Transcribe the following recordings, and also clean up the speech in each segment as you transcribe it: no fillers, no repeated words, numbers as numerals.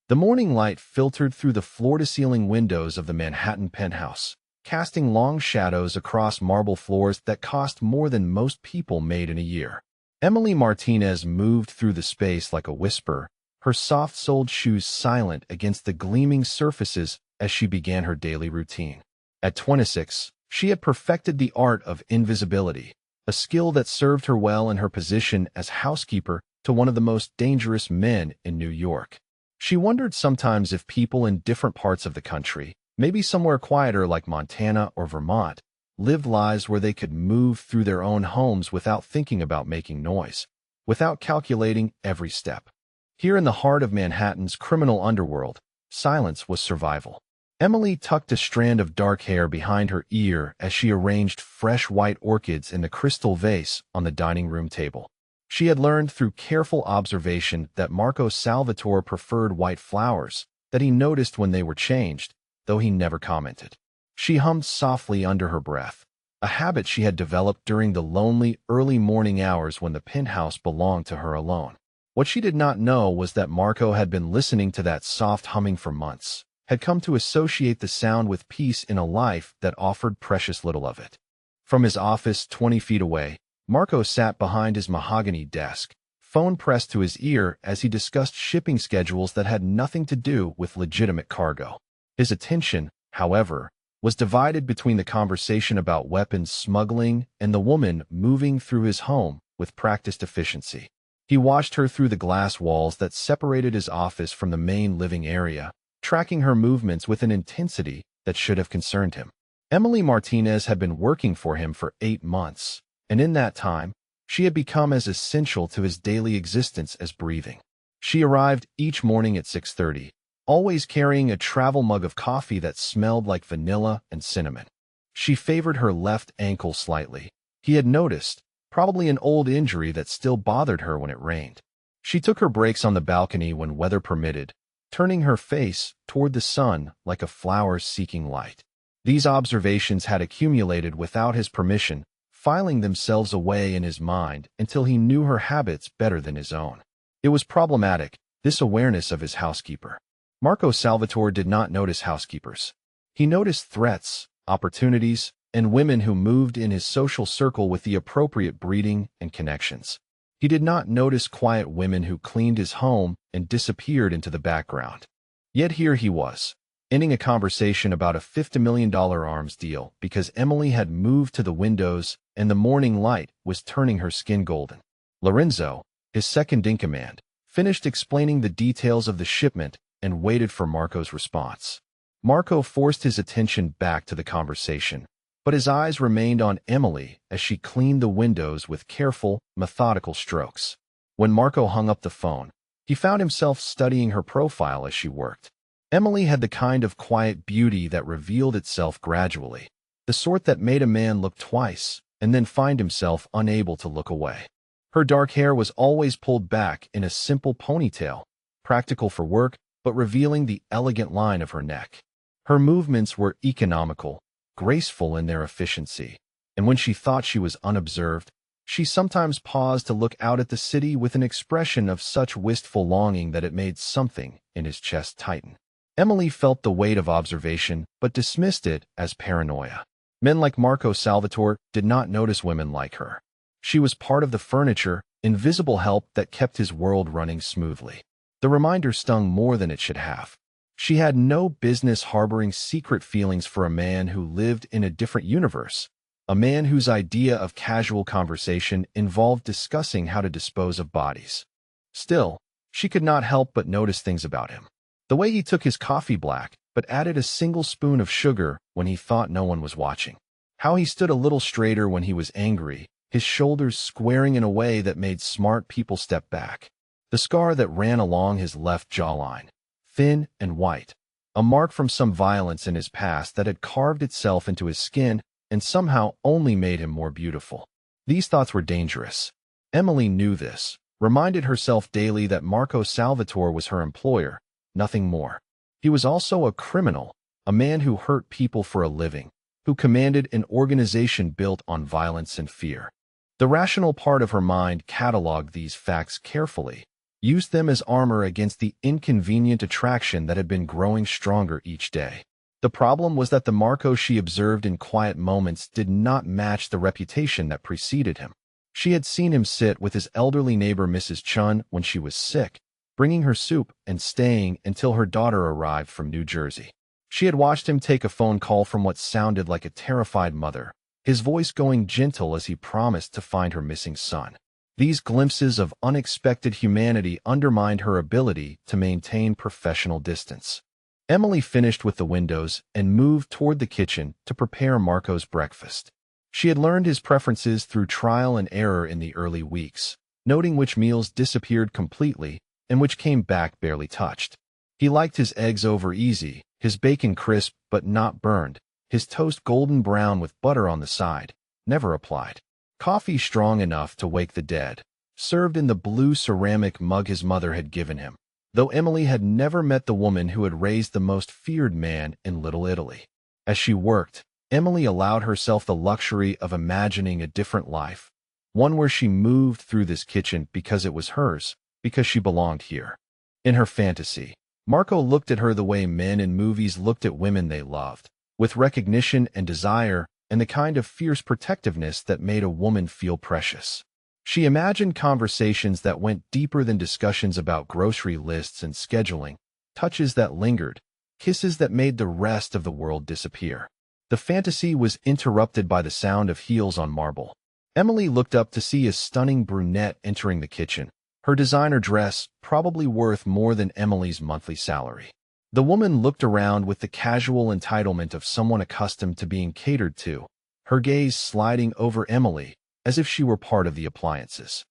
The morning light filtered through the floor-to-ceiling windows of the Manhattan penthouse, casting long shadows across marble floors that cost more than most people made in a year. Emily Martinez moved through the space like a whisper, her soft-soled shoes silent against the gleaming surfaces as she began her daily routine. At 26, she had perfected the art of invisibility, a skill that served her well in her position as housekeeper to one of the most dangerous men in New York. She wondered sometimes if people in different parts of the country, maybe somewhere quieter like Montana or Vermont, lived lives where they could move through their own homes without thinking about making noise, without calculating every step. Here in the heart of Manhattan's criminal underworld, silence was survival. Emily tucked a strand of dark hair behind her ear as she arranged fresh white orchids in the crystal vase on the dining room table. She had learned through careful observation that Marco Salvatore preferred white flowers, that he noticed when they were changed, though he never commented. She hummed softly under her breath, a habit she had developed during the lonely, early morning hours when the penthouse belonged to her alone. What she did not know was that Marco had been listening to that soft humming for months, had come to associate the sound with peace in a life that offered precious little of it. From his office 20 feet away, Marco sat behind his mahogany desk, phone pressed to his ear as he discussed shipping schedules that had nothing to do with legitimate cargo. His attention, however, was divided between the conversation about weapons smuggling and the woman moving through his home with practiced efficiency. He watched her through the glass walls that separated his office from the main living area, tracking her movements with an intensity that should have concerned him. Emily Martinez had been working for him for 8 months, and in that time, she had become as essential to his daily existence as breathing. She arrived each morning at 6:30, always carrying a travel mug of coffee that smelled like vanilla and cinnamon. She favored her left ankle slightly. He had noticed, probably an old injury that still bothered her when it rained. She took her breaks on the balcony when weather permitted, turning her face toward the sun like a flower seeking light. These observations had accumulated without his permission, filing themselves away in his mind until he knew her habits better than his own. It was problematic, this awareness of his housekeeper. Marco Salvatore did not notice housekeepers. He noticed threats, opportunities, and women who moved in his social circle with the appropriate breeding and connections. He did not notice quiet women who cleaned his home and disappeared into the background. Yet here he was, ending a conversation about a $50 million arms deal because Emily had moved to the windows and the morning light was turning her skin golden. Lorenzo, his second-in-command, finished explaining the details of the shipment and waited for Marco's response. Marco forced his attention back to the conversation, but his eyes remained on Emily as she cleaned the windows with careful, methodical strokes. When Marco hung up the phone, he found himself studying her profile as she worked. Emily had the kind of quiet beauty that revealed itself gradually, the sort that made a man look twice and then find himself unable to look away. Her dark hair was always pulled back in a simple ponytail, practical for work, but revealing the elegant line of her neck. Her movements were economical, graceful in their efficiency, and when she thought she was unobserved, she sometimes paused to look out at the city with an expression of such wistful longing that it made something in his chest tighten. Emily felt the weight of observation, but dismissed it as paranoia. Men like Marco Salvatore did not notice women like her. She was part of the furniture, invisible help that kept his world running smoothly. The reminder stung more than it should have. She had no business harboring secret feelings for a man who lived in a different universe, a man whose idea of casual conversation involved discussing how to dispose of bodies. Still, she could not help but notice things about him. The way he took his coffee black, but added a single spoon of sugar when he thought no one was watching. How he stood a little straighter when he was angry, his shoulders squaring in a way that made smart people step back. The scar that ran along his left jawline, thin and white, a mark from some violence in his past that had carved itself into his skin and somehow only made him more beautiful. These thoughts were dangerous. Emily knew this, reminded herself daily that Marco Salvatore was her employer, nothing more. He was also a criminal, a man who hurt people for a living, who commanded an organization built on violence and fear. The rational part of her mind cataloged these facts carefully, used them as armor against the inconvenient attraction that had been growing stronger each day. The problem was that the Marco she observed in quiet moments did not match the reputation that preceded him. She had seen him sit with his elderly neighbor Mrs. Chun when she was sick, bringing her soup and staying until her daughter arrived from New Jersey. She had watched him take a phone call from what sounded like a terrified mother, his voice going gentle as he promised to find her missing son. These glimpses of unexpected humanity undermined her ability to maintain professional distance. Emily finished with the windows and moved toward the kitchen to prepare Marco's breakfast. She had learned his preferences through trial and error in the early weeks, noting which meals disappeared completely and which came back barely touched. He liked his eggs over easy, his bacon crisp but not burned, his toast golden brown with butter on the side, never applied. Coffee strong enough to wake the dead, served in the blue ceramic mug his mother had given him, though Emily had never met the woman who had raised the most feared man in Little Italy. As she worked, Emily allowed herself the luxury of imagining a different life, one where she moved through this kitchen because it was hers, because she belonged here. In her fantasy, Marco looked at her the way men in movies looked at women they loved, with recognition and desire and the kind of fierce protectiveness that made a woman feel precious. She imagined conversations that went deeper than discussions about grocery lists and scheduling, touches that lingered, kisses that made the rest of the world disappear. The fantasy was interrupted by the sound of heels on marble. Emily looked up to see a stunning brunette entering the kitchen, her designer dress probably worth more than Emily's monthly salary. The woman looked around with the casual entitlement of someone accustomed to being catered to, her gaze sliding over Emily, as if she were part of the appliances.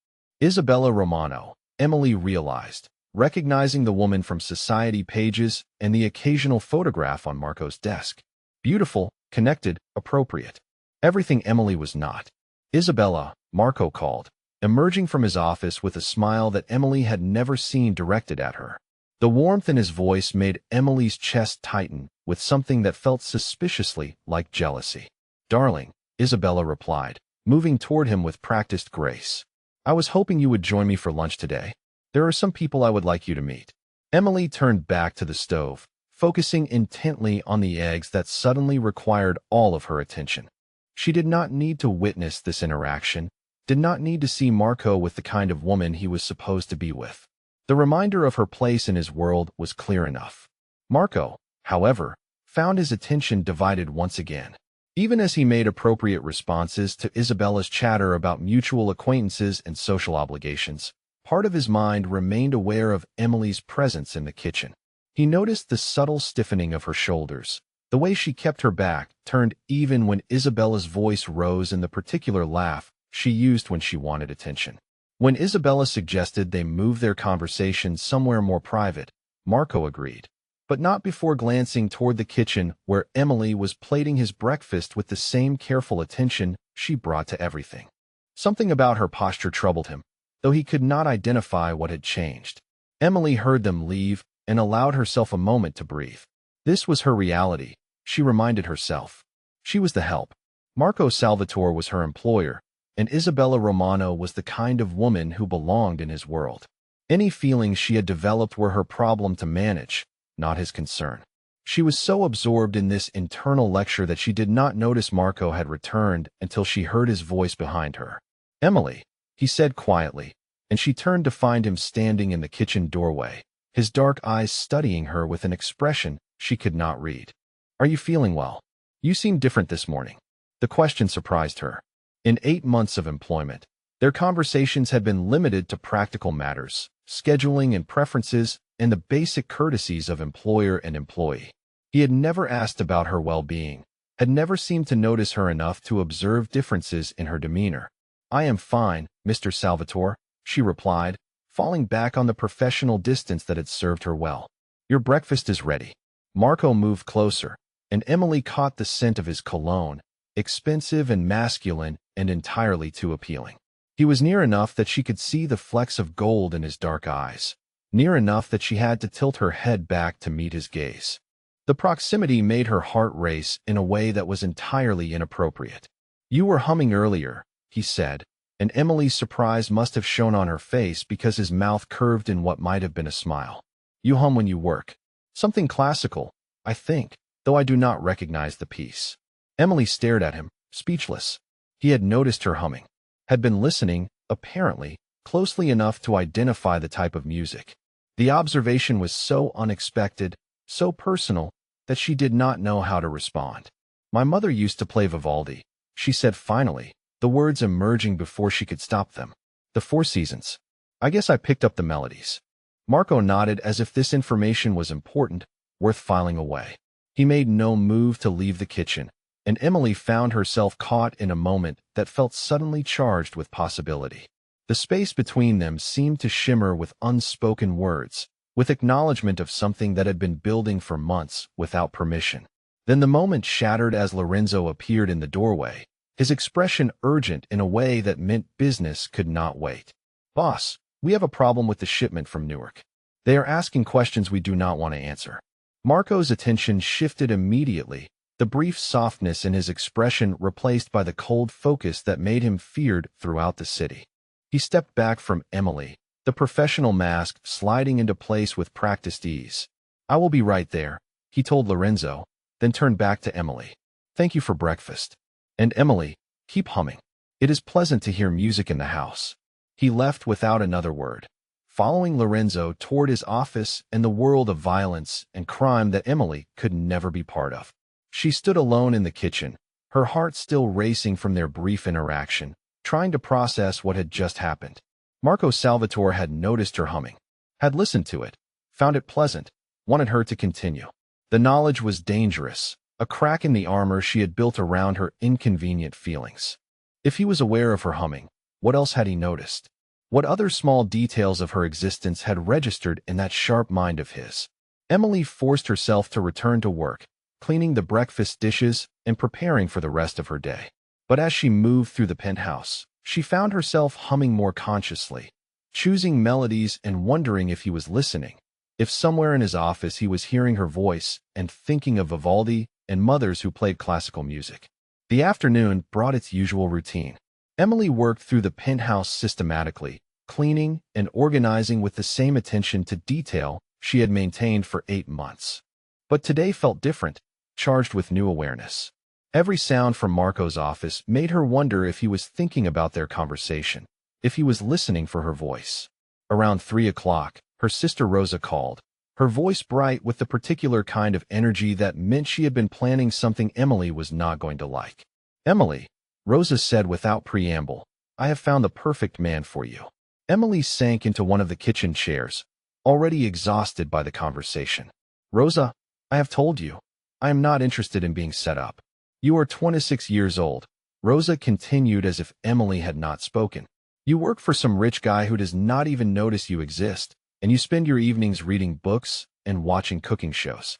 Isabella Romano, Emily realized, recognizing the woman from society pages and the occasional photograph on Marco's desk. Beautiful, connected, appropriate. Everything Emily was not. Isabella, Marco called, emerging from his office with a smile that Emily had never seen directed at her. The warmth in his voice made Emily's chest tighten with something that felt suspiciously like jealousy. "Darling," Isabella replied, moving toward him with practiced grace. "I was hoping you would join me for lunch today. There are some people I would like you to meet." Emily turned back to the stove, focusing intently on the eggs that suddenly required all of her attention. She did not need to witness this interaction, did not need to see Marco with the kind of woman he was supposed to be with. The reminder of her place in his world was clear enough. Marco, however, found his attention divided once again. Even as he made appropriate responses to Isabella's chatter about mutual acquaintances and social obligations, part of his mind remained aware of Emily's presence in the kitchen. He noticed the subtle stiffening of her shoulders, the way she kept her back turned even when Isabella's voice rose in the particular laugh she used when she wanted attention. When Isabella suggested they move their conversation somewhere more private, Marco agreed, but not before glancing toward the kitchen where Emily was plating his breakfast with the same careful attention she brought to everything. Something about her posture troubled him, though he could not identify what had changed. Emily heard them leave and allowed herself a moment to breathe. This was her reality, she reminded herself. She was the help. Marco Salvatore was her employer, and Isabella Romano was the kind of woman who belonged in his world. Any feelings she had developed were her problem to manage, not his concern. She was so absorbed in this internal lecture that she did not notice Marco had returned until she heard his voice behind her. "Emily," he said quietly, and she turned to find him standing in the kitchen doorway, his dark eyes studying her with an expression she could not read. "Are you feeling well? You seem different this morning." The question surprised her. In 8 months of employment, their conversations had been limited to practical matters, scheduling and preferences, and the basic courtesies of employer and employee. He had never asked about her well-being, had never seemed to notice her enough to observe differences in her demeanor. "I am fine, Mr. Salvatore," she replied, falling back on the professional distance that had served her well. "Your breakfast is ready." Marco moved closer, and Emily caught the scent of his cologne, expensive and masculine and entirely too appealing. He was near enough that she could see the flecks of gold in his dark eyes, near enough that she had to tilt her head back to meet his gaze. The proximity made her heart race in a way that was entirely inappropriate. "You were humming earlier," he said, and Emily's surprise must have shown on her face because his mouth curved in what might have been a smile. You hum when you work. Something classical, I think, though I do not recognize the piece. Emily stared at him, speechless. He had noticed her humming, had been listening, apparently, closely enough to identify the type of music. The observation was so unexpected, so personal, that she did not know how to respond. My mother used to play Vivaldi, she said finally, the words emerging before she could stop them. The Four Seasons. I guess I picked up the melodies. Marco nodded as if this information was important, worth filing away. He made no move to leave the kitchen, and Emily found herself caught in a moment that felt suddenly charged with possibility. The space between them seemed to shimmer with unspoken words, with acknowledgement of something that had been building for months without permission. Then the moment shattered as Lorenzo appeared in the doorway, his expression urgent in a way that meant business could not wait. Boss, we have a problem with the shipment from Newark. They are asking questions we do not want to answer. Marco's attention shifted immediately, the brief softness in his expression replaced by the cold focus that made him feared throughout the city. He stepped back from Emily, the professional mask sliding into place with practiced ease. I will be right there, he told Lorenzo, then turned back to Emily. Thank you for breakfast. And Emily, keep humming. It is pleasant to hear music in the house. He left without another word, following Lorenzo toward his office and the world of violence and crime that Emily could never be part of. She stood alone in the kitchen, her heart still racing from their brief interaction, trying to process what had just happened. Marco Salvatore had noticed her humming, had listened to it, found it pleasant, wanted her to continue. The knowledge was dangerous, a crack in the armor she had built around her inconvenient feelings. If he was aware of her humming, what else had he noticed? What other small details of her existence had registered in that sharp mind of his? Emily forced herself to return to work, cleaning the breakfast dishes and preparing for the rest of her day. But as she moved through the penthouse, she found herself humming more consciously, choosing melodies and wondering if he was listening, if somewhere in his office he was hearing her voice and thinking of Vivaldi and mothers who played classical music. The afternoon brought its usual routine. Emily worked through the penthouse systematically, cleaning and organizing with the same attention to detail she had maintained for 8 months. But today felt different, charged with new awareness. Every sound from Marco's office made her wonder if he was thinking about their conversation, if he was listening for her voice. Around 3 o'clock, her sister Rosa called, her voice bright with the particular kind of energy that meant she had been planning something Emily was not going to like. Emily, Rosa said without preamble, I have found the perfect man for you. Emily sank into one of the kitchen chairs, already exhausted by the conversation. Rosa, I have told you, I am not interested in being set up. You are 26 years old, Rosa continued as if Emily had not spoken. You work for some rich guy who does not even notice you exist, and you spend your evenings reading books and watching cooking shows.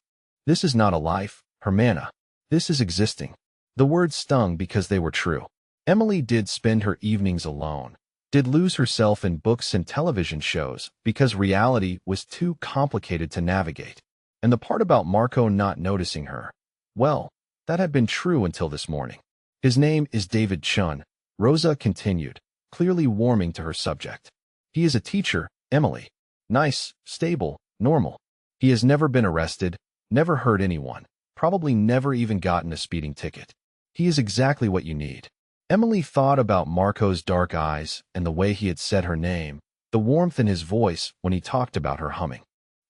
This is not a life, Hermana. This is existing. The words stung because they were true. Emily did spend her evenings alone, did lose herself in books and television shows because reality was too complicated to navigate. And the part about Marco not noticing her, well, that had been true until this morning. His name is David Chun, Rosa continued, clearly warming to her subject. He is a teacher, Emily. Nice, stable, normal. He has never been arrested, never hurt anyone, probably never even gotten a speeding ticket. He is exactly what you need. Emily thought about Marco's dark eyes and the way he had said her name, the warmth in his voice when he talked about her humming.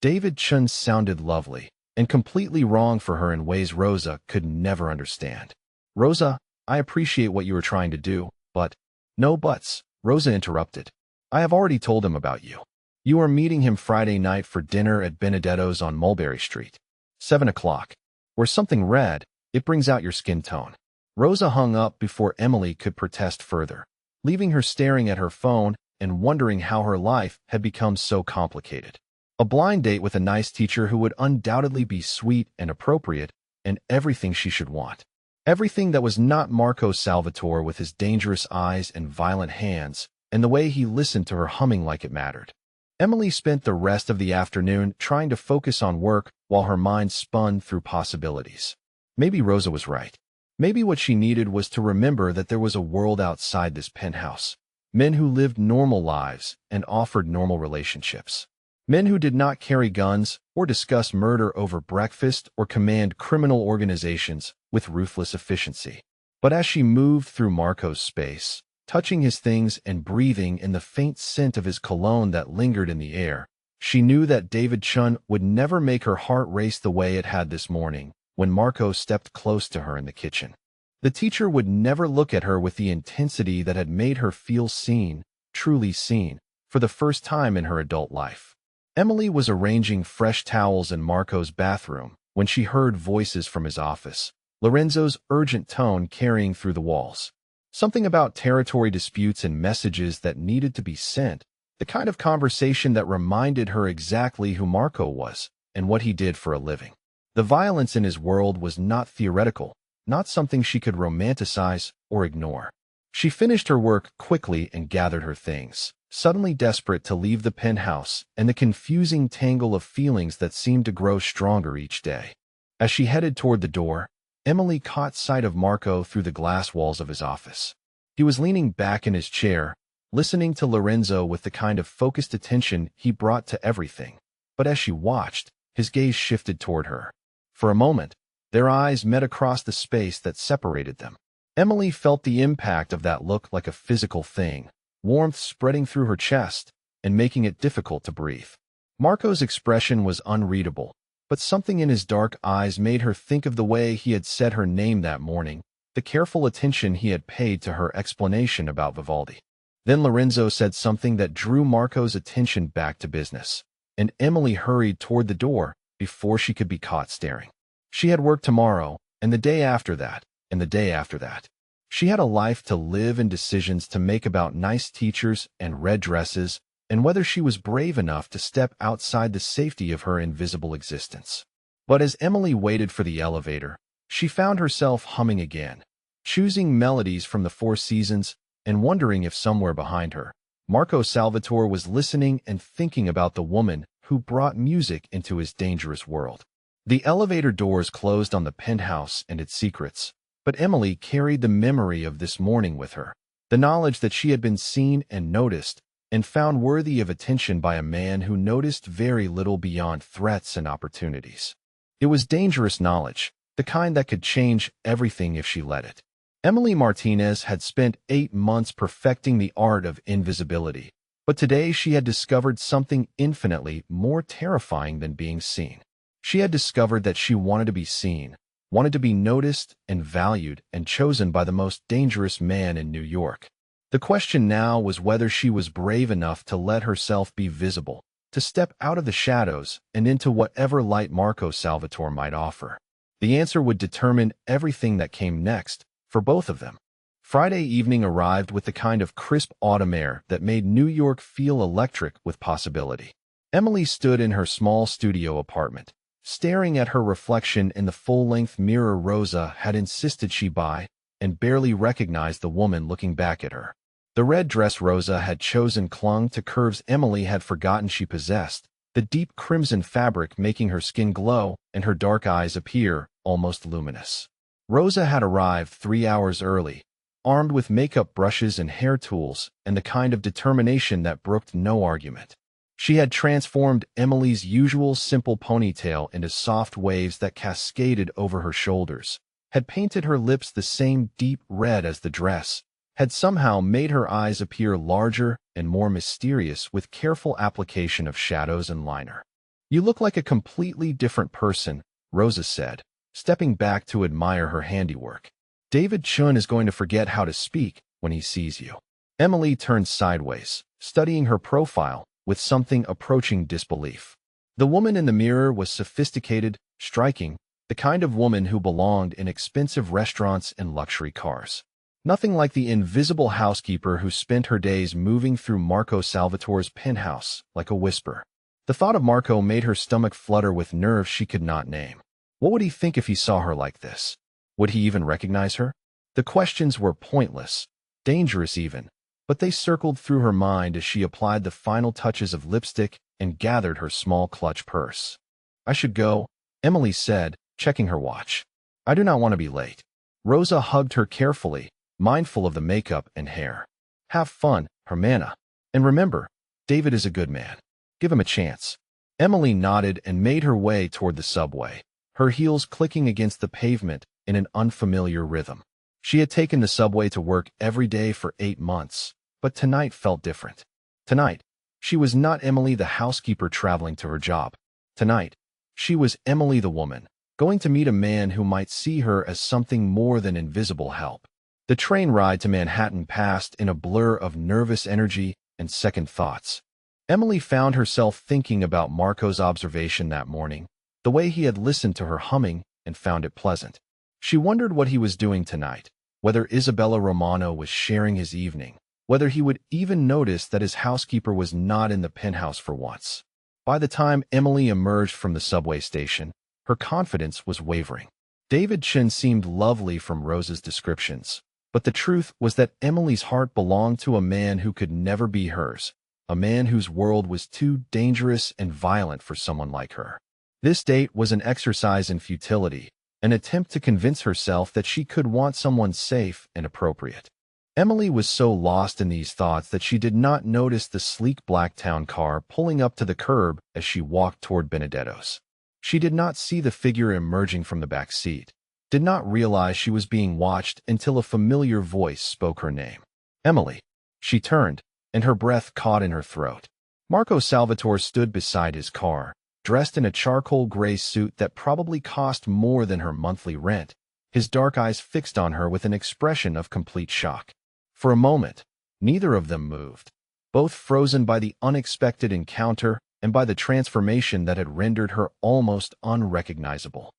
David Chun sounded lovely, and completely wrong for her in ways Rosa could never understand. Rosa, I appreciate what you are trying to do, but... No buts, Rosa interrupted. I have already told him about you. You are meeting him Friday night for dinner at Benedetto's on Mulberry Street. 7 o'clock. Wear something red, it brings out your skin tone. Rosa hung up before Emily could protest further, leaving her staring at her phone and wondering how her life had become so complicated. A blind date with a nice teacher who would undoubtedly be sweet and appropriate, and everything she should want. Everything that was not Marco Salvatore with his dangerous eyes and violent hands, and the way he listened to her humming like it mattered. Emily spent the rest of the afternoon trying to focus on work while her mind spun through possibilities. Maybe Rosa was right. Maybe what she needed was to remember that there was a world outside this penthouse, Men who lived normal lives and offered normal relationships. Men who did not carry guns or discuss murder over breakfast or command criminal organizations with ruthless efficiency. But as she moved through Marco's space, touching his things and breathing in the faint scent of his cologne that lingered in the air, she knew that David Chun would never make her heart race the way it had this morning when Marco stepped close to her in the kitchen. The teacher would never look at her with the intensity that had made her feel seen, truly seen, for the first time in her adult life. Emily was arranging fresh towels in Marco's bathroom when she heard voices from his office, Lorenzo's urgent tone carrying through the walls. Something about territory disputes and messages that needed to be sent, the kind of conversation that reminded her exactly who Marco was and what he did for a living. The violence in his world was not theoretical, not something she could romanticize or ignore. She finished her work quickly and gathered her things, suddenly desperate to leave the penthouse and the confusing tangle of feelings that seemed to grow stronger each day. As she headed toward the door, Emily caught sight of Marco through the glass walls of his office. He was leaning back in his chair, listening to Lorenzo with the kind of focused attention he brought to everything. But as she watched, his gaze shifted toward her. For a moment, their eyes met across the space that separated them. Emily felt the impact of that look like a physical thing, warmth spreading through her chest and making it difficult to breathe. Marco's expression was unreadable, but something in his dark eyes made her think of the way he had said her name that morning, the careful attention he had paid to her explanation about Vivaldi. Then Lorenzo said something that drew Marco's attention back to business, and Emily hurried toward the door before she could be caught staring. She had work tomorrow, and the day after that, and the day after that. She had a life to live and decisions to make about nice teachers and red dresses, and whether she was brave enough to step outside the safety of her invisible existence. But as Emily waited for the elevator, she found herself humming again, choosing melodies from the Four Seasons and wondering if somewhere behind her, Marco Salvatore was listening and thinking about the woman who brought music into his dangerous world. The elevator doors closed on the penthouse and its secrets, but Emily carried the memory of this morning with her, the knowledge that she had been seen and noticed and found worthy of attention by a man who noticed very little beyond threats and opportunities. It was dangerous knowledge, the kind that could change everything if she let it. Emily Martinez had spent 8 months perfecting the art of invisibility, but today she had discovered something infinitely more terrifying than being seen. She had discovered that she wanted to be seen, wanted to be noticed and valued and chosen by the most dangerous man in New York. The question now was whether she was brave enough to let herself be visible, to step out of the shadows and into whatever light Marco Salvatore might offer. The answer would determine everything that came next for both of them. Friday evening arrived with the kind of crisp autumn air that made New York feel electric with possibility. Emily stood in her small studio apartment, staring at her reflection in the full-length mirror Rosa had insisted she buy, and barely recognized the woman looking back at her. The red dress Rosa had chosen clung to curves Emily had forgotten she possessed, the deep crimson fabric making her skin glow and her dark eyes appear almost luminous. Rosa had arrived 3 hours early, armed with makeup brushes and hair tools and the kind of determination that brooked no argument. She had transformed Emily's usual simple ponytail into soft waves that cascaded over her shoulders, had painted her lips the same deep red as the dress, had somehow made her eyes appear larger and more mysterious with careful application of shadows and liner. "You look like a completely different person," Rosa said, stepping back to admire her handiwork. "David Chun is going to forget how to speak when he sees you." Emily turned sideways, studying her profile with something approaching disbelief. The woman in the mirror was sophisticated, striking, the kind of woman who belonged in expensive restaurants and luxury cars. Nothing like the invisible housekeeper who spent her days moving through Marco Salvatore's penthouse like a whisper. The thought of Marco made her stomach flutter with nerves she could not name. What would he think if he saw her like this? Would he even recognize her? The questions were pointless, dangerous even, but they circled through her mind as she applied the final touches of lipstick and gathered her small clutch purse. "I should go," Emily said, checking her watch. "I do not want to be late." Rosa hugged her carefully, mindful of the makeup and hair. "Have fun," Hermana. And remember, David is a good man. Give him a chance. Emily nodded and made her way toward the subway, her heels clicking against the pavement in an unfamiliar rhythm. She had taken the subway to work every day for 8 months, but tonight felt different. Tonight, she was not Emily the housekeeper traveling to her job. Tonight, she was Emily the woman, going to meet a man who might see her as something more than invisible help. The train ride to Manhattan passed in a blur of nervous energy and second thoughts. Emily found herself thinking about Marco's observation that morning, the way he had listened to her humming and found it pleasant. She wondered what he was doing tonight, whether Isabella Romano was sharing his evening, whether he would even notice that his housekeeper was not in the penthouse for once. By the time Emily emerged from the subway station, her confidence was wavering. David Chin seemed lovely from Rose's descriptions, but the truth was that Emily's heart belonged to a man who could never be hers, a man whose world was too dangerous and violent for someone like her. This date was an exercise in futility, an attempt to convince herself that she could want someone safe and appropriate. Emily was so lost in these thoughts that she did not notice the sleek black town car pulling up to the curb as she walked toward Benedetto's. She did not see the figure emerging from the back seat, did not realize she was being watched until a familiar voice spoke her name. Emily. She turned, and her breath caught in her throat. Marco Salvatore stood beside his car, dressed in a charcoal gray suit that probably cost more than her monthly rent, his dark eyes fixed on her with an expression of complete shock. For a moment, neither of them moved, both frozen by the unexpected encounter and by the transformation that had rendered her almost unrecognizable.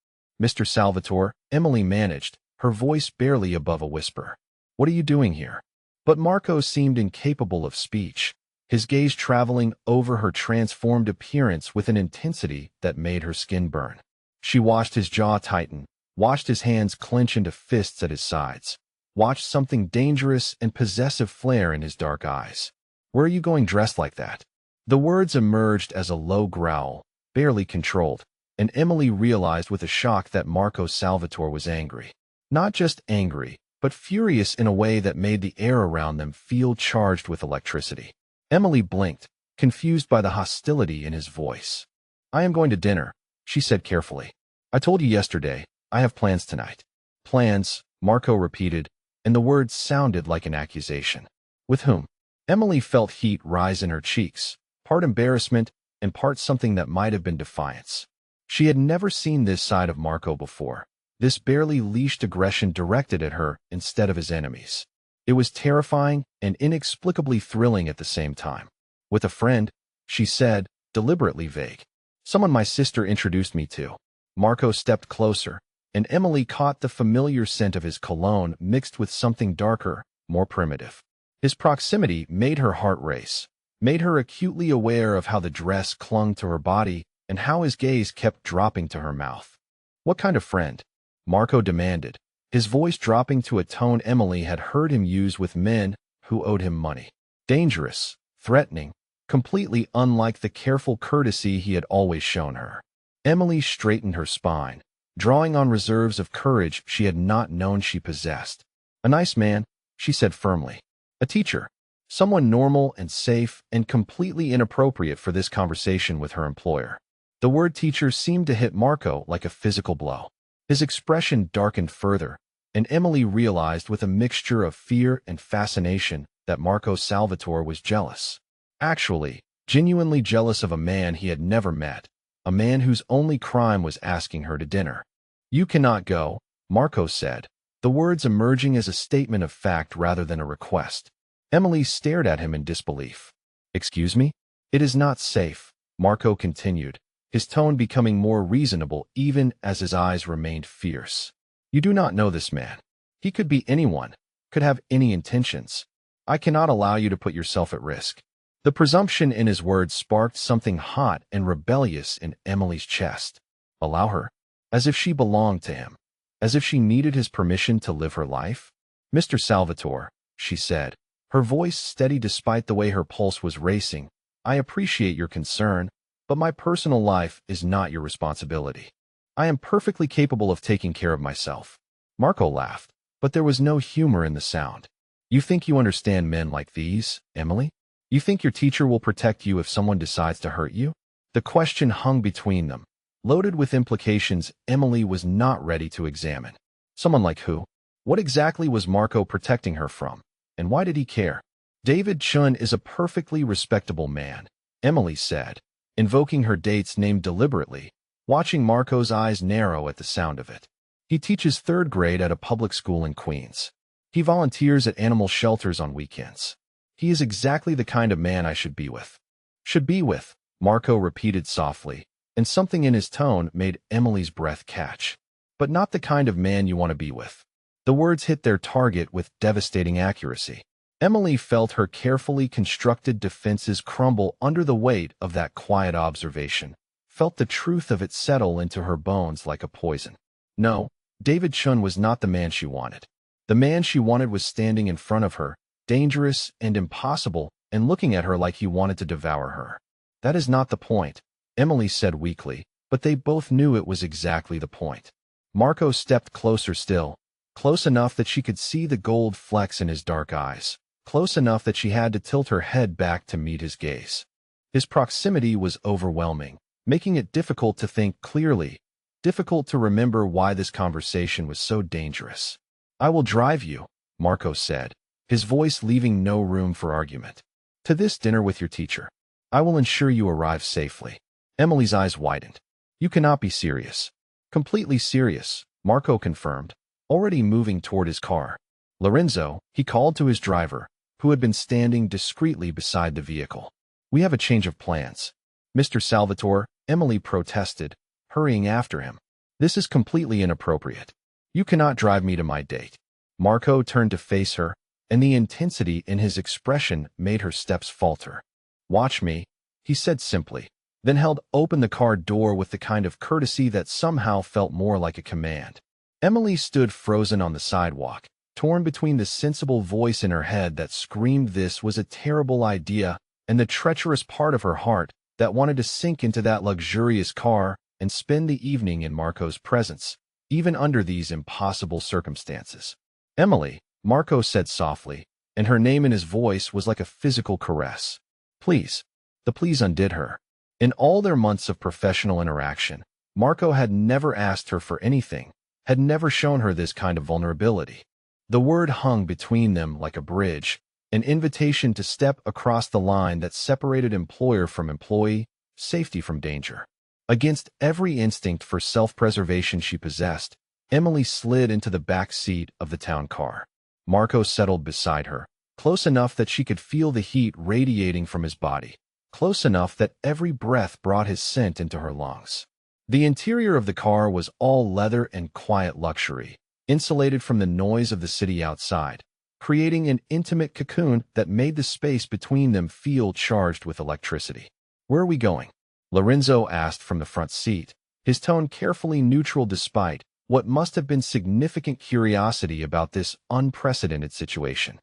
Mr. Salvatore, Emily managed, her voice barely above a whisper. What are you doing here? But Marco seemed incapable of speech, his gaze traveling over her transformed appearance with an intensity that made her skin burn. She watched his jaw tighten, watched his hands clench into fists at his sides, watched something dangerous and possessive flare in his dark eyes. Where are you going dressed like that? The words emerged as a low growl, barely controlled, and Emily realized with a shock that Marco Salvatore was angry. Not just angry, but furious in a way that made the air around them feel charged with electricity. Emily blinked, confused by the hostility in his voice. I am going to dinner, she said carefully. I told you yesterday, I have plans tonight. Plans, Marco repeated, and the words sounded like an accusation. With whom? Emily felt heat rise in her cheeks, part embarrassment and part something that might have been defiance. She had never seen this side of Marco before, this barely leashed aggression directed at her instead of his enemies. It was terrifying and inexplicably thrilling at the same time. With a friend, she said, deliberately vague. Someone my sister introduced me to. Marco stepped closer, and Emily caught the familiar scent of his cologne mixed with something darker, more primitive. His proximity made her heart race, made her acutely aware of how the dress clung to her body and how his gaze kept dropping to her mouth. What kind of friend? Marco demanded, his voice dropping to a tone Emily had heard him use with men who owed him money. Dangerous, threatening, completely unlike the careful courtesy he had always shown her. Emily straightened her spine, drawing on reserves of courage she had not known she possessed. A nice man, she said firmly. A teacher. Someone normal and safe and completely inappropriate for this conversation with her employer. The word teacher seemed to hit Marco like a physical blow. His expression darkened further, and Emily realized with a mixture of fear and fascination that Marco Salvatore was jealous. Actually, genuinely jealous of a man he had never met, a man whose only crime was asking her to dinner. You cannot go, Marco said, the words emerging as a statement of fact rather than a request. Emily stared at him in disbelief. Excuse me? It is not safe, Marco continued, his tone becoming more reasonable even as his eyes remained fierce. You do not know this man. He could be anyone, could have any intentions. I cannot allow you to put yourself at risk. The presumption in his words sparked something hot and rebellious in Emily's chest. Allow her? As if she belonged to him. As if she needed his permission to live her life? Mr. Salvatore, she said, her voice steady despite the way her pulse was racing. I appreciate your concern, but my personal life is not your responsibility. I am perfectly capable of taking care of myself. Marco laughed, but there was no humor in the sound. You think you understand men like these, Emily? You think your teacher will protect you if someone decides to hurt you? The question hung between them, loaded with implications Emily was not ready to examine. Someone like who? What exactly was Marco protecting her from? And why did he care? David Chun is a perfectly respectable man, Emily said, invoking her date's name deliberately, watching Marco's eyes narrow at the sound of it. He teaches third grade at a public school in Queens. He volunteers at animal shelters on weekends. He is exactly the kind of man I should be with. Should be with, Marco repeated softly, and something in his tone made Emily's breath catch. But not the kind of man you want to be with. The words hit their target with devastating accuracy. Emily felt her carefully constructed defenses crumble under the weight of that quiet observation, felt the truth of it settle into her bones like a poison. No, David Chun was not the man she wanted. The man she wanted was standing in front of her, dangerous and impossible, and looking at her like he wanted to devour her. That is not the point, Emily said weakly, but they both knew it was exactly the point. Marco stepped closer still, close enough that she could see the gold flecks in his dark eyes, close enough that she had to tilt her head back to meet his gaze. His proximity was overwhelming, making it difficult to think clearly, difficult to remember why this conversation was so dangerous. I will drive you, Marco said, his voice leaving no room for argument. To this dinner with your teacher. I will ensure you arrive safely. Emily's eyes widened. You cannot be serious. Completely serious, Marco confirmed, already moving toward his car. Lorenzo, he called to his driver, who had been standing discreetly beside the vehicle. We have a change of plans. Mr. Salvatore, Emily protested, hurrying after him. This is completely inappropriate. You cannot drive me to my date. Marco turned to face her, and the intensity in his expression made her steps falter. Watch me, he said simply, then held open the car door with the kind of courtesy that somehow felt more like a command. Emily stood frozen on the sidewalk, torn between the sensible voice in her head that screamed this was a terrible idea and the treacherous part of her heart that wanted to sink into that luxurious car and spend the evening in Marco's presence, even under these impossible circumstances. Emily, Marco said softly, and her name in his voice was like a physical caress. Please. The please undid her. In all their months of professional interaction, Marco had never asked her for anything, had never shown her this kind of vulnerability. The word hung between them like a bridge, an invitation to step across the line that separated employer from employee, safety from danger. Against every instinct for self-preservation she possessed, Emily slid into the back seat of the town car. Marco settled beside her, close enough that she could feel the heat radiating from his body, close enough that every breath brought his scent into her lungs. The interior of the car was all leather and quiet luxury, insulated from the noise of the city outside, creating an intimate cocoon that made the space between them feel charged with electricity. Where are we going? Lorenzo asked from the front seat, his tone carefully neutral despite what must have been significant curiosity about this unprecedented situation.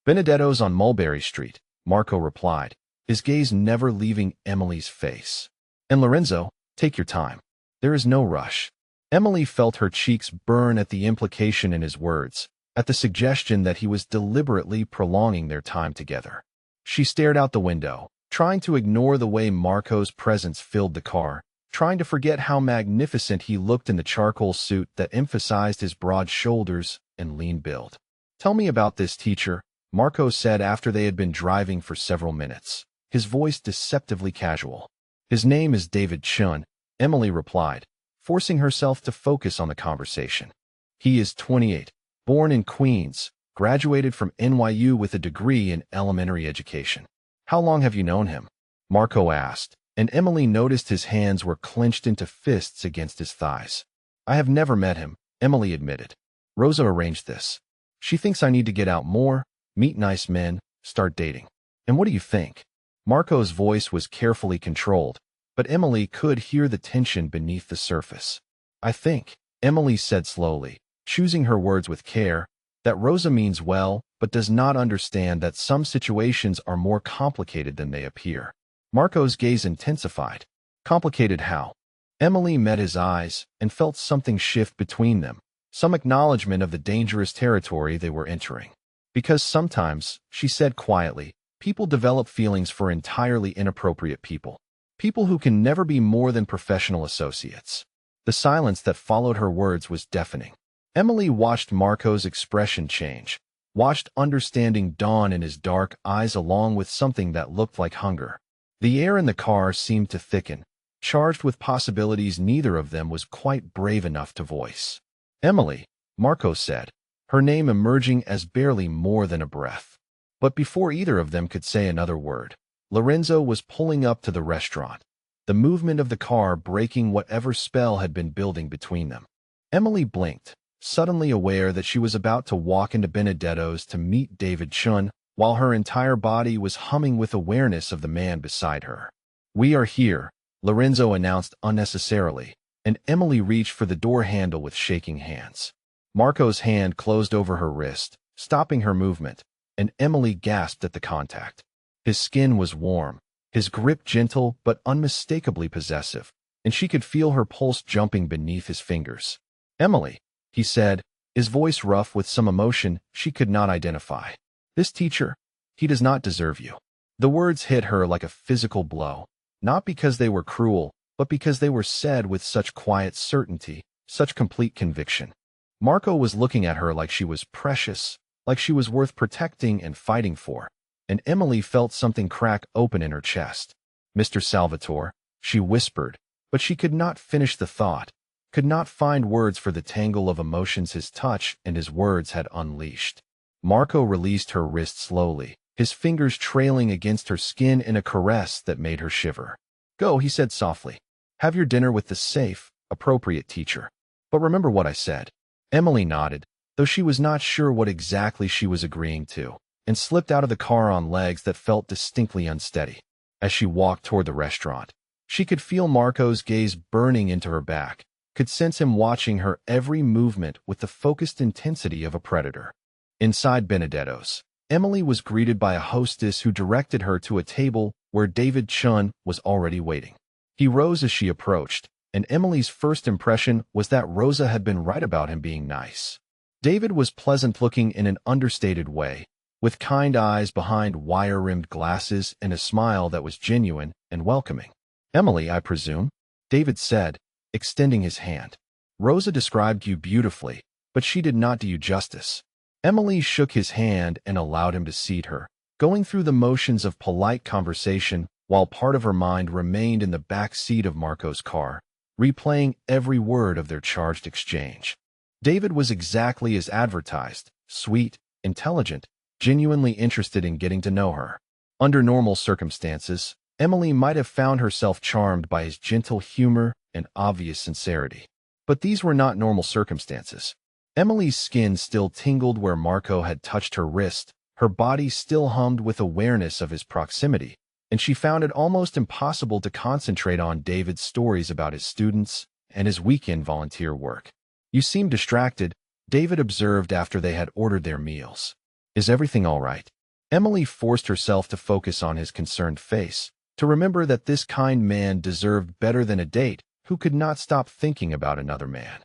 Benedetto's on Mulberry Street, Marco replied, his gaze never leaving Emily's face. And Lorenzo, take your time. There is no rush. Emily felt her cheeks burn at the implication in his words, at the suggestion that he was deliberately prolonging their time together. She stared out the window, trying to ignore the way Marco's presence filled the car, trying to forget how magnificent he looked in the charcoal suit that emphasized his broad shoulders and lean build. Tell me about this, teacher, Marco said after they had been driving for several minutes, his voice deceptively casual. His name is David Chun, Emily replied, forcing herself to focus on the conversation. He is 28, born in Queens, graduated from NYU with a degree in elementary education. How long have you known him? Marco asked, and Emily noticed his hands were clenched into fists against his thighs. I have never met him, Emily admitted. Rosa arranged this. She thinks I need to get out more, meet nice men, start dating. And what do you think? Marco's voice was carefully controlled, but Emily could hear the tension beneath the surface. I think, Emily said slowly, choosing her words with care, that Rosa means well, but does not understand that some situations are more complicated than they appear. Marco's gaze intensified. Complicated how? Emily met his eyes and felt something shift between them, some acknowledgement of the dangerous territory they were entering. Because sometimes, she said quietly, people develop feelings for entirely inappropriate people. People who can never be more than professional associates. The silence that followed her words was deafening. Emily watched Marco's expression change, watched understanding dawn in his dark eyes along with something that looked like hunger. The air in the car seemed to thicken, charged with possibilities neither of them was quite brave enough to voice. "Emily," Marco said, her name emerging as barely more than a breath. But before either of them could say another word, Lorenzo was pulling up to the restaurant, the movement of the car breaking whatever spell had been building between them. Emily blinked, suddenly aware that she was about to walk into Benedetto's to meet David Chun, while her entire body was humming with awareness of the man beside her. "We are here," Lorenzo announced unnecessarily, and Emily reached for the door handle with shaking hands. Marco's hand closed over her wrist, stopping her movement, and Emily gasped at the contact. His skin was warm, his grip gentle but unmistakably possessive, and she could feel her pulse jumping beneath his fingers. "Emily," he said, his voice rough with some emotion she could not identify. "This teacher, he does not deserve you." The words hit her like a physical blow, not because they were cruel, but because they were said with such quiet certainty, such complete conviction. Marco was looking at her like she was precious, like she was worth protecting and fighting for, and Emily felt something crack open in her chest. "Mr. Salvatore," she whispered, but she could not finish the thought, could not find words for the tangle of emotions his touch and his words had unleashed. Marco released her wrist slowly, his fingers trailing against her skin in a caress that made her shiver. "Go," he said softly. "Have your dinner with the safe, appropriate teacher. But remember what I said." Emily nodded, though she was not sure what exactly she was agreeing to, and slipped out of the car on legs that felt distinctly unsteady. As she walked toward the restaurant, she could feel Marco's gaze burning into her back, could sense him watching her every movement with the focused intensity of a predator. Inside Benedetto's, Emily was greeted by a hostess who directed her to a table where David Chun was already waiting. He rose as she approached, and Emily's first impression was that Rosa had been right about him being nice. David was pleasant-looking in an understated way, with kind eyes behind wire-rimmed glasses and a smile that was genuine and welcoming. "Emily, I presume?" David said, extending his hand. "Rosa described you beautifully, but she did not do you justice." Emily shook his hand and allowed him to seat her, going through the motions of polite conversation while part of her mind remained in the back seat of Marco's car, replaying every word of their charged exchange. David was exactly as advertised, sweet, intelligent, genuinely interested in getting to know her. Under normal circumstances, Emily might have found herself charmed by his gentle humor and obvious sincerity. But these were not normal circumstances. Emily's skin still tingled where Marco had touched her wrist, her body still hummed with awareness of his proximity, and she found it almost impossible to concentrate on David's stories about his students and his weekend volunteer work. "You seem distracted," David observed after they had ordered their meals. "Is everything all right?" Emily forced herself to focus on his concerned face, to remember that this kind man deserved better than a date who could not stop thinking about another man.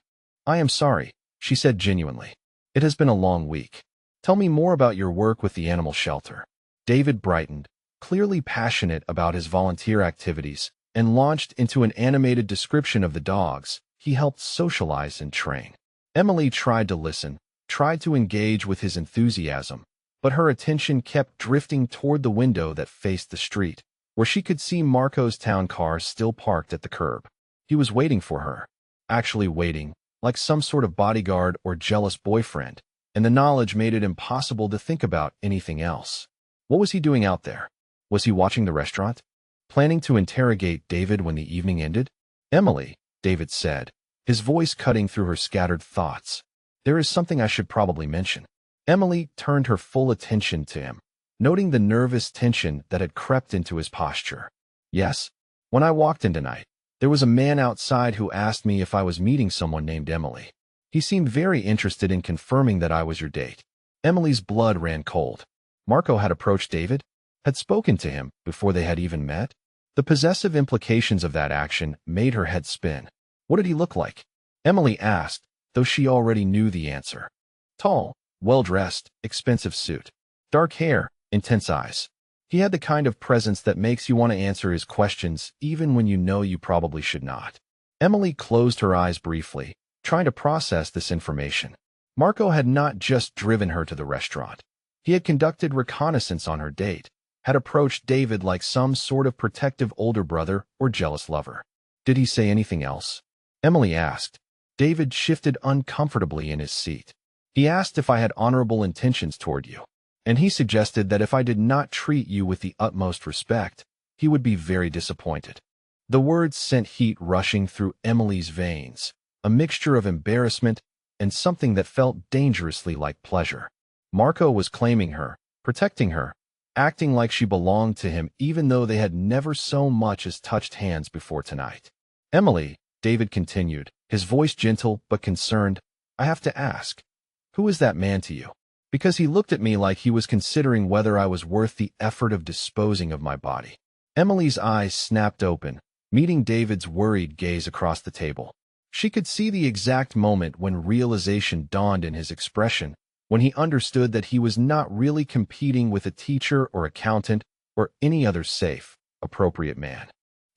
"I am sorry," she said genuinely. "It has been a long week. Tell me more about your work with the animal shelter." David brightened, clearly passionate about his volunteer activities, and launched into an animated description of the dogs he helped socialize and train. Emily tried to listen, tried to engage with his enthusiasm, but her attention kept drifting toward the window that faced the street, where she could see Marco's town car still parked at the curb. He was waiting for her, actually waiting, like some sort of bodyguard or jealous boyfriend, and the knowledge made it impossible to think about anything else. What was he doing out there? Was he watching the restaurant? Planning to interrogate David when the evening ended? "Emily," David said, his voice cutting through her scattered thoughts. "There is something I should probably mention." Emily turned her full attention to him, noting the nervous tension that had crept into his posture. "Yes, when I walked in tonight, there was a man outside who asked me if I was meeting someone named Emily. He seemed very interested in confirming that I was your date." Emily's blood ran cold. Marco had approached David, had spoken to him before they had even met. The possessive implications of that action made her head spin. "What did he look like?" Emily asked, though she already knew the answer. "Tall, well-dressed, expensive suit. Dark hair, intense eyes. He had the kind of presence that makes you want to answer his questions even when you know you probably should not. Emily closed her eyes briefly, trying to process this information. Marco had not just driven her to the restaurant. He had conducted reconnaissance on her date, had approached David like some sort of protective older brother or jealous lover. Did he say anything else? Emily asked. David shifted uncomfortably in his seat. He asked if I had honorable intentions toward you, and he suggested that if I did not treat you with the utmost respect, he would be very disappointed. The words sent heat rushing through Emily's veins, a mixture of embarrassment and something that felt dangerously like pleasure. Marco was claiming her, protecting her, acting like she belonged to him even though they had never so much as touched hands before tonight. Emily, David continued, his voice gentle but concerned, I have to ask, who is that man to you? Because he looked at me like he was considering whether I was worth the effort of disposing of my body. Emily's eyes snapped open, meeting David's worried gaze across the table. She could see the exact moment when realization dawned in his expression, when he understood that he was not really competing with a teacher or accountant or any other safe, appropriate man.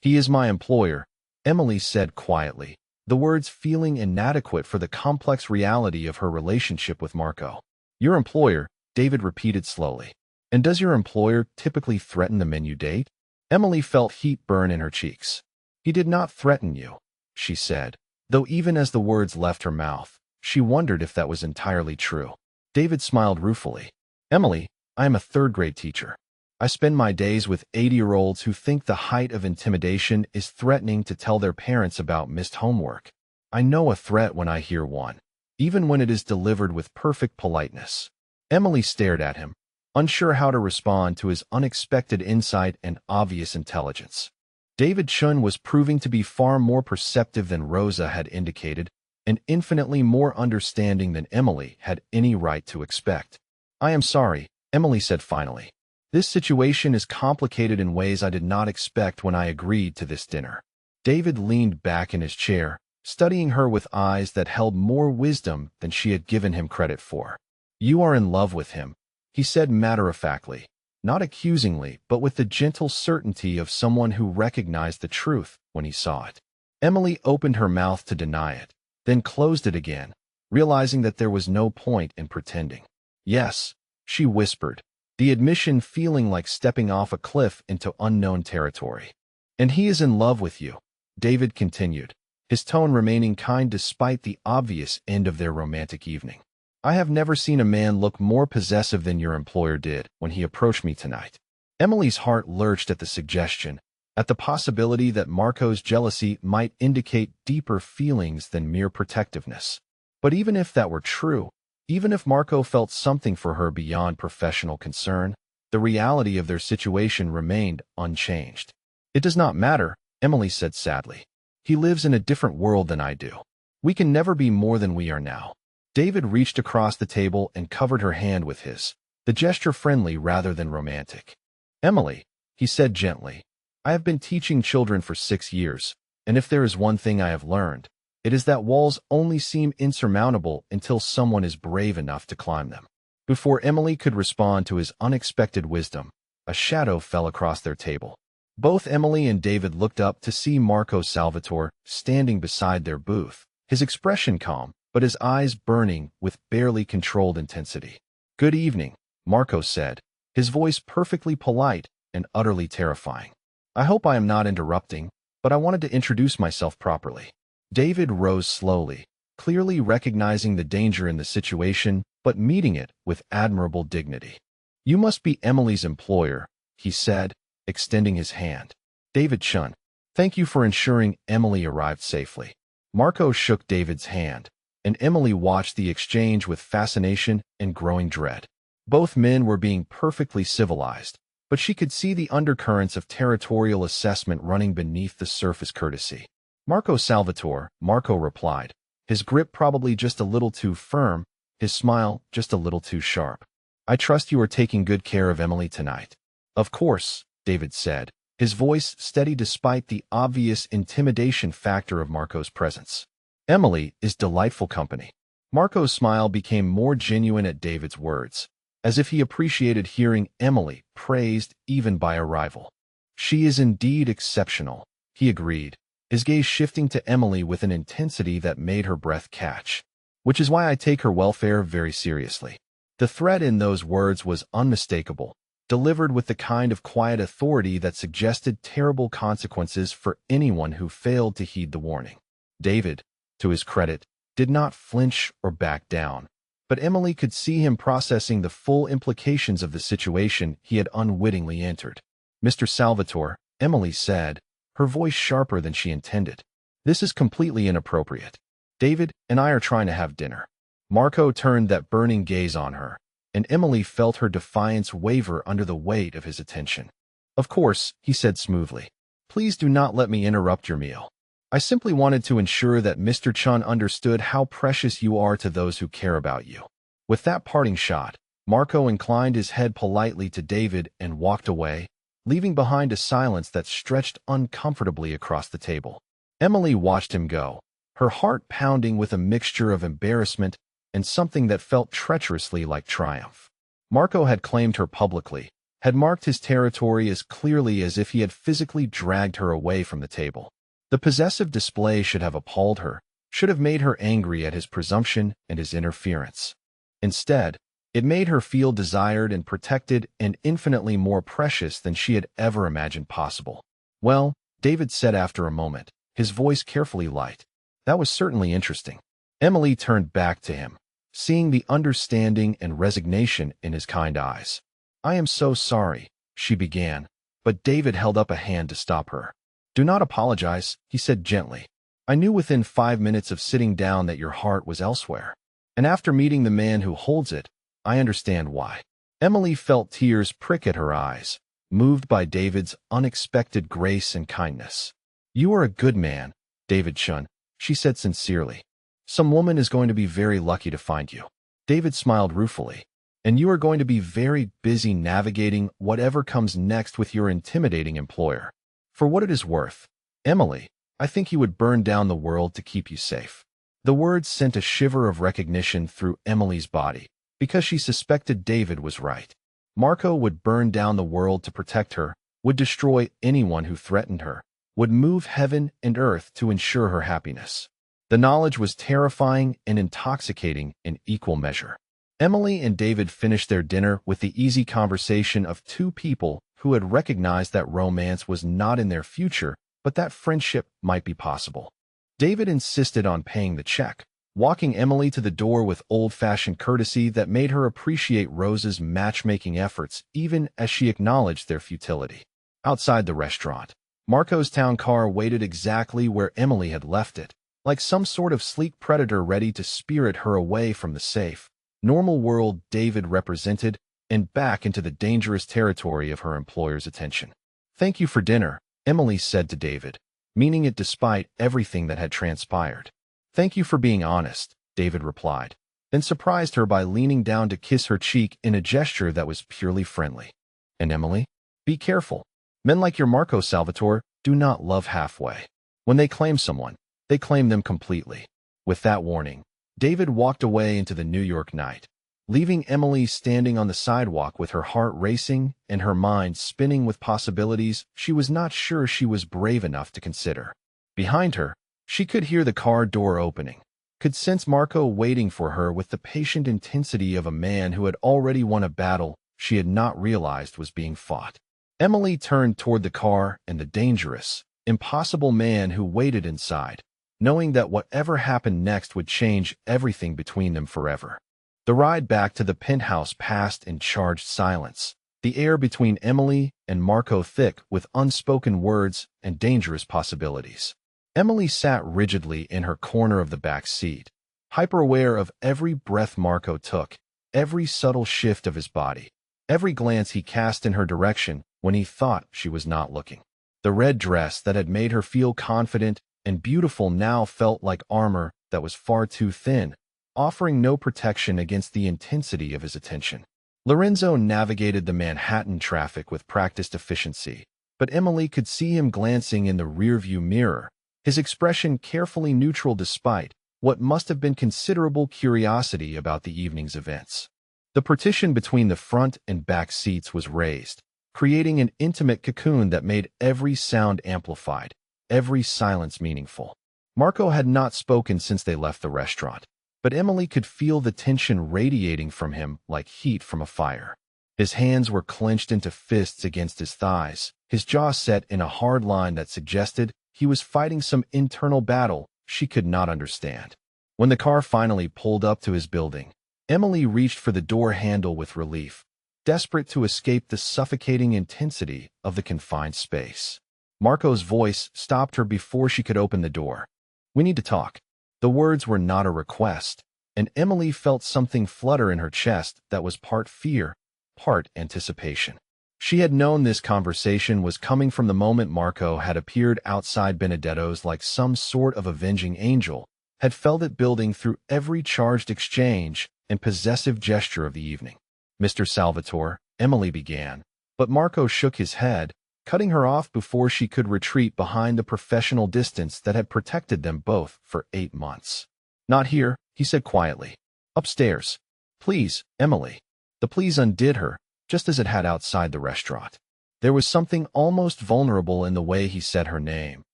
He is my employer, Emily said quietly, the words feeling inadequate for the complex reality of her relationship with Marco. Your employer, David repeated slowly. And does your employer typically threaten the men you date? Emily felt heat burn in her cheeks. He did not threaten you, she said, though even as the words left her mouth, she wondered if that was entirely true. David smiled ruefully. Emily, I am a third-grade teacher. I spend my days with 80-year-olds who think the height of intimidation is threatening to tell their parents about missed homework. I know a threat when I hear one, even when it is delivered with perfect politeness. Emily stared at him, unsure how to respond to his unexpected insight and obvious intelligence. David Chun was proving to be far more perceptive than Rosa had indicated, and infinitely more understanding than Emily had any right to expect. I am sorry, Emily said finally. This situation is complicated in ways I did not expect when I agreed to this dinner. David leaned back in his chair, studying her with eyes that held more wisdom than she had given him credit for. You are in love with him, he said matter-of-factly, not accusingly, but with the gentle certainty of someone who recognized the truth when he saw it. Emily opened her mouth to deny it, then closed it again, realizing that there was no point in pretending. Yes, she whispered, the admission feeling like stepping off a cliff into unknown territory. And he is in love with you, David continued, his tone remaining kind despite the obvious end of their romantic evening. I have never seen a man look more possessive than your employer did when he approached me tonight. Emily's heart lurched at the suggestion, at the possibility that Marco's jealousy might indicate deeper feelings than mere protectiveness. But even if that were true, even if Marco felt something for her beyond professional concern, the reality of their situation remained unchanged. It does not matter, Emily said sadly. He lives in a different world than I do. We can never be more than we are now. David reached across the table and covered her hand with his, the gesture friendly rather than romantic. Emily, he said gently, I have been teaching children for 6 years, and if there is one thing I have learned, it is that walls only seem insurmountable until someone is brave enough to climb them. Before Emily could respond to his unexpected wisdom, a shadow fell across their table. Both Emily and David looked up to see Marco Salvatore standing beside their booth, his expression calm, but his eyes burning with barely controlled intensity. Good evening, Marco said, his voice perfectly polite and utterly terrifying. I hope I am not interrupting, but I wanted to introduce myself properly. David rose slowly, clearly recognizing the danger in the situation, but meeting it with admirable dignity. You must be Emily's employer, he said, extending his hand. David Chun, thank you for ensuring Emily arrived safely. Marco shook David's hand, and Emily watched the exchange with fascination and growing dread. Both men were being perfectly civilized, but she could see the undercurrents of territorial assessment running beneath the surface courtesy. Marco Salvatore, Marco replied, his grip probably just a little too firm, his smile just a little too sharp. I trust you are taking good care of Emily tonight. Of course, David said, his voice steady despite the obvious intimidation factor of Marco's presence. Emily is delightful company. Marco's smile became more genuine at David's words, as if he appreciated hearing Emily praised even by a rival. She is indeed exceptional, he agreed, his gaze shifting to Emily with an intensity that made her breath catch. Which is why I take her welfare very seriously. The threat in those words was unmistakable, delivered with the kind of quiet authority that suggested terrible consequences for anyone who failed to heed the warning. David, to his credit, did not flinch or back down, but Emily could see him processing the full implications of the situation he had unwittingly entered. "Mr. Salvatore," Emily said, her voice sharper than she intended, "this is completely inappropriate. David and I are trying to have dinner." Marco turned that burning gaze on her, and Emily felt her defiance waver under the weight of his attention. "Of course," he said smoothly. "Please do not let me interrupt your meal. I simply wanted to ensure that Mr. Chun understood how precious you are to those who care about you." With that parting shot, Marco inclined his head politely to David and walked away, leaving behind a silence that stretched uncomfortably across the table. Emily watched him go, her heart pounding with a mixture of embarrassment and something that felt treacherously like triumph. Marco had claimed her publicly, had marked his territory as clearly as if he had physically dragged her away from the table. The possessive display should have appalled her, should have made her angry at his presumption and his interference. Instead, it made her feel desired and protected and infinitely more precious than she had ever imagined possible. "Well," David said after a moment, his voice carefully light, "that was certainly interesting." Emily turned back to him, seeing the understanding and resignation in his kind eyes. "I am so sorry," she began, but David held up a hand to stop her. "Do not apologize," he said gently. "I knew within 5 minutes of sitting down that your heart was elsewhere. And after meeting the man who holds it, I understand why." Emily felt tears prick at her eyes, moved by David's unexpected grace and kindness. "You are a good man, David Chun," she said sincerely. "Some woman is going to be very lucky to find you." David smiled ruefully. "And you are going to be very busy navigating whatever comes next with your intimidating employer. For what it is worth, Emily, I think he would burn down the world to keep you safe." The words sent a shiver of recognition through Emily's body, because she suspected David was right. Marco would burn down the world to protect her, would destroy anyone who threatened her, would move heaven and earth to ensure her happiness. The knowledge was terrifying and intoxicating in equal measure. Emily and David finished their dinner with the easy conversation of two people who had recognized that romance was not in their future, but that friendship might be possible. David insisted on paying the check, walking Emily to the door with old-fashioned courtesy that made her appreciate Rose's matchmaking efforts even as she acknowledged their futility. Outside the restaurant, Marco's town car waited exactly where Emily had left it, like some sort of sleek predator ready to spirit her away from the safe, normal world David represented and back into the dangerous territory of her employer's attention. "Thank you for dinner," Emily said to David, meaning it despite everything that had transpired. "Thank you for being honest," David replied, then surprised her by leaning down to kiss her cheek in a gesture that was purely friendly. "And Emily, be careful. Men like your Marco Salvatore do not love halfway. When they claim someone, they claim them completely." With that warning, David walked away into the New York night, leaving Emily standing on the sidewalk with her heart racing and her mind spinning with possibilities she was not sure she was brave enough to consider. Behind her, she could hear the car door opening, could sense Marco waiting for her with the patient intensity of a man who had already won a battle she had not realized was being fought. Emily turned toward the car and the dangerous, impossible man who waited inside, knowing that whatever happened next would change everything between them forever. The ride back to the penthouse passed in charged silence, the air between Emily and Marco thick with unspoken words and dangerous possibilities. Emily sat rigidly in her corner of the back seat, hyper-aware of every breath Marco took, every subtle shift of his body, every glance he cast in her direction when he thought she was not looking. The red dress that had made her feel confident and beautiful now felt like armor that was far too thin, offering no protection against the intensity of his attention. Lorenzo navigated the Manhattan traffic with practiced efficiency, but Emily could see him glancing in the rearview mirror, his expression carefully neutral despite what must have been considerable curiosity about the evening's events. The partition between the front and back seats was raised, creating an intimate cocoon that made every sound amplified, every silence meaningful. Marco had not spoken since they left the restaurant, but Emily could feel the tension radiating from him like heat from a fire. His hands were clenched into fists against his thighs, his jaw set in a hard line that suggested he was fighting some internal battle she could not understand. When the car finally pulled up to his building, Emily reached for the door handle with relief, desperate to escape the suffocating intensity of the confined space. Marco's voice stopped her before she could open the door. "We need to talk." The words were not a request, and Emily felt something flutter in her chest that was part fear, part anticipation. She had known this conversation was coming from the moment Marco had appeared outside Benedetto's like some sort of avenging angel, had felt it building through every charged exchange and possessive gesture of the evening. "Mr. Salvatore," Emily began, but Marco shook his head, cutting her off before she could retreat behind the professional distance that had protected them both for 8 months. "Not here," he said quietly. "Upstairs. Please, Emily." The please undid her, just as it had outside the restaurant. There was something almost vulnerable in the way he said her name,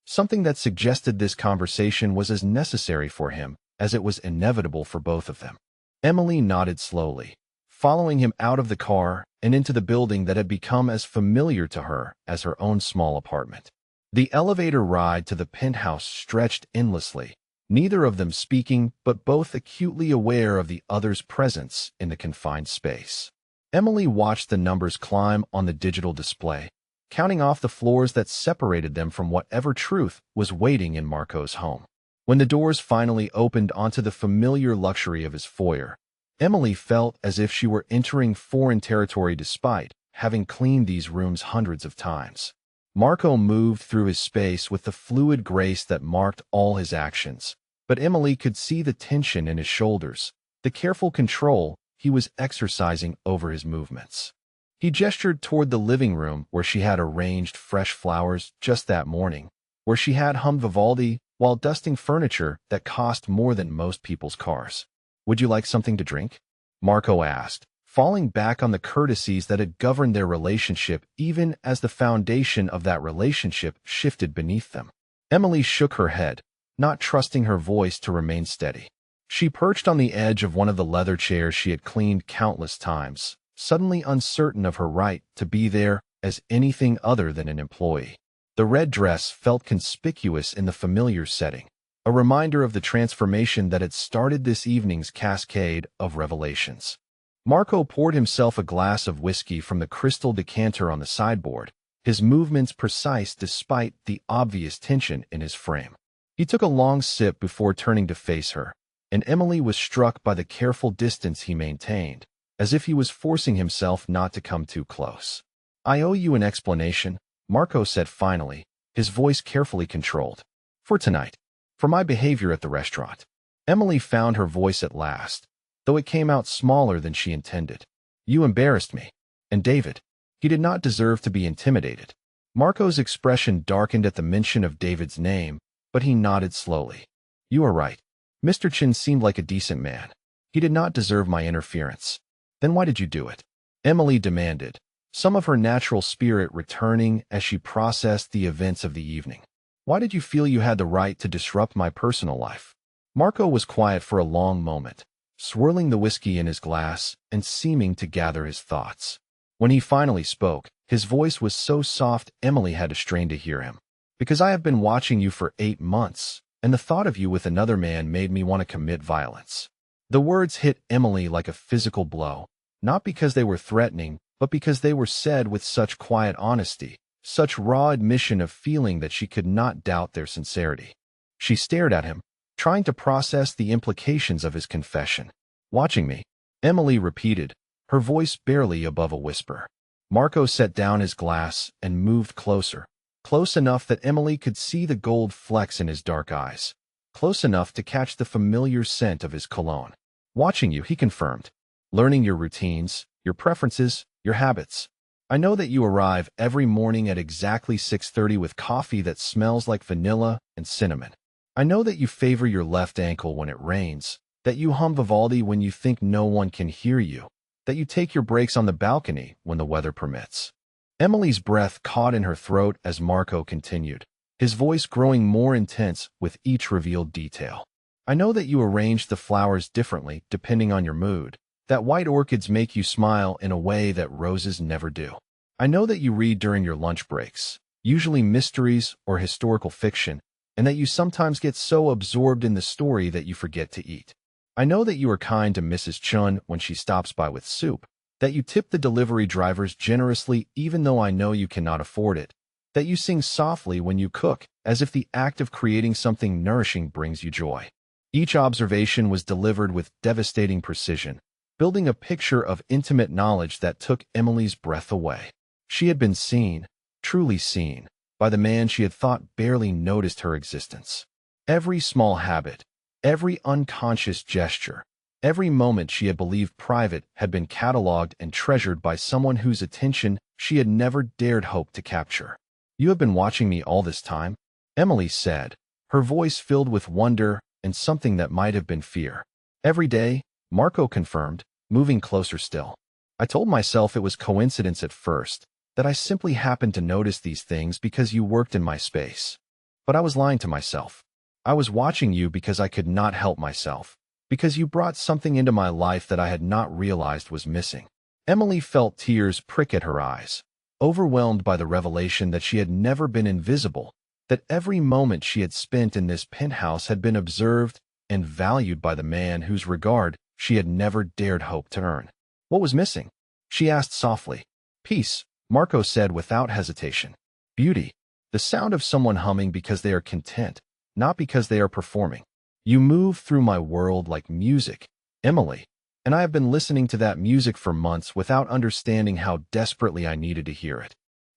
something that suggested this conversation was as necessary for him as it was inevitable for both of them. Emily nodded slowly, following him out of the car and into the building that had become as familiar to her as her own small apartment. The elevator ride to the penthouse stretched endlessly, neither of them speaking but both acutely aware of the other's presence in the confined space. Emily watched the numbers climb on the digital display, counting off the floors that separated them from whatever truth was waiting in Marco's home. When the doors finally opened onto the familiar luxury of his foyer, Emily felt as if she were entering foreign territory despite having cleaned these rooms hundreds of times. Marco moved through his space with the fluid grace that marked all his actions, but Emily could see the tension in his shoulders, the careful control he was exercising over his movements. He gestured toward the living room where she had arranged fresh flowers just that morning, where she had hummed Vivaldi while dusting furniture that cost more than most people's cars. "Would you like something to drink?" Marco asked, falling back on the courtesies that had governed their relationship even as the foundation of that relationship shifted beneath them. Emily shook her head, not trusting her voice to remain steady. She perched on the edge of one of the leather chairs she had cleaned countless times, suddenly uncertain of her right to be there as anything other than an employee. The red dress felt conspicuous in the familiar setting, a reminder of the transformation that had started this evening's cascade of revelations. Marco poured himself a glass of whiskey from the crystal decanter on the sideboard, his movements precise despite the obvious tension in his frame. He took a long sip before turning to face her, and Emily was struck by the careful distance he maintained, as if he was forcing himself not to come too close. "I owe you an explanation," Marco said finally, his voice carefully controlled. "For tonight. For my behavior at the restaurant." Emily found her voice at last, though it came out smaller than she intended. "You embarrassed me. And David. He did not deserve to be intimidated." Marco's expression darkened at the mention of David's name, but he nodded slowly. "You are right. Mr. Chin seemed like a decent man. He did not deserve my interference." "Then why did you do it?" Emily demanded, some of her natural spirit returning as she processed the events of the evening. "Why did you feel you had the right to disrupt my personal life?" Marco was quiet for a long moment, swirling the whiskey in his glass and seeming to gather his thoughts. When he finally spoke, his voice was so soft Emily had to strain to hear him. "Because I have been watching you for 8 months, and the thought of you with another man made me want to commit violence." The words hit Emily like a physical blow, not because they were threatening, but because they were said with such quiet honesty, such raw admission of feeling that she could not doubt their sincerity. She stared at him, trying to process the implications of his confession. "Watching me," Emily repeated, her voice barely above a whisper. Marco set down his glass and moved closer, close enough that Emily could see the gold flecks in his dark eyes, close enough to catch the familiar scent of his cologne. "Watching you," he confirmed. "Learning your routines, your preferences, your habits. I know that you arrive every morning at exactly 6:30 with coffee that smells like vanilla and cinnamon. I know that you favor your left ankle when it rains, that you hum Vivaldi when you think no one can hear you, that you take your breaks on the balcony when the weather permits. Emily's breath caught in her throat as Marco continued, his voice growing more intense with each revealed detail. I know that you arrange the flowers differently depending on your mood, that white orchids make you smile in a way that roses never do. I know that you read during your lunch breaks, usually mysteries or historical fiction, and that you sometimes get so absorbed in the story that you forget to eat. I know that you are kind to Mrs. Chun when she stops by with soup, that you tip the delivery drivers generously even though I know you cannot afford it, that you sing softly when you cook, as if the act of creating something nourishing brings you joy. Each observation was delivered with devastating precision, building a picture of intimate knowledge that took Emily's breath away. She had been seen, truly seen, by the man she had thought barely noticed her existence. Every small habit, every unconscious gesture, every moment she had believed private had been catalogued and treasured by someone whose attention she had never dared hope to capture. You have been watching me all this time? Emily said, her voice filled with wonder and something that might have been fear. Every day, Marco confirmed, moving closer still. I told myself it was coincidence at first, that I simply happened to notice these things because you worked in my space. But I was lying to myself. I was watching you because I could not help myself, because you brought something into my life that I had not realized was missing. Emily felt tears prick at her eyes, overwhelmed by the revelation that she had never been invisible, that every moment she had spent in this penthouse had been observed and valued by the man whose regard she had never dared hope to earn. What was missing? She asked softly. Peace, Marco said without hesitation. Beauty, the sound of someone humming because they are content, not because they are performing. You move through my world like music, Emily, and I have been listening to that music for months without understanding how desperately I needed to hear it.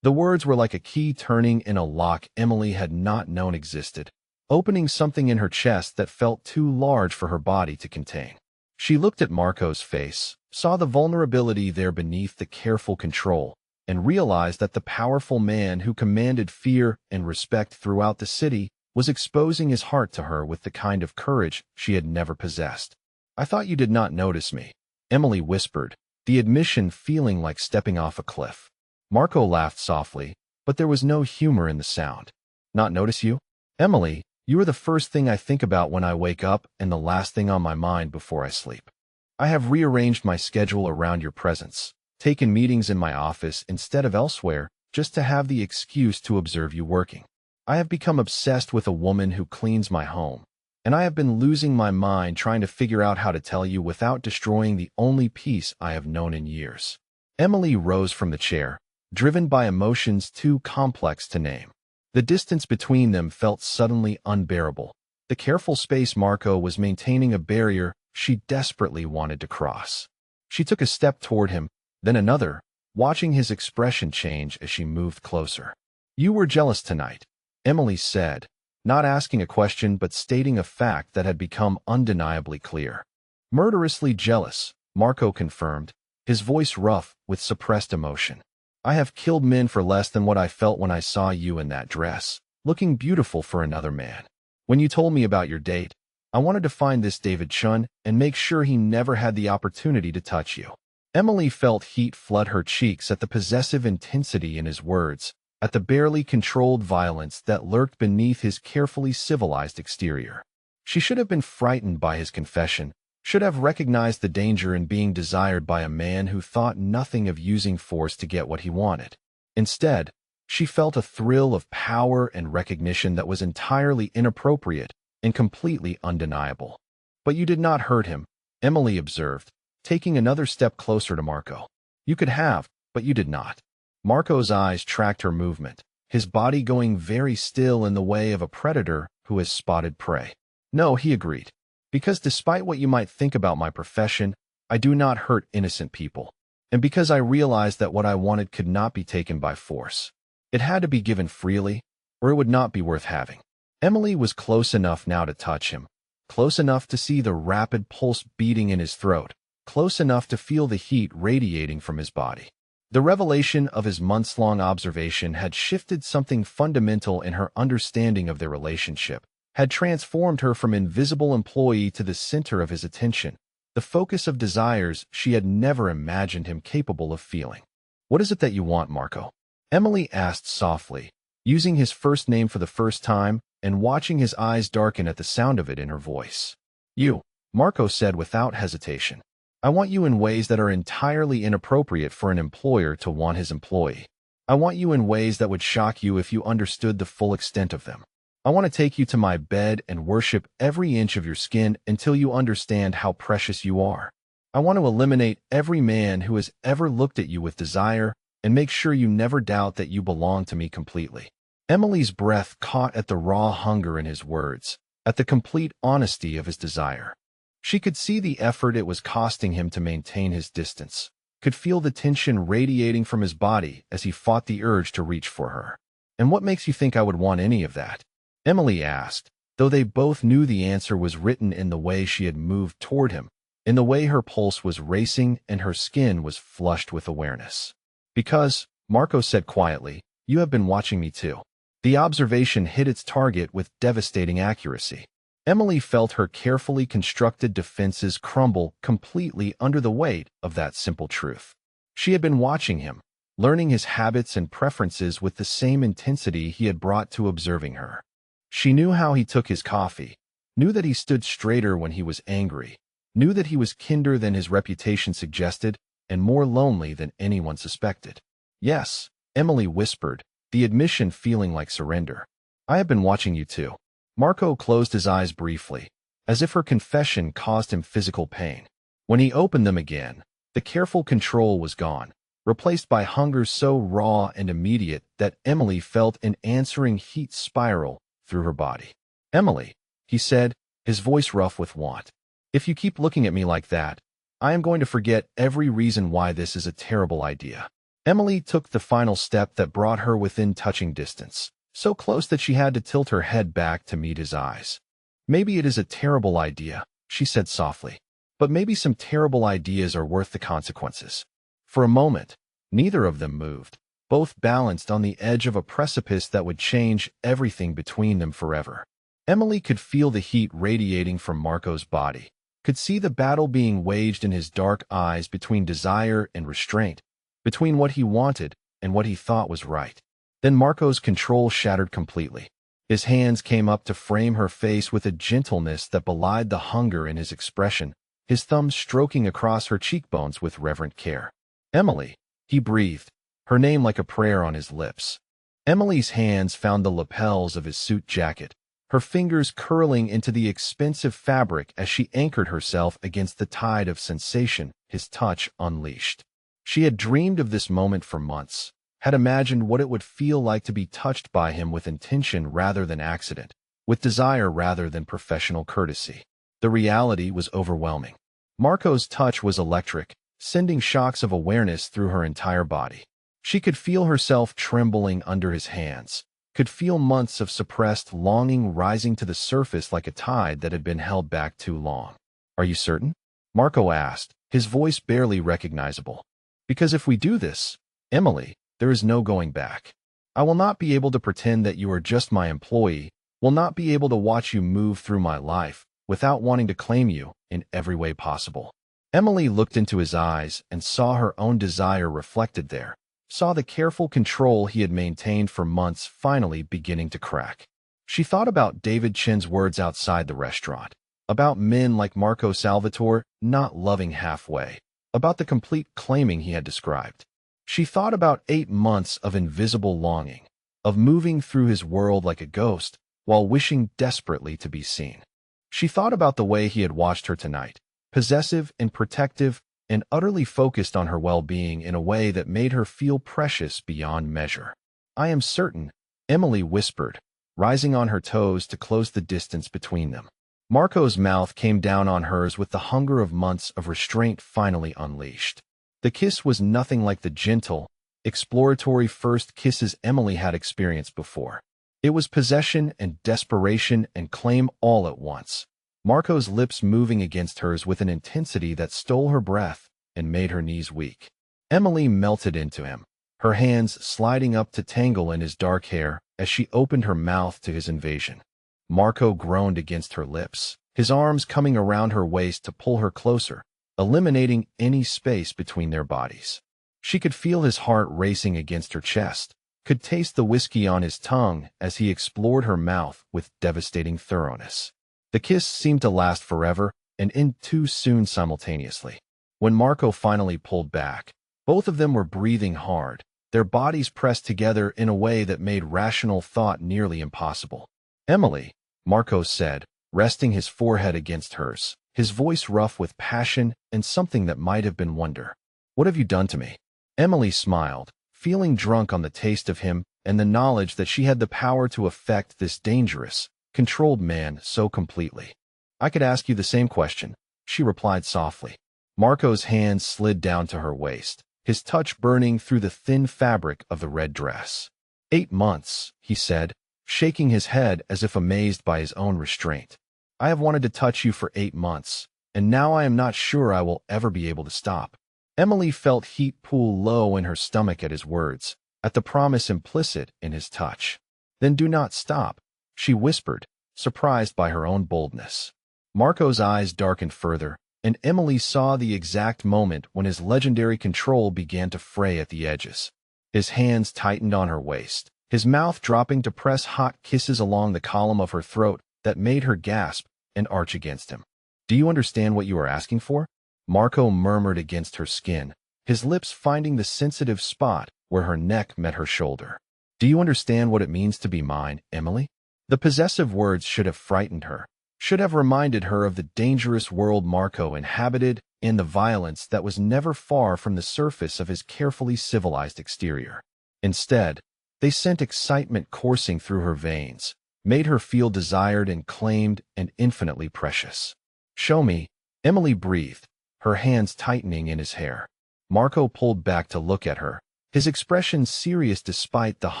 The words were like a key turning in a lock Emily had not known existed, opening something in her chest that felt too large for her body to contain. She looked at Marco's face, saw the vulnerability there beneath the careful control, and realized that the powerful man who commanded fear and respect throughout the city was exposing his heart to her with the kind of courage she had never possessed. I thought you did not notice me, Emily whispered, the admission feeling like stepping off a cliff. Marco laughed softly, but there was no humor in the sound. Not notice you? Emily, you are the first thing I think about when I wake up and the last thing on my mind before I sleep. I have rearranged my schedule around your presence, taken meetings in my office instead of elsewhere, just to have the excuse to observe you working. I have become obsessed with a woman who cleans my home, and I have been losing my mind trying to figure out how to tell you without destroying the only peace I have known in years. Emily rose from the chair, driven by emotions too complex to name. The distance between them felt suddenly unbearable. The careful space Marco was maintaining a barrier she desperately wanted to cross. She took a step toward him, then another, watching his expression change as she moved closer. You were jealous tonight, Emily said, not asking a question but stating a fact that had become undeniably clear. Murderously jealous, Marco confirmed, his voice rough with suppressed emotion. I have killed men for less than what I felt when I saw you in that dress, looking beautiful for another man. When you told me about your date, I wanted to find this David Chun and make sure he never had the opportunity to touch you. Emily felt heat flood her cheeks at the possessive intensity in his words, at the barely controlled violence that lurked beneath his carefully civilized exterior. She should have been frightened by his confession, should have recognized the danger in being desired by a man who thought nothing of using force to get what he wanted. Instead, she felt a thrill of power and recognition that was entirely inappropriate and completely undeniable. But you did not hurt him, Emily observed, taking another step closer to Marco. You could have, but you did not. Marco's eyes tracked her movement, his body going very still in the way of a predator who has spotted prey. No, he agreed. Because despite what you might think about my profession, I do not hurt innocent people. And because I realized that what I wanted could not be taken by force. It had to be given freely, or it would not be worth having. Emily was close enough now to touch him, close enough to see the rapid pulse beating in his throat, close enough to feel the heat radiating from his body. The revelation of his months-long observation had shifted something fundamental in her understanding of their relationship, had transformed her from invisible employee to the center of his attention, the focus of desires she had never imagined him capable of feeling. "What is it that you want, Marco?" Emily asked softly, using his first name for the first time and watching his eyes darken at the sound of it in her voice. "You," Marco said without hesitation. "I want you in ways that are entirely inappropriate for an employer to want his employee. I want you in ways that would shock you if you understood the full extent of them. I want to take you to my bed and worship every inch of your skin until you understand how precious you are. I want to eliminate every man who has ever looked at you with desire and make sure you never doubt that you belong to me completely." Emily's breath caught at the raw hunger in his words, at the complete honesty of his desire. She could see the effort it was costing him to maintain his distance, could feel the tension radiating from his body as he fought the urge to reach for her. "And what makes you think I would want any of that?" Emily asked, though they both knew the answer was written in the way she had moved toward him, in the way her pulse was racing and her skin was flushed with awareness. "Because," Marco said quietly, "you have been watching me too." The observation hit its target with devastating accuracy. Emily felt her carefully constructed defenses crumble completely under the weight of that simple truth. She had been watching him, learning his habits and preferences with the same intensity he had brought to observing her. She knew how he took his coffee, knew that he stood straighter when he was angry, knew that he was kinder than his reputation suggested, and more lonely than anyone suspected. "Yes," Emily whispered, the admission feeling like surrender. "I have been watching you too." Marco closed his eyes briefly, as if her confession caused him physical pain. When he opened them again, the careful control was gone, replaced by hunger so raw and immediate that Emily felt an answering heat spiral through her body. "Emily," he said, his voice rough with want, "if you keep looking at me like that, I am going to forget every reason why this is a terrible idea." Emily took the final step that brought her within touching distance, so close that she had to tilt her head back to meet his eyes. "Maybe it is a terrible idea," she said softly, "but maybe some terrible ideas are worth the consequences." For a moment, neither of them moved, both balanced on the edge of a precipice that would change everything between them forever. Emily could feel the heat radiating from Marco's body, could see the battle being waged in his dark eyes between desire and restraint, between what he wanted and what he thought was right. Then Marco's control shattered completely. His hands came up to frame her face with a gentleness that belied the hunger in his expression, his thumbs stroking across her cheekbones with reverent care. "Emily," he breathed, her name like a prayer on his lips. Emily's hands found the lapels of his suit jacket, her fingers curling into the expensive fabric as she anchored herself against the tide of sensation his touch unleashed. She had dreamed of this moment for months, had imagined what it would feel like to be touched by him with intention rather than accident, with desire rather than professional courtesy. The reality was overwhelming. Marco's touch was electric, sending shocks of awareness through her entire body. She could feel herself trembling under his hands, could feel months of suppressed longing rising to the surface like a tide that had been held back too long. "Are you certain?" Marco asked, his voice barely recognizable. "Because if we do this, Emily, there is no going back. I will not be able to pretend that you are just my employee, will not be able to watch you move through my life without wanting to claim you in every way possible." Emily looked into his eyes and saw her own desire reflected there, saw the careful control he had maintained for months finally beginning to crack. She thought about David Chin's words outside the restaurant, about men like Marco Salvatore not loving halfway, about the complete claiming he had described. She thought about 8 months of invisible longing, of moving through his world like a ghost while wishing desperately to be seen. She thought about the way he had watched her tonight, possessive and protective and utterly focused on her well-being in a way that made her feel precious beyond measure. "I am certain," Emily whispered, rising on her toes to close the distance between them. Marco's mouth came down on hers with the hunger of months of restraint finally unleashed. The kiss was nothing like the gentle, exploratory first kisses Emily had experienced before. It was possession and desperation and claim all at once. Marco's lips moving against hers with an intensity that stole her breath and made her knees weak. Emily melted into him, her hands sliding up to tangle in his dark hair as she opened her mouth to his invasion. Marco groaned against her lips, his arms coming around her waist to pull her closer, eliminating any space between their bodies. She could feel his heart racing against her chest, could taste the whiskey on his tongue as he explored her mouth with devastating thoroughness. The kiss seemed to last forever and end too soon simultaneously. When Marco finally pulled back, both of them were breathing hard, their bodies pressed together in a way that made rational thought nearly impossible. "Emily," Marco said, resting his forehead against hers, his voice rough with passion and something that might have been wonder. "What have you done to me?" Emily smiled, feeling drunk on the taste of him and the knowledge that she had the power to affect this dangerous, controlled man so completely. "I could ask you the same question," she replied softly. Marco's hands slid down to her waist, his touch burning through the thin fabric of the red dress. 8 months, he said, shaking his head as if amazed by his own restraint. "I have wanted to touch you for 8 months, and now I am not sure I will ever be able to stop." Emily felt heat pool low in her stomach at his words, at the promise implicit in his touch. "Then do not stop," she whispered, surprised by her own boldness. Marco's eyes darkened further, and Emily saw the exact moment when his legendary control began to fray at the edges. His hands tightened on her waist, his mouth dropping to press hot kisses along the column of her throat that made her gasp and arch against him. "Do you understand what you are asking for?" Marco murmured against her skin, his lips finding the sensitive spot where her neck met her shoulder. "Do you understand what it means to be mine, Emily?" The possessive words should have frightened her, should have reminded her of the dangerous world Marco inhabited and the violence that was never far from the surface of his carefully civilized exterior. Instead, they sent excitement coursing through her veins, made her feel desired and claimed and infinitely precious. "Show me," Emily breathed, her hands tightening in his hair. Marco pulled back to look at her, his expression serious despite the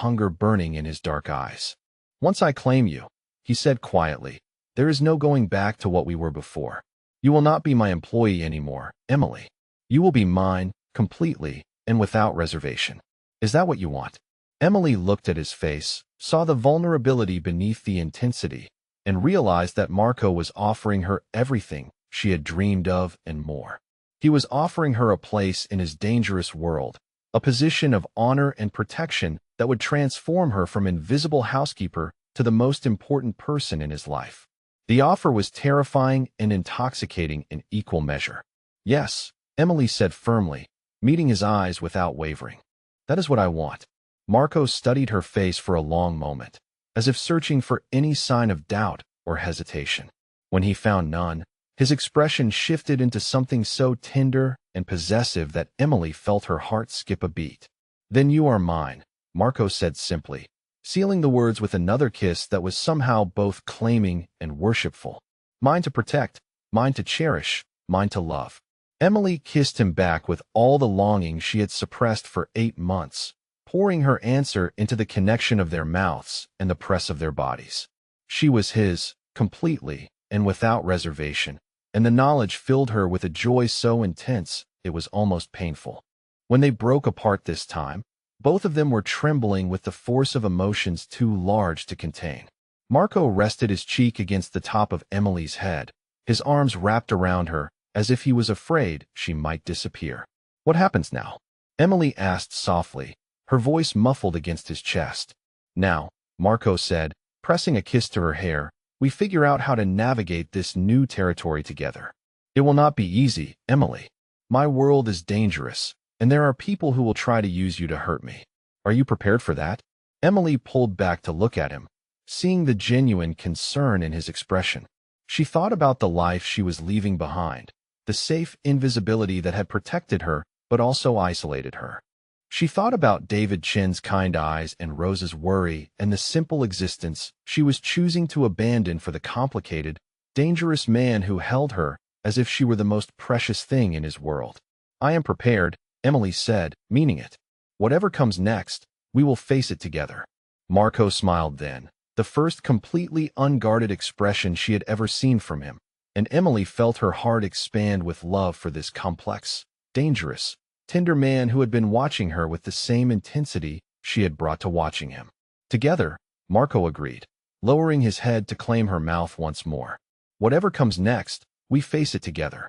hunger burning in his dark eyes. "Once I claim you," he said quietly, "there is no going back to what we were before. You will not be my employee anymore, Emily. You will be mine, completely and without reservation. Is that what you want?" Emily looked at his face, saw the vulnerability beneath the intensity, and realized that Marco was offering her everything she had dreamed of and more. He was offering her a place in his dangerous world, a position of honor and protection that would transform her from invisible housekeeper to the most important person in his life. The offer was terrifying and intoxicating in equal measure. "Yes," Emily said firmly, meeting his eyes without wavering. "That is what I want." Marco studied her face for a long moment, as if searching for any sign of doubt or hesitation. When he found none, his expression shifted into something so tender and possessive that Emily felt her heart skip a beat. "Then you are mine," Marco said simply, sealing the words with another kiss that was somehow both claiming and worshipful. "Mine to protect, mine to cherish, mine to love." Emily kissed him back with all the longing she had suppressed for 8 months, pouring her answer into the connection of their mouths and the press of their bodies. She was his, completely and without reservation, and the knowledge filled her with a joy so intense it was almost painful. When they broke apart this time, both of them were trembling with the force of emotions too large to contain. Marco rested his cheek against the top of Emily's head, his arms wrapped around her as if he was afraid she might disappear. "What happens now?" Emily asked softly, her voice muffled against his chest. "Now," Marco said, pressing a kiss to her hair, "we figure out how to navigate this new territory together. It will not be easy, Emily. My world is dangerous, and there are people who will try to use you to hurt me. Are you prepared for that?" Emily pulled back to look at him, seeing the genuine concern in his expression. She thought about the life she was leaving behind, the safe invisibility that had protected her but also isolated her. She thought about David Chen's kind eyes and Rose's worry and the simple existence she was choosing to abandon for the complicated, dangerous man who held her as if she were the most precious thing in his world. "I am prepared," Emily said, meaning it. "Whatever comes next, we will face it together." Marco smiled then, the first completely unguarded expression she had ever seen from him, and Emily felt her heart expand with love for this complex, dangerous, tender man who had been watching her with the same intensity she had brought to watching him. "Together," Marco agreed. lowering his head to claim her mouth once more. Whatever comes next, we face it together.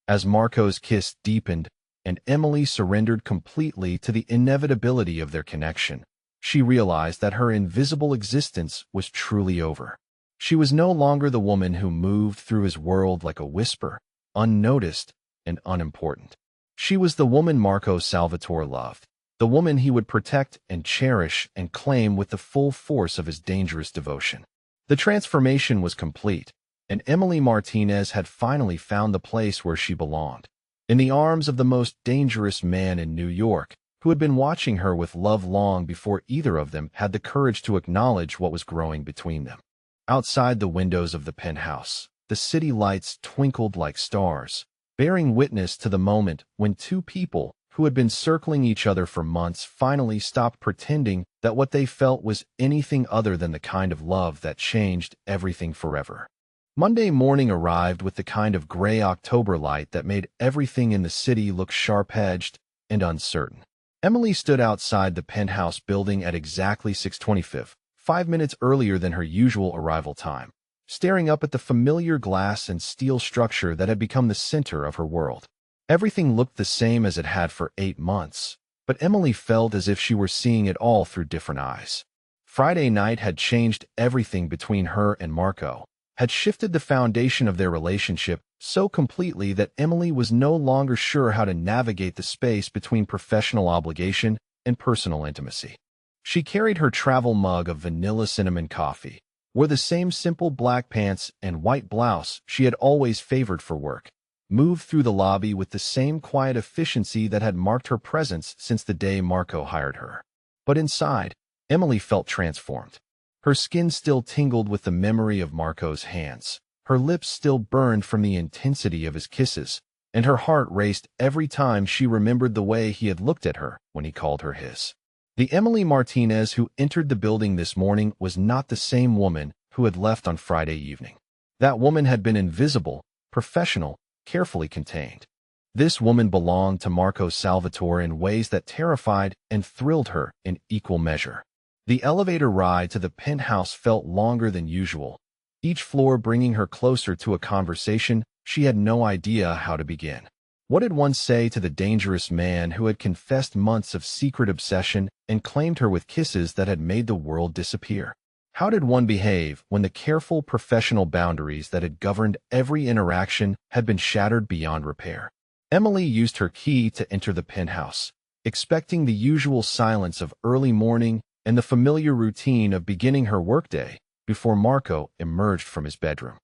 As Marco's kiss deepened and Emily surrendered completely to the inevitability of their connection, she realized that her invisible existence was truly over. She was no longer the woman who moved through his world like a whisper, unnoticed and unimportant. She was the woman Marco Salvatore loved, the woman he would protect and cherish and claim with the full force of his dangerous devotion. The transformation was complete, and Emily Martinez had finally found the place where she belonged, in the arms of the most dangerous man in New York, who had been watching her with love long before either of them had the courage to acknowledge what was growing between them. Outside the windows of the penthouse, the city lights twinkled like stars, bearing witness to the moment when two people who had been circling each other for months finally stopped pretending that what they felt was anything other than the kind of love that changed everything forever. Monday morning arrived with the kind of gray October light that made everything in the city look sharp-edged and uncertain. Emily stood outside the penthouse building at exactly 6:25, 5 minutes earlier than her usual arrival time, staring up at the familiar glass and steel structure that had become the center of her world. Everything looked the same as it had for 8 months, but Emily felt as if she were seeing it all through different eyes. Friday night had changed everything between her and Marco, had shifted the foundation of their relationship so completely that Emily was no longer sure how to navigate the space between professional obligation and personal intimacy. She carried her travel mug of vanilla cinnamon coffee, wore the same simple black pants and white blouse she had always favored for work, moved through the lobby with the same quiet efficiency that had marked her presence since the day Marco hired her. But inside, Emily felt transformed. Her skin still tingled with the memory of Marco's hands, her lips still burned from the intensity of his kisses, and her heart raced every time she remembered the way he had looked at her when he called her his. The Emily Martinez who entered the building this morning was not the same woman who had left on Friday evening. That woman had been invisible, professional, carefully contained. This woman belonged to Marco Salvatore in ways that terrified and thrilled her in equal measure. The elevator ride to the penthouse felt longer than usual, each floor bringing her closer to a conversation she had no idea how to begin. What did one say to the dangerous man who had confessed months of secret obsession and claimed her with kisses that had made the world disappear? How did one behave when the careful professional boundaries that had governed every interaction had been shattered beyond repair? Emily used her key to enter the penthouse, expecting the usual silence of early morning and the familiar routine of beginning her workday before Marco emerged from his bedroom.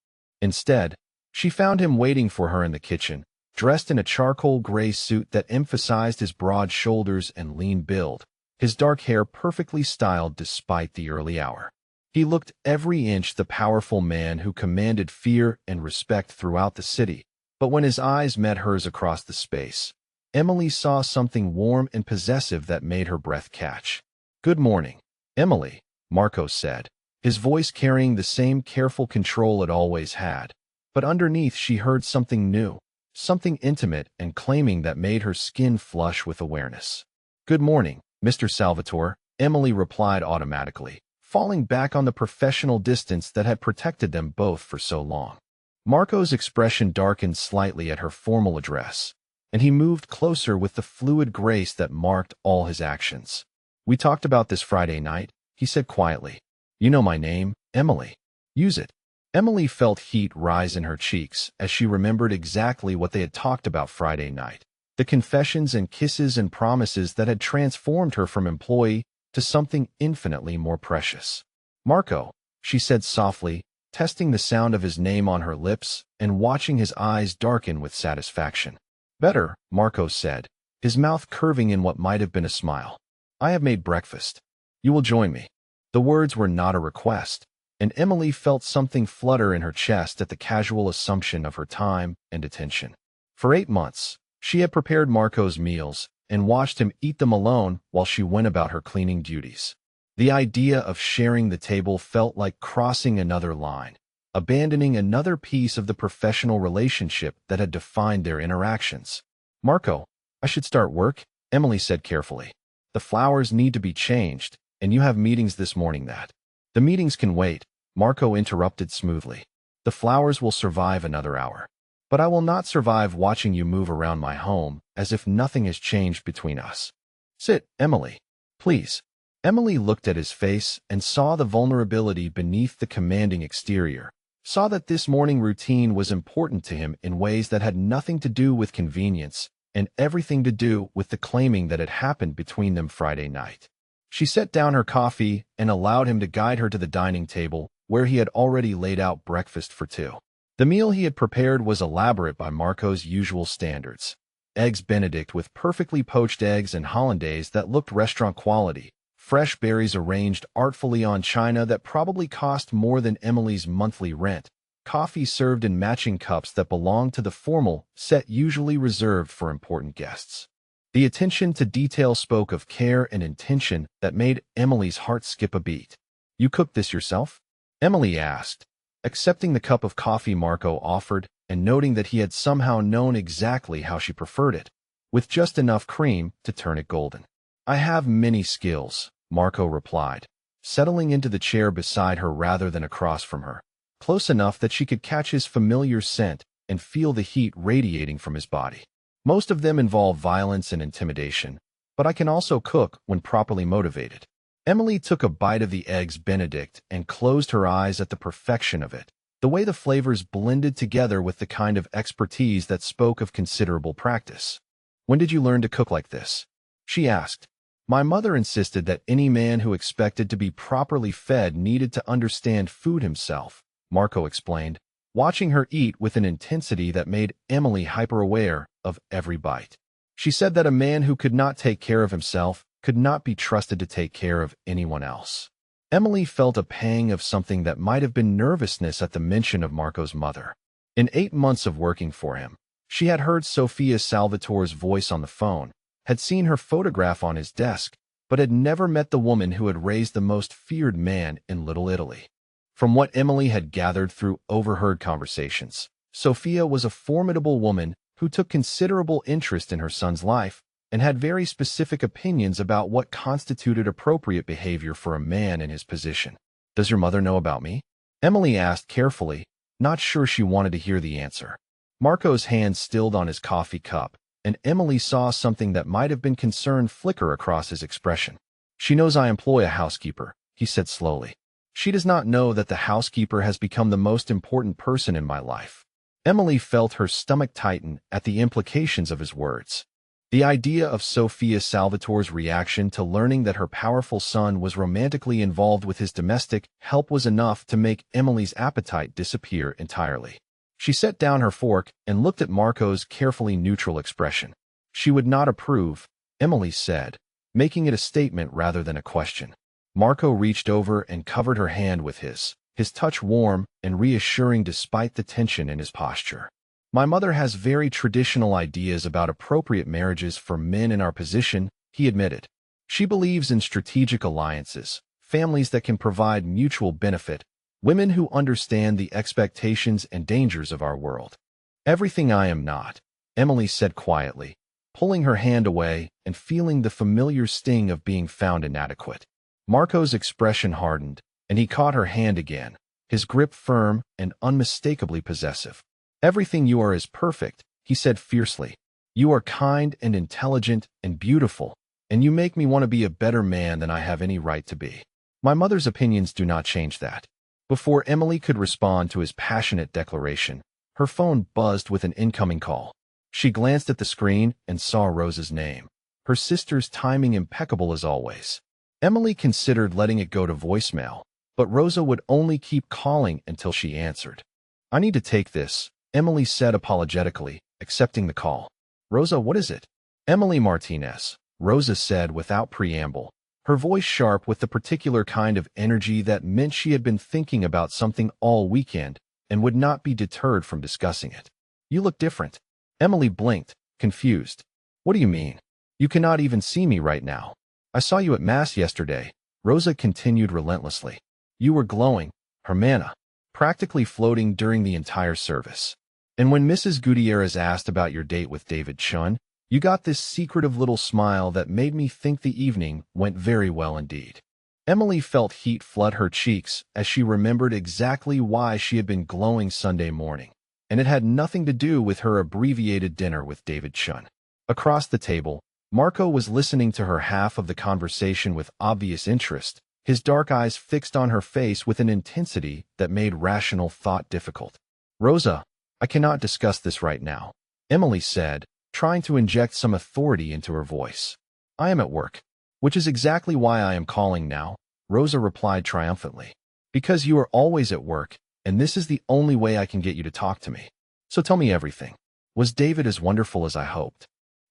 Instead, she found him waiting for her in the kitchen, dressed in a charcoal gray suit that emphasized his broad shoulders and lean build, his dark hair perfectly styled despite the early hour. He looked every inch the powerful man who commanded fear and respect throughout the city, but when his eyes met hers across the space, Emily saw something warm and possessive that made her breath catch. "Good morning, Emily," Marco said, his voice carrying the same careful control it always had. But underneath she heard something new, something intimate and claiming that made her skin flush with awareness. "Good morning, Mr. Salvatore," Emily replied automatically, falling back on the professional distance that had protected them both for so long. Marco's expression darkened slightly at her formal address, and he moved closer with the fluid grace that marked all his actions. "We talked about this Friday night," he said quietly. "You know my name, Emily. Use it." Emily felt heat rise in her cheeks as she remembered exactly what they had talked about Friday night, the confessions and kisses and promises that had transformed her from employee to something infinitely more precious. "Marco," she said softly, testing the sound of his name on her lips and watching his eyes darken with satisfaction. "Better," Marco said, his mouth curving in what might have been a smile. "I have made breakfast. You will join me." The words were not a request, and Emily felt something flutter in her chest at the casual assumption of her time and attention. For 8 months, she had prepared Marco's meals and watched him eat them alone while she went about her cleaning duties. The idea of sharing the table felt like crossing another line, abandoning another piece of the professional relationship that had defined their interactions. "Marco, I should start work," Emily said carefully. "The flowers need to be changed, and you have meetings this morning that." "The meetings can wait," Marco interrupted smoothly. The flowers will survive another hour. But I will not survive watching you move around my home as if nothing has changed between us. Sit, Emily. Please. Emily looked at his face and saw the vulnerability beneath the commanding exterior, saw that this morning routine was important to him in ways that had nothing to do with convenience and everything to do with the claiming that had happened between them Friday night. She set down her coffee and allowed him to guide her to the dining table, where he had already laid out breakfast for two. The meal he had prepared was elaborate by Marco's usual standards. Eggs Benedict with perfectly poached eggs and hollandaise that looked restaurant quality, fresh berries arranged artfully on china that probably cost more than Emily's monthly rent, coffee served in matching cups that belonged to the formal set usually reserved for important guests. The attention to detail spoke of care and intention that made Emily's heart skip a beat. "You cooked this yourself?" Emily asked, accepting the cup of coffee Marco offered and noting that he had somehow known exactly how she preferred it, with just enough cream to turn it golden. "I have many skills," Marco replied, settling into the chair beside her rather than across from her, close enough that she could catch his familiar scent and feel the heat radiating from his body. "Most of them involve violence and intimidation, but I can also cook when properly motivated." Emily took a bite of the Eggs Benedict and closed her eyes at the perfection of it, the way the flavors blended together with the kind of expertise that spoke of considerable practice. "When did you learn to cook like this?" she asked. "My mother insisted that any man who expected to be properly fed needed to understand food himself," Marco explained, watching her eat with an intensity that made Emily hyper-aware of every bite. "She said that a man who could not take care of himself could not be trusted to take care of anyone else." Emily felt a pang of something that might have been nervousness at the mention of Marco's mother. In 8 months of working for him, she had heard Sofia Salvatore's voice on the phone, had seen her photograph on his desk, but had never met the woman who had raised the most feared man in Little Italy. From what Emily had gathered through overheard conversations, Sofia was a formidable woman who took considerable interest in her son's life and had very specific opinions about what constituted appropriate behavior for a man in his position. "Does your mother know about me?" Emily asked carefully, not sure she wanted to hear the answer. Marco's hand stilled on his coffee cup, and Emily saw something that might have been concern flicker across his expression. "She knows I employ a housekeeper," he said slowly. "She does not know that the housekeeper has become the most important person in my life." Emily felt her stomach tighten at the implications of his words. The idea of Sofia Salvatore's reaction to learning that her powerful son was romantically involved with his domestic help was enough to make Emily's appetite disappear entirely. She set down her fork and looked at Marco's carefully neutral expression. "She would not approve," Emily said, making it a statement rather than a question. Marco reached over and covered her hand with his touch warm and reassuring despite the tension in his posture. "My mother has very traditional ideas about appropriate marriages for men in our position," he admitted. "She believes in strategic alliances, families that can provide mutual benefit, women who understand the expectations and dangers of our world." "Everything I am not," Emily said quietly, pulling her hand away and feeling the familiar sting of being found inadequate. Marco's expression hardened, and he caught her hand again, his grip firm and unmistakably possessive. "Everything you are is perfect," he said fiercely. "You are kind and intelligent and beautiful, and you make me want to be a better man than I have any right to be. My mother's opinions do not change that." Before Emily could respond to his passionate declaration, her phone buzzed with an incoming call. She glanced at the screen and saw Rosa's name, her sister's timing impeccable as always. Emily considered letting it go to voicemail, but Rosa would only keep calling until she answered. "I need to take this," Emily said apologetically, accepting the call. "Rosa, what is it?" "Emily Martinez," Rosa said without preamble, her voice sharp with the particular kind of energy that meant she had been thinking about something all weekend and would not be deterred from discussing it. "You look different." Emily blinked, confused. "What do you mean? You cannot even see me right now." "I saw you at Mass yesterday," Rosa continued relentlessly. "You were glowing, Hermana, practically floating during the entire service. And when Mrs. Gutierrez asked about your date with David Chun, you got this secretive little smile that made me think the evening went very well indeed." Emily felt heat flood her cheeks as she remembered exactly why she had been glowing Sunday morning, and it had nothing to do with her abbreviated dinner with David Chun. Across the table, Marco was listening to her half of the conversation with obvious interest, his dark eyes fixed on her face with an intensity that made rational thought difficult. "Rosa, I cannot discuss this right now," Emily said, trying to inject some authority into her voice. "I am at work." "Which is exactly why I am calling now," Rosa replied triumphantly. "Because you are always at work, and this is the only way I can get you to talk to me. So tell me everything. Was David as wonderful as I hoped?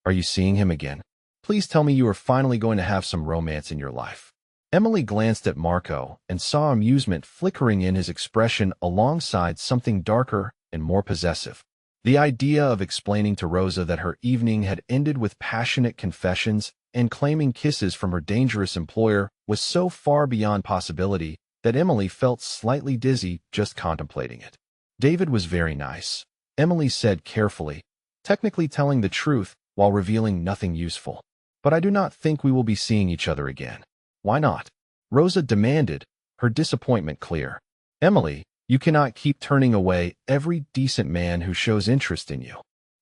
Are you seeing him again? Please tell me you are finally going to have some romance in your life." Emily glanced at Marco and saw amusement flickering in his expression alongside something darker and more possessive. The idea of explaining to Rosa that her evening had ended with passionate confessions and claiming kisses from her dangerous employer was so far beyond possibility that Emily felt slightly dizzy just contemplating it. "David was very nice," Emily said carefully, technically telling the truth while revealing nothing useful. "But I do not think we will be seeing each other again." "Why not?" Rosa demanded, her disappointment clear. "Emily, you cannot keep turning away every decent man who shows interest in you.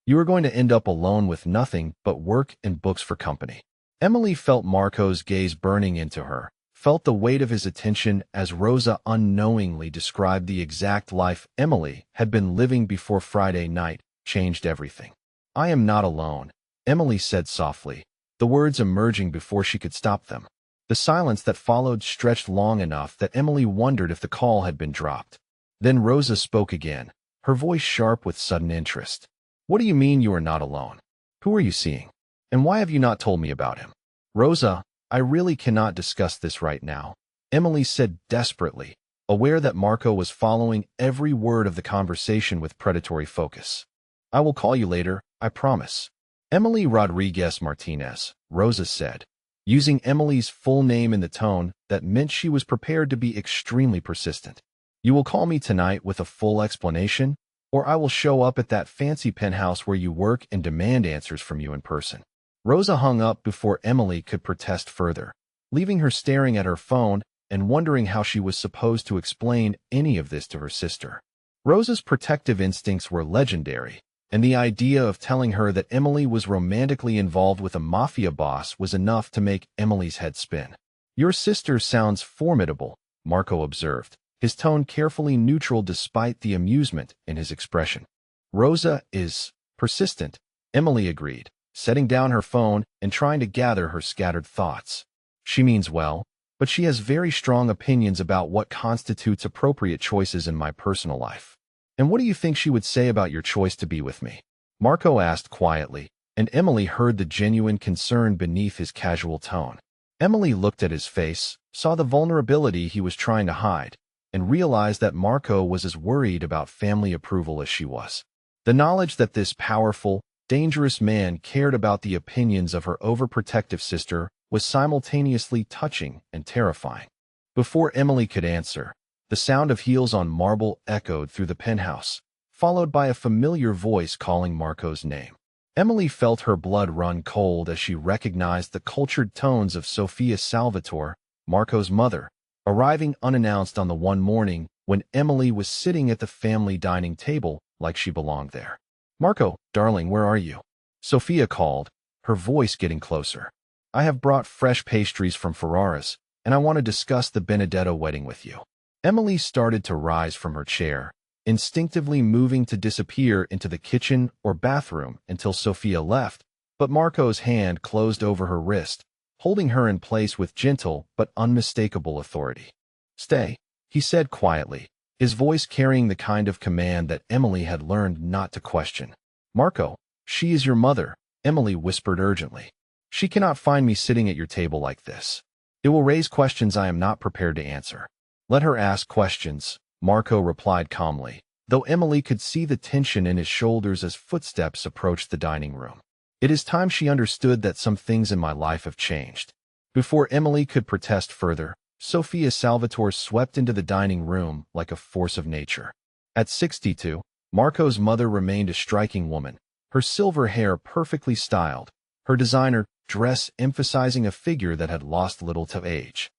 You are going to end up alone with nothing but work and books for company." Emily felt Marco's gaze burning into her, felt the weight of his attention as Rosa unknowingly described the exact life Emily had been living before Friday night changed everything. "I am not alone," Emily said softly, the words emerging before she could stop them. The silence that followed stretched long enough that Emily wondered if the call had been dropped. Then Rosa spoke again, her voice sharp with sudden interest. "What do you mean you are not alone? Who are you seeing? And why have you not told me about him?" "Rosa, I really cannot discuss this right now," Emily said desperately, aware that Marco was following every word of the conversation with predatory focus. "I will call you later, I promise." "Emily Rodriguez Martinez," Rosa said, using Emily's full name in the tone that meant she was prepared to be extremely persistent. "You will call me tonight with a full explanation, or I will show up at that fancy penthouse where you work and demand answers from you in person." Rosa hung up before Emily could protest further, leaving her staring at her phone and wondering how she was supposed to explain any of this to her sister. Rosa's protective instincts were legendary, and the idea of telling her that Emily was romantically involved with a mafia boss was enough to make Emily's head spin. "Your sister sounds formidable," Marco observed, his tone carefully neutral despite the amusement in his expression. "Rosa is persistent," Emily agreed, setting down her phone and trying to gather her scattered thoughts. "She means well, but she has very strong opinions about what constitutes appropriate choices in my personal life." "And what do you think she would say about your choice to be with me?" Marco asked quietly, and Emily heard the genuine concern beneath his casual tone. Emily looked at his face, saw the vulnerability he was trying to hide, and realized that Marco was as worried about family approval as she was. The knowledge that this powerful, dangerous man cared about the opinions of her overprotective sister was simultaneously touching and terrifying. Before Emily could answer, the sound of heels on marble echoed through the penthouse, followed by a familiar voice calling Marco's name. Emily felt her blood run cold as she recognized the cultured tones of Sophia Salvatore, Marco's mother, arriving unannounced on the one morning when Emily was sitting at the family dining table like she belonged there. "Marco, darling, where are you?" Sophia called, her voice getting closer. "I have brought fresh pastries from Ferrara's, and I want to discuss the Benedetto wedding with you." Emily started to rise from her chair, instinctively moving to disappear into the kitchen or bathroom until Sophia left, but Marco's hand closed over her wrist, holding her in place with gentle but unmistakable authority. "Stay," he said quietly, his voice carrying the kind of command that Emily had learned not to question. "Marco, she is your mother," Emily whispered urgently. "She cannot find me sitting at your table like this. It will raise questions I am not prepared to answer." "Let her ask questions," Marco replied calmly, though Emily could see the tension in his shoulders as footsteps approached the dining room. "It is time she understood that some things in my life have changed." Before Emily could protest further, Sophia Salvatore swept into the dining room like a force of nature. At 62, Marco's mother remained a striking woman, her silver hair perfectly styled, her designer dress emphasizing a figure that had lost little to age.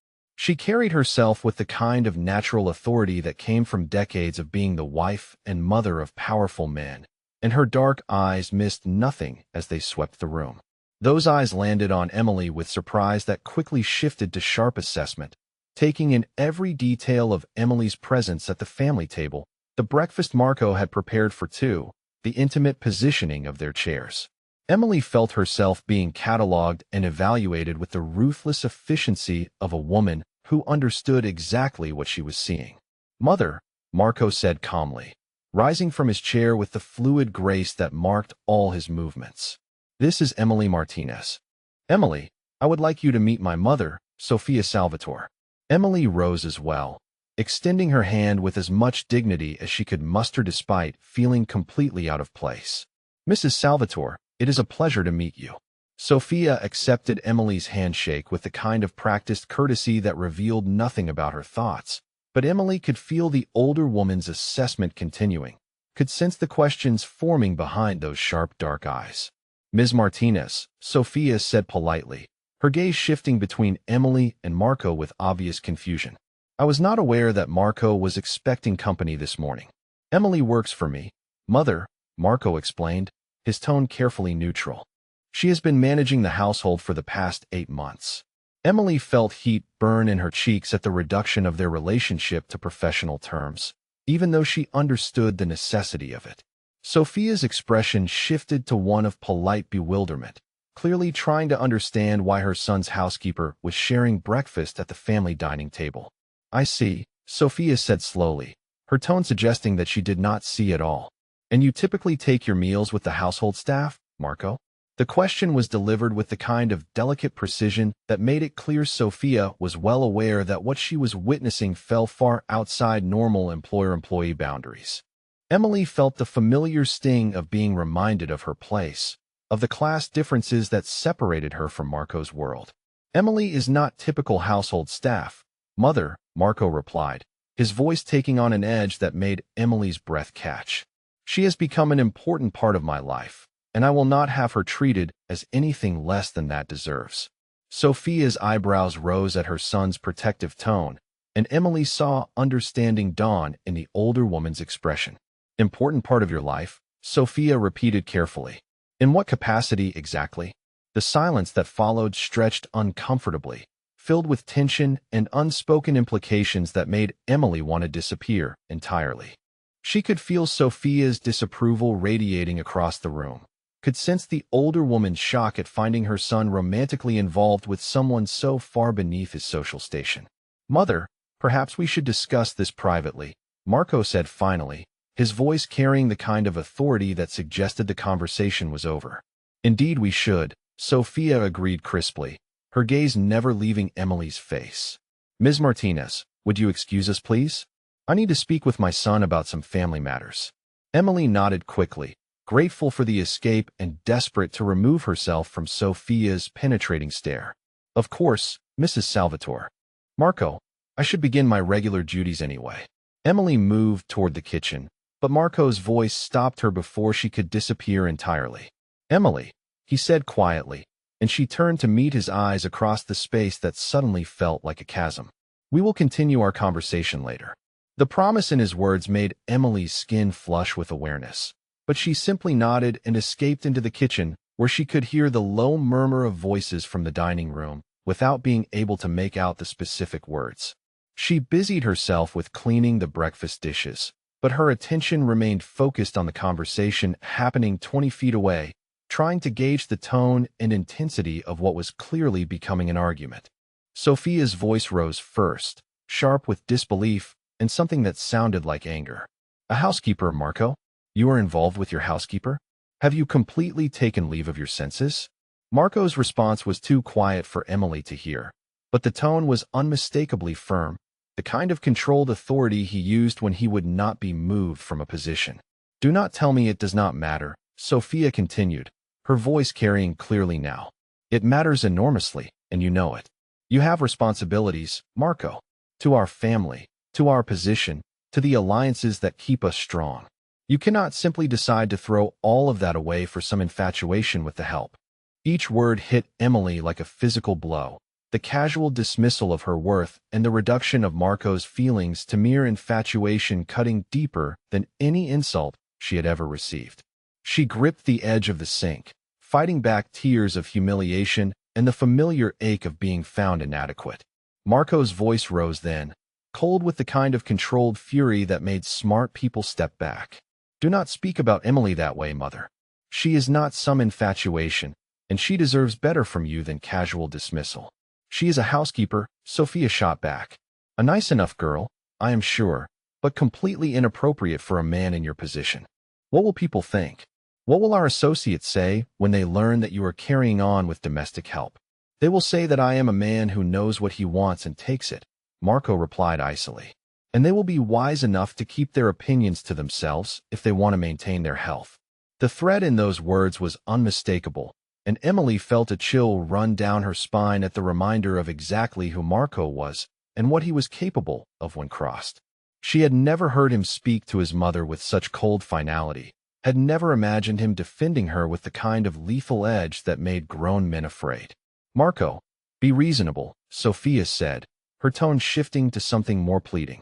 She carried herself with the kind of natural authority that came from decades of being the wife and mother of powerful men, and her dark eyes missed nothing as they swept the room. Those eyes landed on Emily with surprise that quickly shifted to sharp assessment, taking in every detail of Emily's presence at the family table, the breakfast Marco had prepared for two, the intimate positioning of their chairs. Emily felt herself being catalogued and evaluated with the ruthless efficiency of a woman who understood exactly what she was seeing. "Mother," Marco said calmly, rising from his chair with the fluid grace that marked all his movements. "This is Emily Martinez. Emily, I would like you to meet my mother, Sofia Salvatore." Emily rose as well, extending her hand with as much dignity as she could muster despite feeling completely out of place. "Mrs. Salvatore, it is a pleasure to meet you." Sofia accepted Emily's handshake with the kind of practiced courtesy that revealed nothing about her thoughts, but Emily could feel the older woman's assessment continuing, could sense the questions forming behind those sharp dark eyes. "Ms. Martinez," Sofia said politely, her gaze shifting between Emily and Marco with obvious confusion. "I was not aware that Marco was expecting company this morning." "Emily works for me, Mother," Marco explained, his tone carefully neutral. "She has been managing the household for the past 8 months. Emily felt heat burn in her cheeks at the reduction of their relationship to professional terms, even though she understood the necessity of it. Sofia's expression shifted to one of polite bewilderment, clearly trying to understand why her son's housekeeper was sharing breakfast at the family dining table. "I see," Sofia said slowly, her tone suggesting that she did not see at all. "And you typically take your meals with the household staff, Marco?" The question was delivered with the kind of delicate precision that made it clear Sofia was well aware that what she was witnessing fell far outside normal employer-employee boundaries. Emily felt the familiar sting of being reminded of her place, of the class differences that separated her from Marco's world. "Emily is not typical household staff, Mother," Marco replied, his voice taking on an edge that made Emily's breath catch. "She has become an important part of my life, and I will not have her treated as anything less than that deserves." Sofia's eyebrows rose at her son's protective tone, and Emily saw understanding dawn in the older woman's expression. "Important part of your life," Sofia repeated carefully. "In what capacity exactly?" The silence that followed stretched uncomfortably, filled with tension and unspoken implications that made Emily want to disappear entirely. She could feel Sofia's disapproval radiating across the room, could sense the older woman's shock at finding her son romantically involved with someone so far beneath his social station. "Mother, perhaps we should discuss this privately," Marco said finally, his voice carrying the kind of authority that suggested the conversation was over. "Indeed we should," Sofia agreed crisply, her gaze never leaving Emily's face. "Ms. Martinez, would you excuse us, please? I need to speak with my son about some family matters." Emily nodded quickly, grateful for the escape and desperate to remove herself from Sofia's penetrating stare. "Of course, Mrs. Salvatore. Marco, I should begin my regular duties anyway." Emily moved toward the kitchen, but Marco's voice stopped her before she could disappear entirely. "Emily," he said quietly, and she turned to meet his eyes across the space that suddenly felt like a chasm. "We will continue our conversation later." The promise in his words made Emily's skin flush with awareness, but she simply nodded and escaped into the kitchen, where she could hear the low murmur of voices from the dining room, without being able to make out the specific words. She busied herself with cleaning the breakfast dishes, but her attention remained focused on the conversation happening 20 feet away, trying to gauge the tone and intensity of what was clearly becoming an argument. Sofia's voice rose first, sharp with disbelief and something that sounded like anger. "A housekeeper, Marco? You are involved with your housekeeper? Have you completely taken leave of your senses?" Marco's response was too quiet for Emily to hear, but the tone was unmistakably firm, the kind of controlled authority he used when he would not be moved from a position. "Do not tell me it does not matter," Sofia continued, her voice carrying clearly now. "It matters enormously, and you know it. You have responsibilities, Marco, to our family, to our position, to the alliances that keep us strong. You cannot simply decide to throw all of that away for some infatuation with the help." Each word hit Emily like a physical blow, the casual dismissal of her worth and the reduction of Marco's feelings to mere infatuation cutting deeper than any insult she had ever received. She gripped the edge of the sink, fighting back tears of humiliation and the familiar ache of being found inadequate. Marco's voice rose then, cold with the kind of controlled fury that made smart people step back. Do not speak about Emily that way, Mother. She is not some infatuation, and she deserves better from you than casual dismissal. She is a housekeeper, Sophia shot back. A nice enough girl, I am sure, but completely inappropriate for a man in your position. What will people think? What will our associates say when they learn that you are carrying on with domestic help? They will say that I am a man who knows what he wants and takes it, Marco replied icily. And they will be wise enough to keep their opinions to themselves if they want to maintain their health. The threat in those words was unmistakable, and Emily felt a chill run down her spine at the reminder of exactly who Marco was and what he was capable of when crossed. She had never heard him speak to his mother with such cold finality, had never imagined him defending her with the kind of lethal edge that made grown men afraid. Marco, be reasonable, Sophia said, her tone shifting to something more pleading.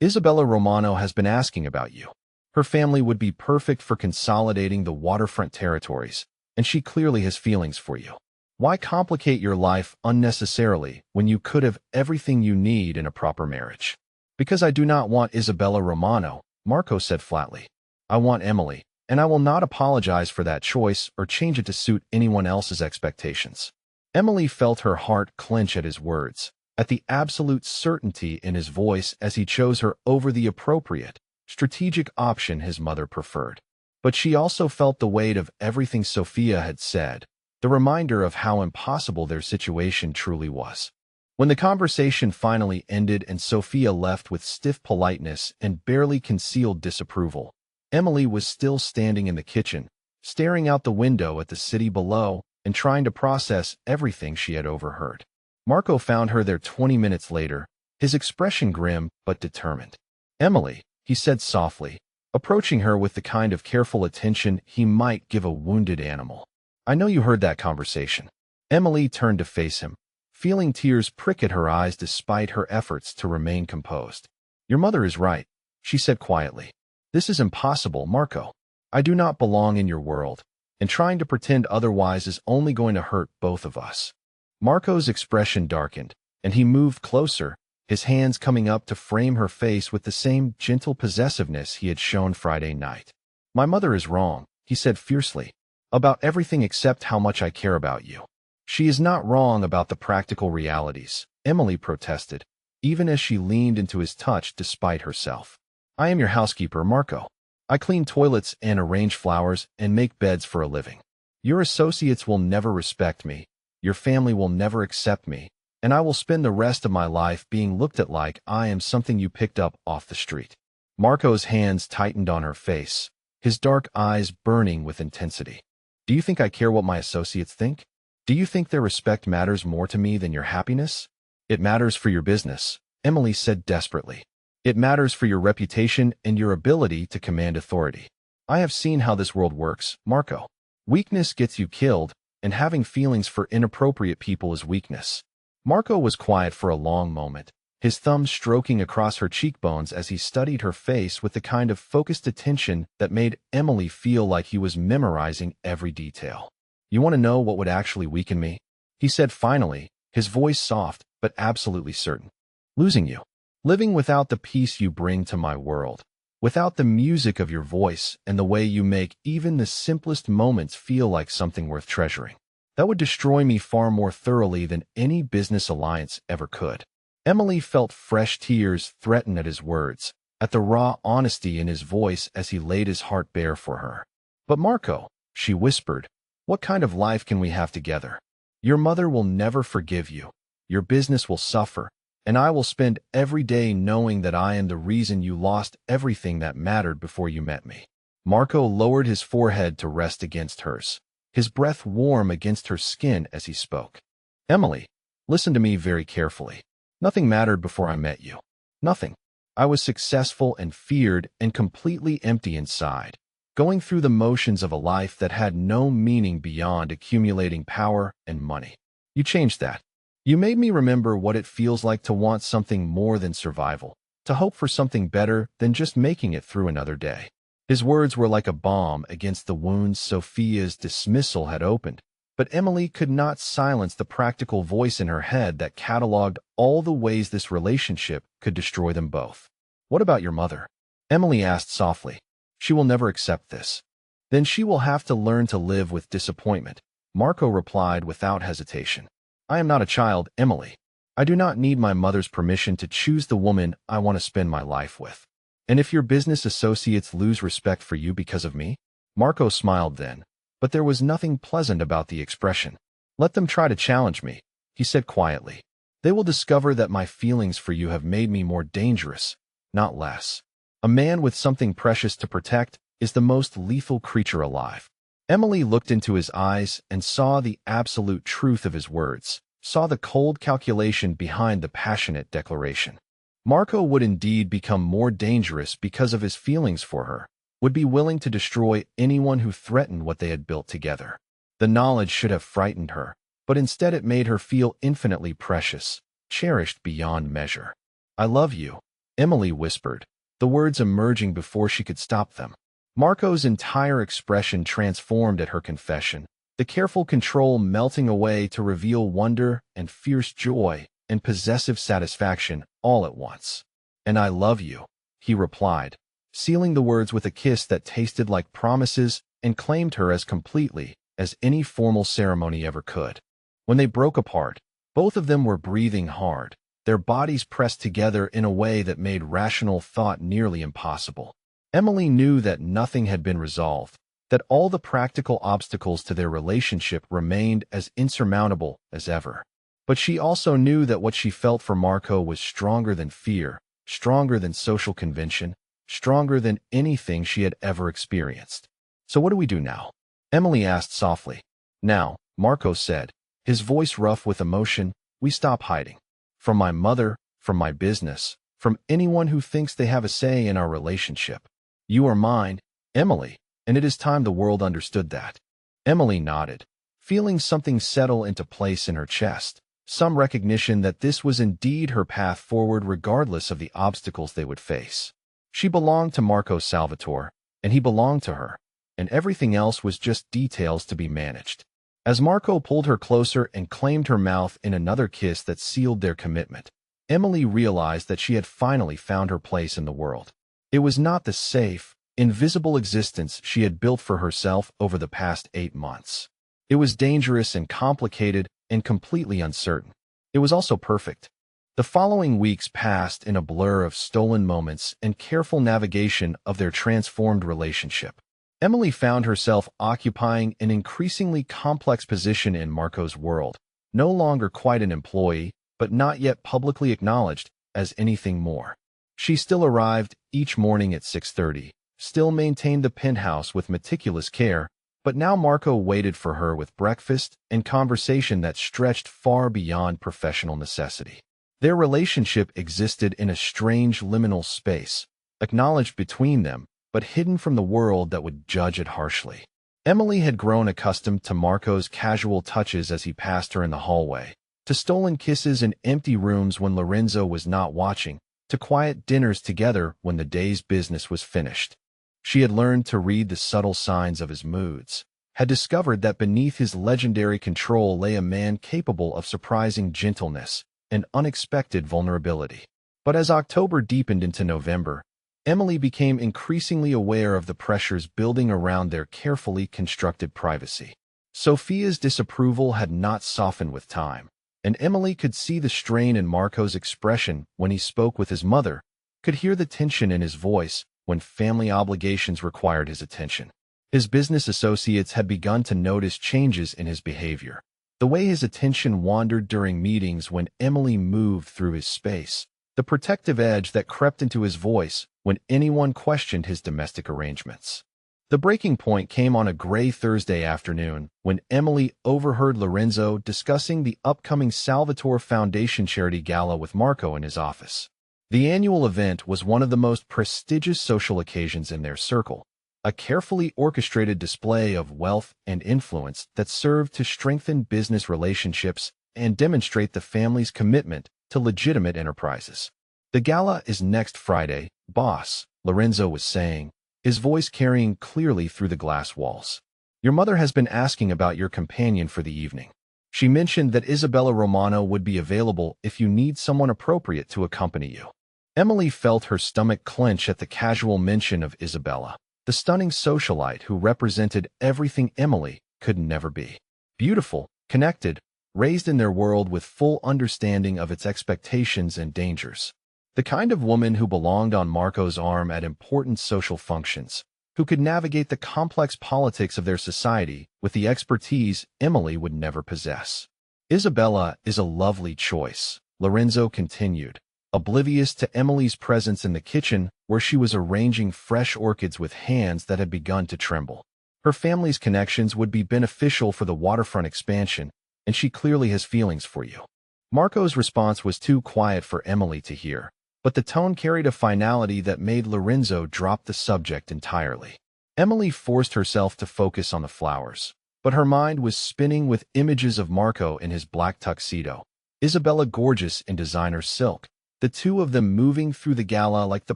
Isabella Romano has been asking about you. Her family would be perfect for consolidating the waterfront territories, and she clearly has feelings for you. Why complicate your life unnecessarily when you could have everything you need in a proper marriage? Because I do not want Isabella Romano, Marco said flatly. I want Emily, and I will not apologize for that choice or change it to suit anyone else's expectations. Emily felt her heart clench at his words, at the absolute certainty in his voice as he chose her over the appropriate, strategic option his mother preferred. But she also felt the weight of everything Sophia had said, the reminder of how impossible their situation truly was. When the conversation finally ended and Sophia left with stiff politeness and barely concealed disapproval, Emily was still standing in the kitchen, staring out the window at the city below and trying to process everything she had overheard. Marco found her there 20 minutes later, his expression grim but determined. Emily, he said softly, approaching her with the kind of careful attention he might give a wounded animal. I know you heard that conversation. Emily turned to face him, feeling tears prick at her eyes despite her efforts to remain composed. Your mother is right, she said quietly. This is impossible, Marco. I do not belong in your world, and trying to pretend otherwise is only going to hurt both of us. Marco's expression darkened, and he moved closer, his hands coming up to frame her face with the same gentle possessiveness he had shown Friday night. My mother is wrong, he said fiercely, about everything except how much I care about you. She is not wrong about the practical realities, Emily protested, even as she leaned into his touch despite herself. I am your housekeeper, Marco. I clean toilets and arrange flowers and make beds for a living. Your associates will never respect me, your family will never accept me, and I will spend the rest of my life being looked at like I am something you picked up off the street. Marco's hands tightened on her face, his dark eyes burning with intensity. Do you think I care what my associates think? Do you think their respect matters more to me than your happiness? It matters for your business, Emily said desperately. It matters for your reputation and your ability to command authority. I have seen how this world works, Marco. Weakness gets you killed, and having feelings for inappropriate people is weakness. Marco was quiet for a long moment, his thumb stroking across her cheekbones as he studied her face with the kind of focused attention that made Emily feel like he was memorizing every detail. You want to know what would actually weaken me? He said finally, his voice soft but absolutely certain. Losing you. Living without the peace you bring to my world. Without the music of your voice and the way you make even the simplest moments feel like something worth treasuring. That would destroy me far more thoroughly than any business alliance ever could. Emily felt fresh tears threaten at his words, at the raw honesty in his voice as he laid his heart bare for her. But Marco, she whispered, what kind of life can we have together? Your mother will never forgive you. Your business will suffer, and I will spend every day knowing that I am the reason you lost everything that mattered before you met me. Marco lowered his forehead to rest against hers, his breath warm against her skin as he spoke. Emily, listen to me very carefully. Nothing mattered before I met you. Nothing. I was successful and feared and completely empty inside, going through the motions of a life that had no meaning beyond accumulating power and money. You changed that. You made me remember what it feels like to want something more than survival, to hope for something better than just making it through another day. His words were like a balm against the wounds Sophia's dismissal had opened, but Emily could not silence the practical voice in her head that cataloged all the ways this relationship could destroy them both. "What about your mother?" Emily asked softly. "She will never accept this." "Then she will have to learn to live with disappointment," Marco replied without hesitation. "I am not a child, Emily. I do not need my mother's permission to choose the woman I want to spend my life with. And if your business associates lose respect for you because of me?" Marco smiled then, but there was nothing pleasant about the expression. "Let them try to challenge me," he said quietly. "They will discover that my feelings for you have made me more dangerous, not less. A man with something precious to protect is the most lethal creature alive." Emily looked into his eyes and saw the absolute truth of his words, saw the cold calculation behind the passionate declaration. Marco would indeed become more dangerous because of his feelings for her, would be willing to destroy anyone who threatened what they had built together. The knowledge should have frightened her, but instead it made her feel infinitely precious, cherished beyond measure. "I love you," Emily whispered, the words emerging before she could stop them. Marco's entire expression transformed at her confession, the careful control melting away to reveal wonder and fierce joy and possessive satisfaction all at once. "And I love you," he replied, sealing the words with a kiss that tasted like promises and claimed her as completely as any formal ceremony ever could. When they broke apart, both of them were breathing hard, their bodies pressed together in a way that made rational thought nearly impossible. Emily knew that nothing had been resolved, that all the practical obstacles to their relationship remained as insurmountable as ever. But she also knew that what she felt for Marco was stronger than fear, stronger than social convention, stronger than anything she had ever experienced. "So what do we do now?" Emily asked softly. "Now," Marco said, his voice rough with emotion, "we stop hiding. From my mother, from my business, from anyone who thinks they have a say in our relationship. You are mine, Emily, and it is time the world understood that." Emily nodded, feeling something settle into place in her chest, some recognition that this was indeed her path forward regardless of the obstacles they would face. She belonged to Marco Salvatore, and he belonged to her, and everything else was just details to be managed. As Marco pulled her closer and claimed her mouth in another kiss that sealed their commitment, Emily realized that she had finally found her place in the world. It was not the safe, invisible existence she had built for herself over the past 8 months. It was dangerous and complicated and completely uncertain. It was also perfect. The following weeks passed in a blur of stolen moments and careful navigation of their transformed relationship. Emily found herself occupying an increasingly complex position in Marco's world, no longer quite an employee, but not yet publicly acknowledged as anything more. She still arrived each morning at 6:30, still maintained the penthouse with meticulous care, but now Marco waited for her with breakfast and conversation that stretched far beyond professional necessity. Their relationship existed in a strange liminal space, acknowledged between them, but hidden from the world that would judge it harshly. Emily had grown accustomed to Marco's casual touches as he passed her in the hallway, to stolen kisses in empty rooms when Lorenzo was not watching, to quiet dinners together when the day's business was finished. She had learned to read the subtle signs of his moods, had discovered that beneath his legendary control lay a man capable of surprising gentleness and unexpected vulnerability. But as October deepened into November, Emily became increasingly aware of the pressures building around their carefully constructed privacy. Sophia's disapproval had not softened with time, and Emily could see the strain in Marco's expression when he spoke with his mother, could hear the tension in his voice when family obligations required his attention. His business associates had begun to notice changes in his behavior. The way his attention wandered during meetings when Emily moved through his space, the protective edge that crept into his voice when anyone questioned his domestic arrangements. The breaking point came on a gray Thursday afternoon when Emily overheard Lorenzo discussing the upcoming Salvatore Foundation charity gala with Marco in his office. The annual event was one of the most prestigious social occasions in their circle, a carefully orchestrated display of wealth and influence that served to strengthen business relationships and demonstrate the family's commitment to legitimate enterprises. The gala is next Friday, boss, Lorenzo was saying, his voice carrying clearly through the glass walls. Your mother has been asking about your companion for the evening. She mentioned that Isabella Romano would be available if you need someone appropriate to accompany you. Emily felt her stomach clench at the casual mention of Isabella, the stunning socialite who represented everything Emily could never be. Beautiful, connected, raised in their world with full understanding of its expectations and dangers. The kind of woman who belonged on Marco's arm at important social functions, who could navigate the complex politics of their society with the expertise Emily would never possess. Isabella is a lovely choice, Lorenzo continued, oblivious to Emily's presence in the kitchen where she was arranging fresh orchids with hands that had begun to tremble. Her family's connections would be beneficial for the waterfront expansion, and she clearly has feelings for you. Marco's response was too quiet for Emily to hear, but the tone carried a finality that made Lorenzo drop the subject entirely. Emily forced herself to focus on the flowers, but her mind was spinning with images of Marco in his black tuxedo, Isabella gorgeous in designer silk, the two of them moving through the gala like the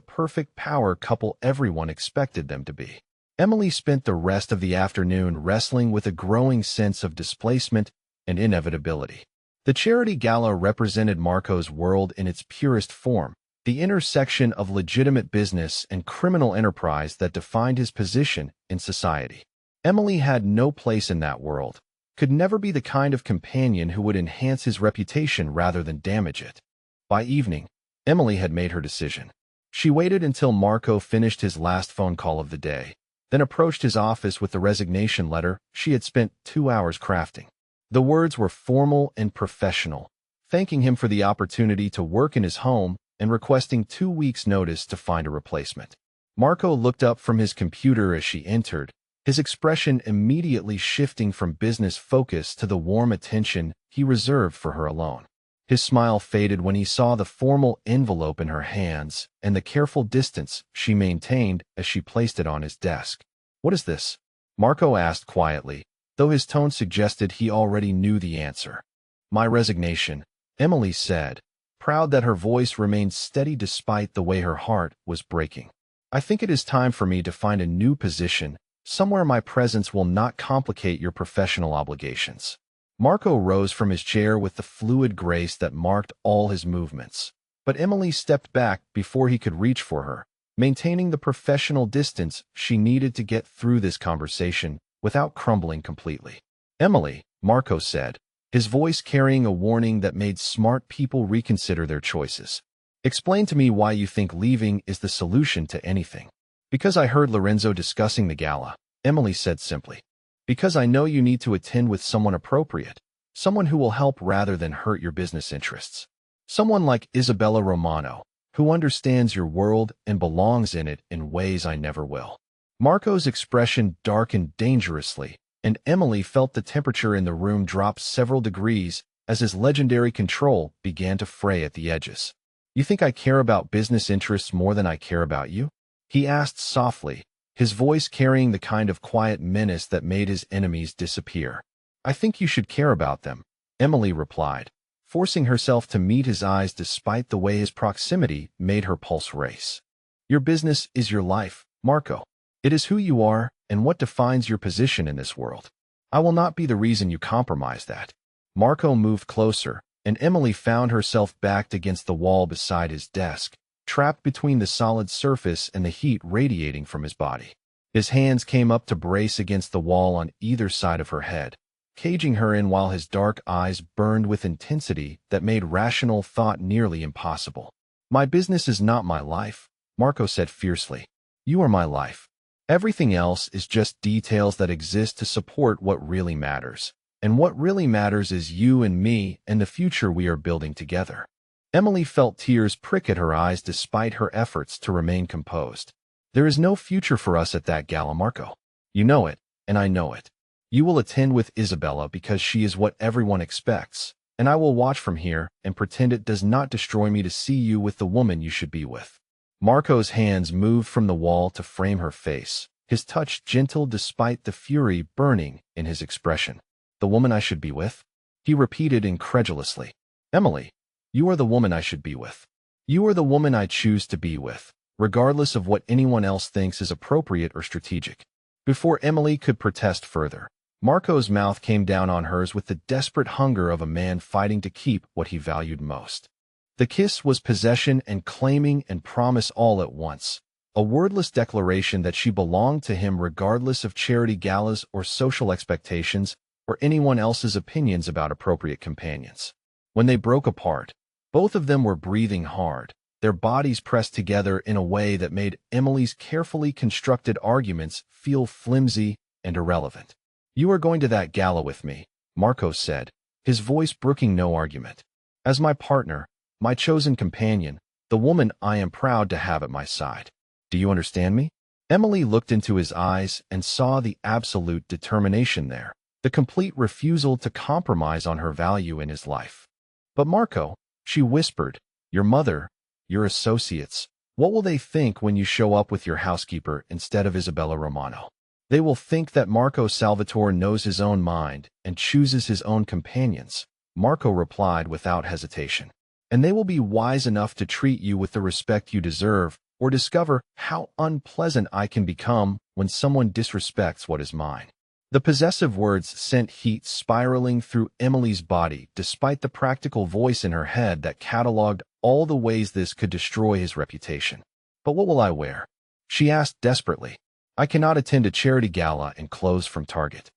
perfect power couple everyone expected them to be. Emily spent the rest of the afternoon wrestling with a growing sense of displacement and inevitability. The charity gala represented Marco's world in its purest form, the intersection of legitimate business and criminal enterprise that defined his position in society. Emily had no place in that world, could never be the kind of companion who would enhance his reputation rather than damage it. By evening, Emily had made her decision. She waited until Marco finished his last phone call of the day, then approached his office with the resignation letter she had spent 2 hours crafting. The words were formal and professional, thanking him for the opportunity to work in his home and requesting 2 weeks' notice to find a replacement. Marco looked up from his computer as she entered, his expression immediately shifting from business focus to the warm attention he reserved for her alone. His smile faded when he saw the formal envelope in her hands and the careful distance she maintained as she placed it on his desk. "What is this?" Marco asked quietly, though his tone suggested he already knew the answer. "My resignation," Emily said, proud that her voice remained steady despite the way her heart was breaking. "I think it is time for me to find a new position, somewhere my presence will not complicate your professional obligations." Marco rose from his chair with the fluid grace that marked all his movements, but Emily stepped back before he could reach for her, maintaining the professional distance she needed to get through this conversation without crumbling completely. "Emily," Marco said, his voice carrying a warning that made smart people reconsider their choices. "Explain to me why you think leaving is the solution to anything." "Because I heard Lorenzo discussing the gala," Emily said simply. "Because I know you need to attend with someone appropriate, someone who will help rather than hurt your business interests. Someone like Isabella Romano, who understands your world and belongs in it in ways I never will." Marco's expression darkened dangerously, and Emily felt the temperature in the room drop several degrees as his legendary control began to fray at the edges. "You think I care about business interests more than I care about you?" he asked softly, his voice carrying the kind of quiet menace that made his enemies disappear. "I think you should care about them," Emily replied, forcing herself to meet his eyes despite the way his proximity made her pulse race. "Your business is your life, Marco. It is who you are and what defines your position in this world. I will not be the reason you compromise that." Marco moved closer, and Emily found herself backed against the wall beside his desk, trapped between the solid surface and the heat radiating from his body. His hands came up to brace against the wall on either side of her head, caging her in while his dark eyes burned with intensity that made rational thought nearly impossible. "My business is not my life," Marco said fiercely. "You are my life. Everything else is just details that exist to support what really matters. And what really matters is you and me and the future we are building together." Emily felt tears prick at her eyes despite her efforts to remain composed. "There is no future for us at that gala, Marco. You know it, and I know it. You will attend with Isabella because she is what everyone expects, and I will watch from here and pretend it does not destroy me to see you with the woman you should be with." Marco's hands moved from the wall to frame her face, his touch gentle despite the fury burning in his expression. "The woman I should be with?" He repeated incredulously. Emily, you are the woman I should be with. You are the woman I choose to be with, regardless of what anyone else thinks is appropriate or strategic. Before Emily could protest further, Marco's mouth came down on hers with the desperate hunger of a man fighting to keep what he valued most. The kiss was possession and claiming and promise all at once, a wordless declaration that she belonged to him regardless of charity galas or social expectations or anyone else's opinions about appropriate companions. When they broke apart, both of them were breathing hard, their bodies pressed together in a way that made Emily's carefully constructed arguments feel flimsy and irrelevant. You are going to that gala with me, Marco said, his voice brooking no argument. As my partner, my chosen companion, the woman I am proud to have at my side. Do you understand me? Emily looked into his eyes and saw the absolute determination there, the complete refusal to compromise on her value in his life. But Marco, she whispered, your mother, your associates, what will they think when you show up with your housekeeper instead of Isabella Romano? They will think that Marco Salvatore knows his own mind and chooses his own companions, Marco replied without hesitation. And they will be wise enough to treat you with the respect you deserve or discover how unpleasant I can become when someone disrespects what is mine. The possessive words sent heat spiraling through Emily's body despite the practical voice in her head that cataloged all the ways this could destroy his reputation. But what will I wear? She asked desperately. I cannot attend a charity gala in clothes from Target.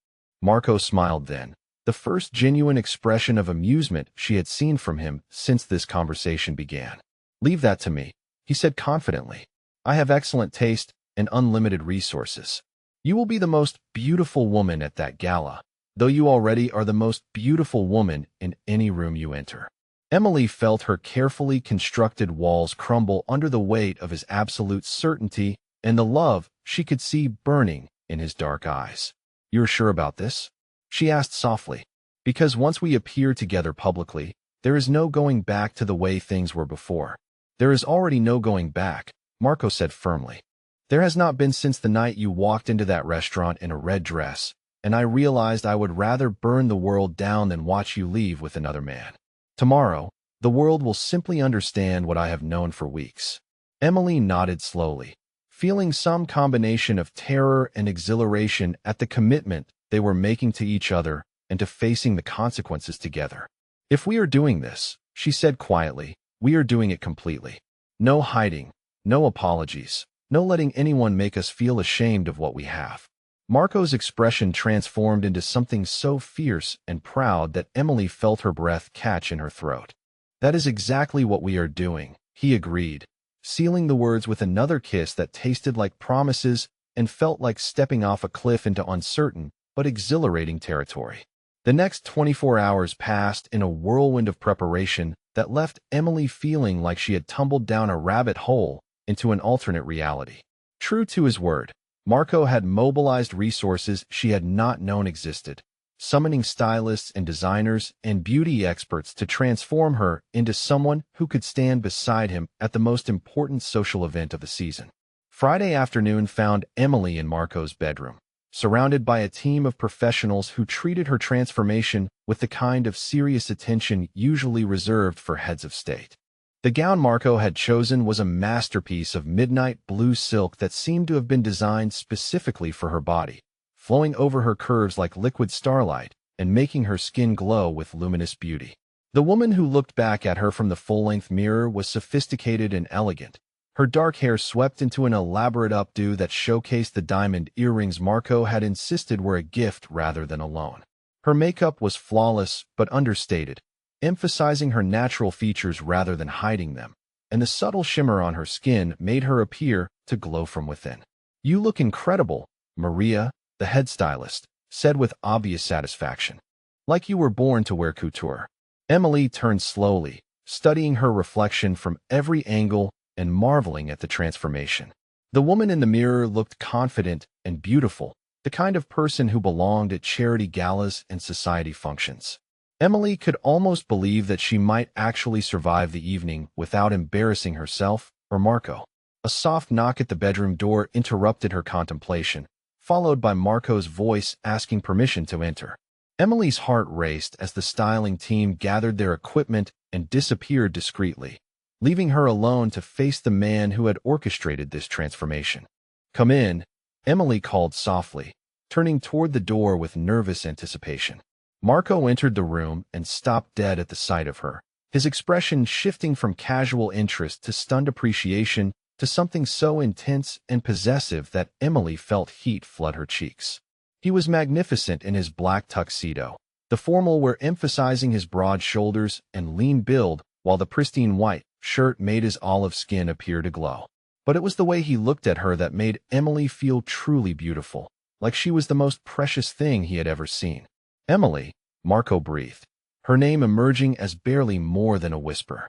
Marco smiled then, the first genuine expression of amusement she had seen from him since this conversation began. Leave that to me, he said confidently. I have excellent taste and unlimited resources. You will be the most beautiful woman at that gala, though you already are the most beautiful woman in any room you enter. Emily felt her carefully constructed walls crumble under the weight of his absolute certainty and the love she could see burning in his dark eyes. You're sure about this? She asked softly. Because once we appear together publicly, there is no going back to the way things were before. There is already no going back, Marco said firmly. There has not been since the night you walked into that restaurant in a red dress, and I realized I would rather burn the world down than watch you leave with another man. Tomorrow, the world will simply understand what I have known for weeks. Emily nodded slowly, feeling some combination of terror and exhilaration at the commitment they were making to each other and to facing the consequences together. If we are doing this, she said quietly, we are doing it completely. No hiding, no apologies, no letting anyone make us feel ashamed of what we have. Marco's expression transformed into something so fierce and proud that Emily felt her breath catch in her throat. That is exactly what we are doing, he agreed, sealing the words with another kiss that tasted like promises and felt like stepping off a cliff into uncertain but exhilarating territory. The next 24 hours passed in a whirlwind of preparation that left Emily feeling like she had tumbled down a rabbit hole into an alternate reality. True to his word, Marco had mobilized resources she had not known existed, summoning stylists and designers and beauty experts to transform her into someone who could stand beside him at the most important social event of the season. Friday afternoon found Emily in Marco's bedroom, surrounded by a team of professionals who treated her transformation with the kind of serious attention usually reserved for heads of state. The gown Marco had chosen was a masterpiece of midnight blue silk that seemed to have been designed specifically for her body, flowing over her curves like liquid starlight and making her skin glow with luminous beauty. The woman who looked back at her from the full-length mirror was sophisticated and elegant, her dark hair swept into an elaborate updo that showcased the diamond earrings Marco had insisted were a gift rather than a loan. Her makeup was flawless but understated, emphasizing her natural features rather than hiding them, and the subtle shimmer on her skin made her appear to glow from within. You look incredible, Maria, the head stylist, said with obvious satisfaction. Like you were born to wear couture. Emily turned slowly, studying her reflection from every angle and marveling at the transformation. The woman in the mirror looked confident and beautiful, the kind of person who belonged at charity galas and society functions. Emily could almost believe that she might actually survive the evening without embarrassing herself or Marco. A soft knock at the bedroom door interrupted her contemplation, followed by Marco's voice asking permission to enter. Emily's heart raced as the styling team gathered their equipment and disappeared discreetly, leaving her alone to face the man who had orchestrated this transformation. "Come in," Emily called softly, turning toward the door with nervous anticipation. Marco entered the room and stopped dead at the sight of her, his expression shifting from casual interest to stunned appreciation to something so intense and possessive that Emily felt heat flood her cheeks. He was magnificent in his black tuxedo, the formal wear emphasizing his broad shoulders and lean build, while the pristine white shirt made his olive skin appear to glow. But it was the way he looked at her that made Emily feel truly beautiful, like she was the most precious thing he had ever seen. "Emily," Marco breathed, her name emerging as barely more than a whisper.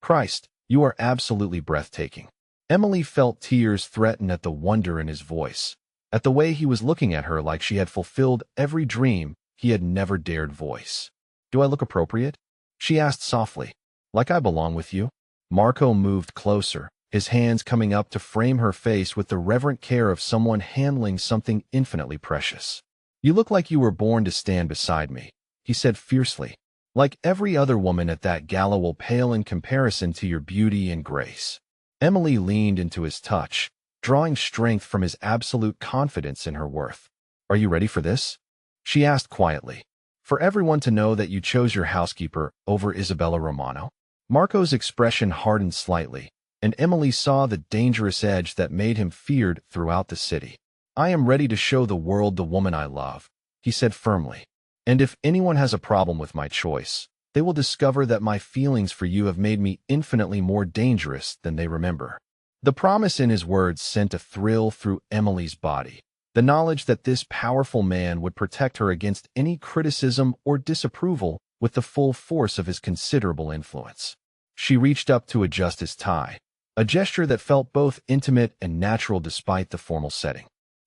Christ, you are absolutely breathtaking." Emily felt tears threaten at the wonder in his voice, at the way he was looking at her like she had fulfilled every dream he had never dared voice. "Do I look appropriate?" she asked softly. "Like I belong with you?" Marco moved closer, his hands coming up to frame her face with the reverent care of someone handling something infinitely precious. "You look like you were born to stand beside me," he said fiercely. "Like every other woman at that gala will pale in comparison to your beauty and grace." Emily leaned into his touch, drawing strength from his absolute confidence in her worth. "Are you ready for this?" she asked quietly. "For everyone to know that you chose your housekeeper over Isabella Romano?" Marco's expression hardened slightly, and Emily saw the dangerous edge that made him feared throughout the city. "I am ready to show the world the woman I love," he said firmly. "And if anyone has a problem with my choice, they will discover that my feelings for you have made me infinitely more dangerous than they remember." The promise in his words sent a thrill through Emily's body, the knowledge that this powerful man would protect her against any criticism or disapproval with the full force of his considerable influence. She reached up to adjust his tie, a gesture that felt both intimate and natural despite the formal setting.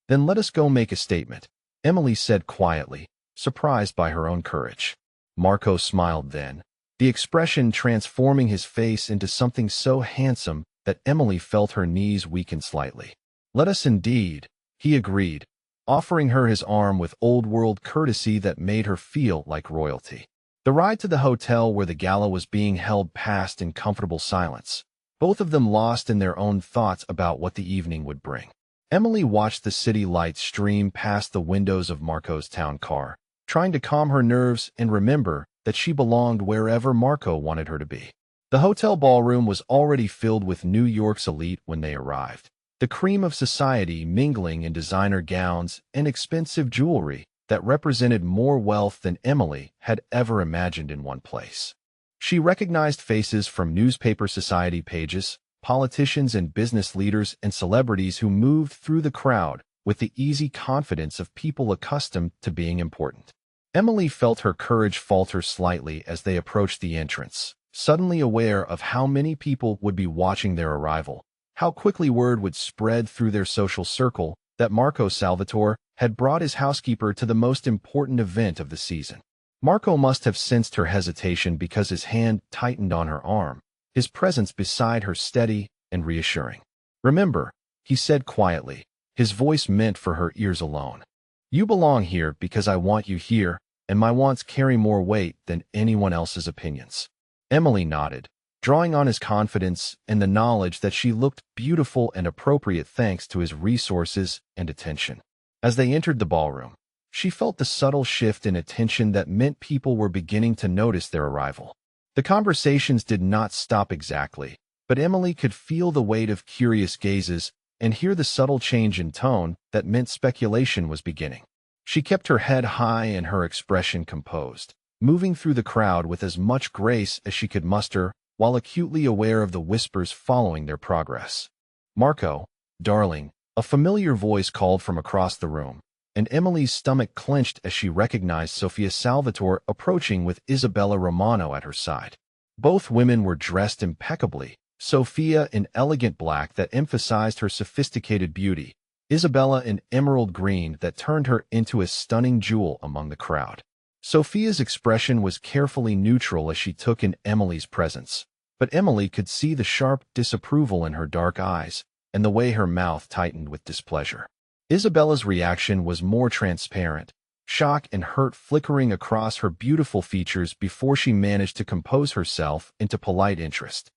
"Then let us go make a statement," Emily said quietly, surprised by her own courage. Marco smiled then, the expression transforming his face into something so handsome that Emily felt her knees weaken slightly. "Let us indeed," he agreed, offering her his arm with old-world courtesy that made her feel like royalty. The ride to the hotel where the gala was being held passed in comfortable silence, both of them lost in their own thoughts about what the evening would bring. Emily watched the city lights stream past the windows of Marco's town car, trying to calm her nerves and remember that she belonged wherever Marco wanted her to be. The hotel ballroom was already filled with New York's elite when they arrived, the cream of society mingling in designer gowns and expensive jewelry that represented more wealth than Emily had ever imagined in one place. She recognized faces from newspaper society pages, politicians and business leaders and celebrities who moved through the crowd with the easy confidence of people accustomed to being important. Emily felt her courage falter slightly as they approached the entrance, suddenly aware of how many people would be watching their arrival, how quickly word would spread through their social circle that Marco Salvatore had brought his housekeeper to the most important event of the season. Marco must have sensed her hesitation because his hand tightened on her arm, his presence beside her steady and reassuring. "Remember," he said quietly, his voice meant for her ears alone. "You belong here because I want you here, and my wants carry more weight than anyone else's opinions." Emily nodded, drawing on his confidence and the knowledge that she looked beautiful and appropriate thanks to his resources and attention. As they entered the ballroom, she felt the subtle shift in attention that meant people were beginning to notice their arrival. The conversations did not stop exactly, but Emily could feel the weight of curious gazes and hear the subtle change in tone that meant speculation was beginning. She kept her head high and her expression composed, moving through the crowd with as much grace as she could muster, while acutely aware of the whispers following their progress. "Marco, darling," a familiar voice called from across the room, and Emily's stomach clenched as she recognized Sofia Salvatore approaching with Isabella Romano at her side. Both women were dressed impeccably, Sofia in elegant black that emphasized her sophisticated beauty, Isabella in emerald green that turned her into a stunning jewel among the crowd. Sofia's expression was carefully neutral as she took in Emily's presence, but Emily could see the sharp disapproval in her dark eyes and the way her mouth tightened with displeasure. Isabella's reaction was more transparent, shock and hurt flickering across her beautiful features before she managed to compose herself into polite interest.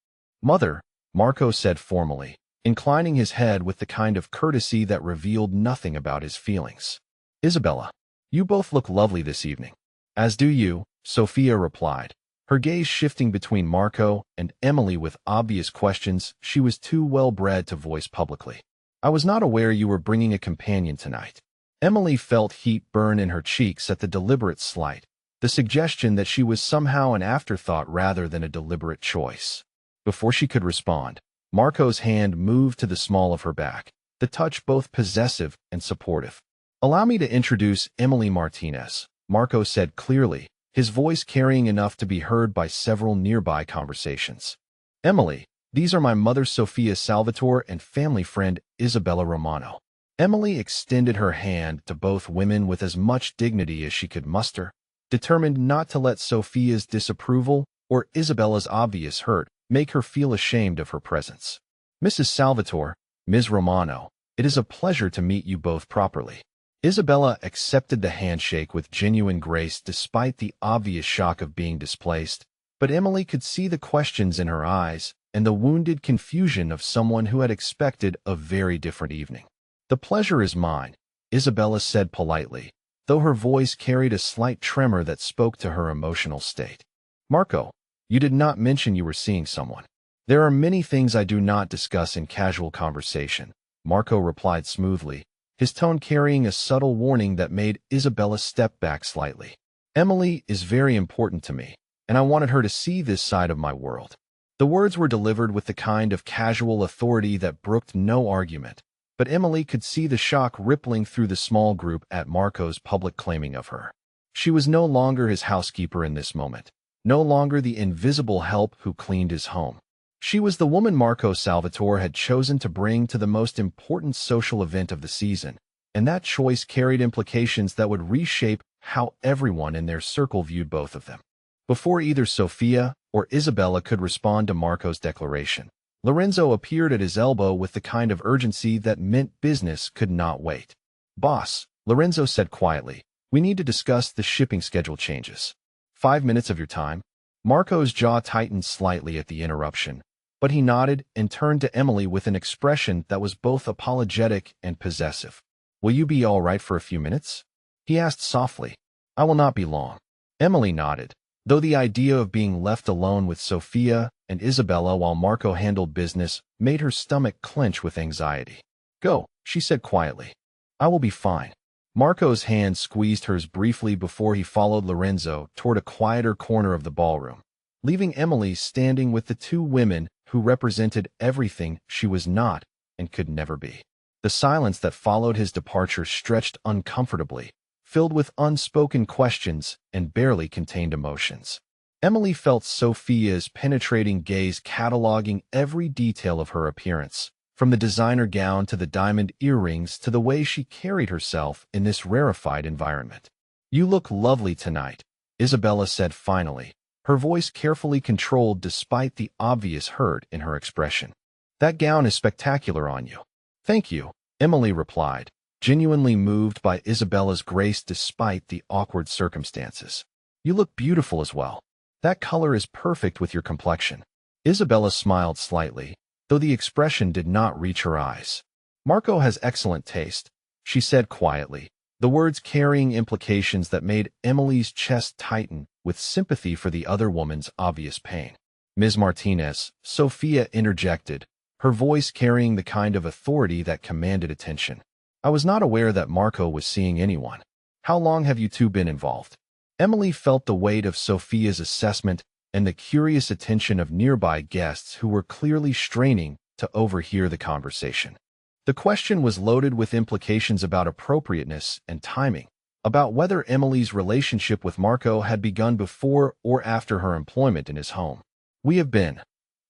"Mother," Marco said formally, inclining his head with the kind of courtesy that revealed nothing about his feelings. "Isabella, you both look lovely this evening." "As do you," Sophia replied, her gaze shifting between Marco and Emily with obvious questions she was too well-bred to voice publicly. "I was not aware you were bringing a companion tonight." Emily felt heat burn in her cheeks at the deliberate slight, the suggestion that she was somehow an afterthought rather than a deliberate choice. Before she could respond, Marco's hand moved to the small of her back, the touch both possessive and supportive. "Allow me to introduce Emily Martinez," Marco said clearly, his voice carrying enough to be heard by several nearby conversations. "Emily, these are my mother Sofia Salvatore and family friend Isabella Romano." Emily extended her hand to both women with as much dignity as she could muster, determined not to let Sophia's disapproval or Isabella's obvious hurt make her feel ashamed of her presence. "Mrs. Salvatore, Ms. Romano, it is a pleasure to meet you both properly." Isabella accepted the handshake with genuine grace despite the obvious shock of being displaced, but Emily could see the questions in her eyes and the wounded confusion of someone who had expected a very different evening. "The pleasure is mine," Isabella said politely, though her voice carried a slight tremor that spoke to her emotional state. "Marco, you did not mention you were seeing someone." "There are many things I do not discuss in casual conversation," Marco replied smoothly, his tone carrying a subtle warning that made Isabella step back slightly. "Emily is very important to me, and I wanted her to see this side of my world." The words were delivered with the kind of casual authority that brooked no argument, but Emily could see the shock rippling through the small group at Marco's public claiming of her. She was no longer his housekeeper in this moment, no longer the invisible help who cleaned his home. She was the woman Marco Salvatore had chosen to bring to the most important social event of the season, and that choice carried implications that would reshape how everyone in their circle viewed both of them. Before either Sophia or Isabella could respond to Marco's declaration, Lorenzo appeared at his elbow with the kind of urgency that meant business could not wait. "Boss," Lorenzo said quietly, "we need to discuss the shipping schedule changes." "5 minutes of your time?" Marco's jaw tightened slightly at the interruption, but he nodded and turned to Emily with an expression that was both apologetic and possessive. "Will you be all right for a few minutes?" he asked softly. "I will not be long." Emily nodded, though the idea of being left alone with Sophia and Isabella while Marco handled business made her stomach clench with anxiety. "Go," she said quietly. "I will be fine." Marco's hand squeezed hers briefly before he followed Lorenzo toward a quieter corner of the ballroom, leaving Emily standing with the two women who represented everything she was not and could never be. The silence that followed his departure stretched uncomfortably, filled with unspoken questions and barely contained emotions. Emily felt Sophia's penetrating gaze cataloging every detail of her appearance, from the designer gown to the diamond earrings to the way she carried herself in this rarefied environment. "You look lovely tonight," Isabella said finally, her voice carefully controlled despite the obvious hurt in her expression. "That gown is spectacular on you." "Thank you," Emily replied, genuinely moved by Isabella's grace despite the awkward circumstances. "You look beautiful as well. That color is perfect with your complexion." Isabella smiled slightly, though the expression did not reach her eyes. "Marco has excellent taste," she said quietly, the words carrying implications that made Emily's chest tighten with sympathy for the other woman's obvious pain. "Ms. Martinez," Sophia interjected, her voice carrying the kind of authority that commanded attention. "I was not aware that Marco was seeing anyone. How long have you two been involved?" Emily felt the weight of Sophia's assessment and the curious attention of nearby guests who were clearly straining to overhear the conversation. The question was loaded with implications about appropriateness and timing, about whether Emily's relationship with Marco had begun before or after her employment in his home. "We have been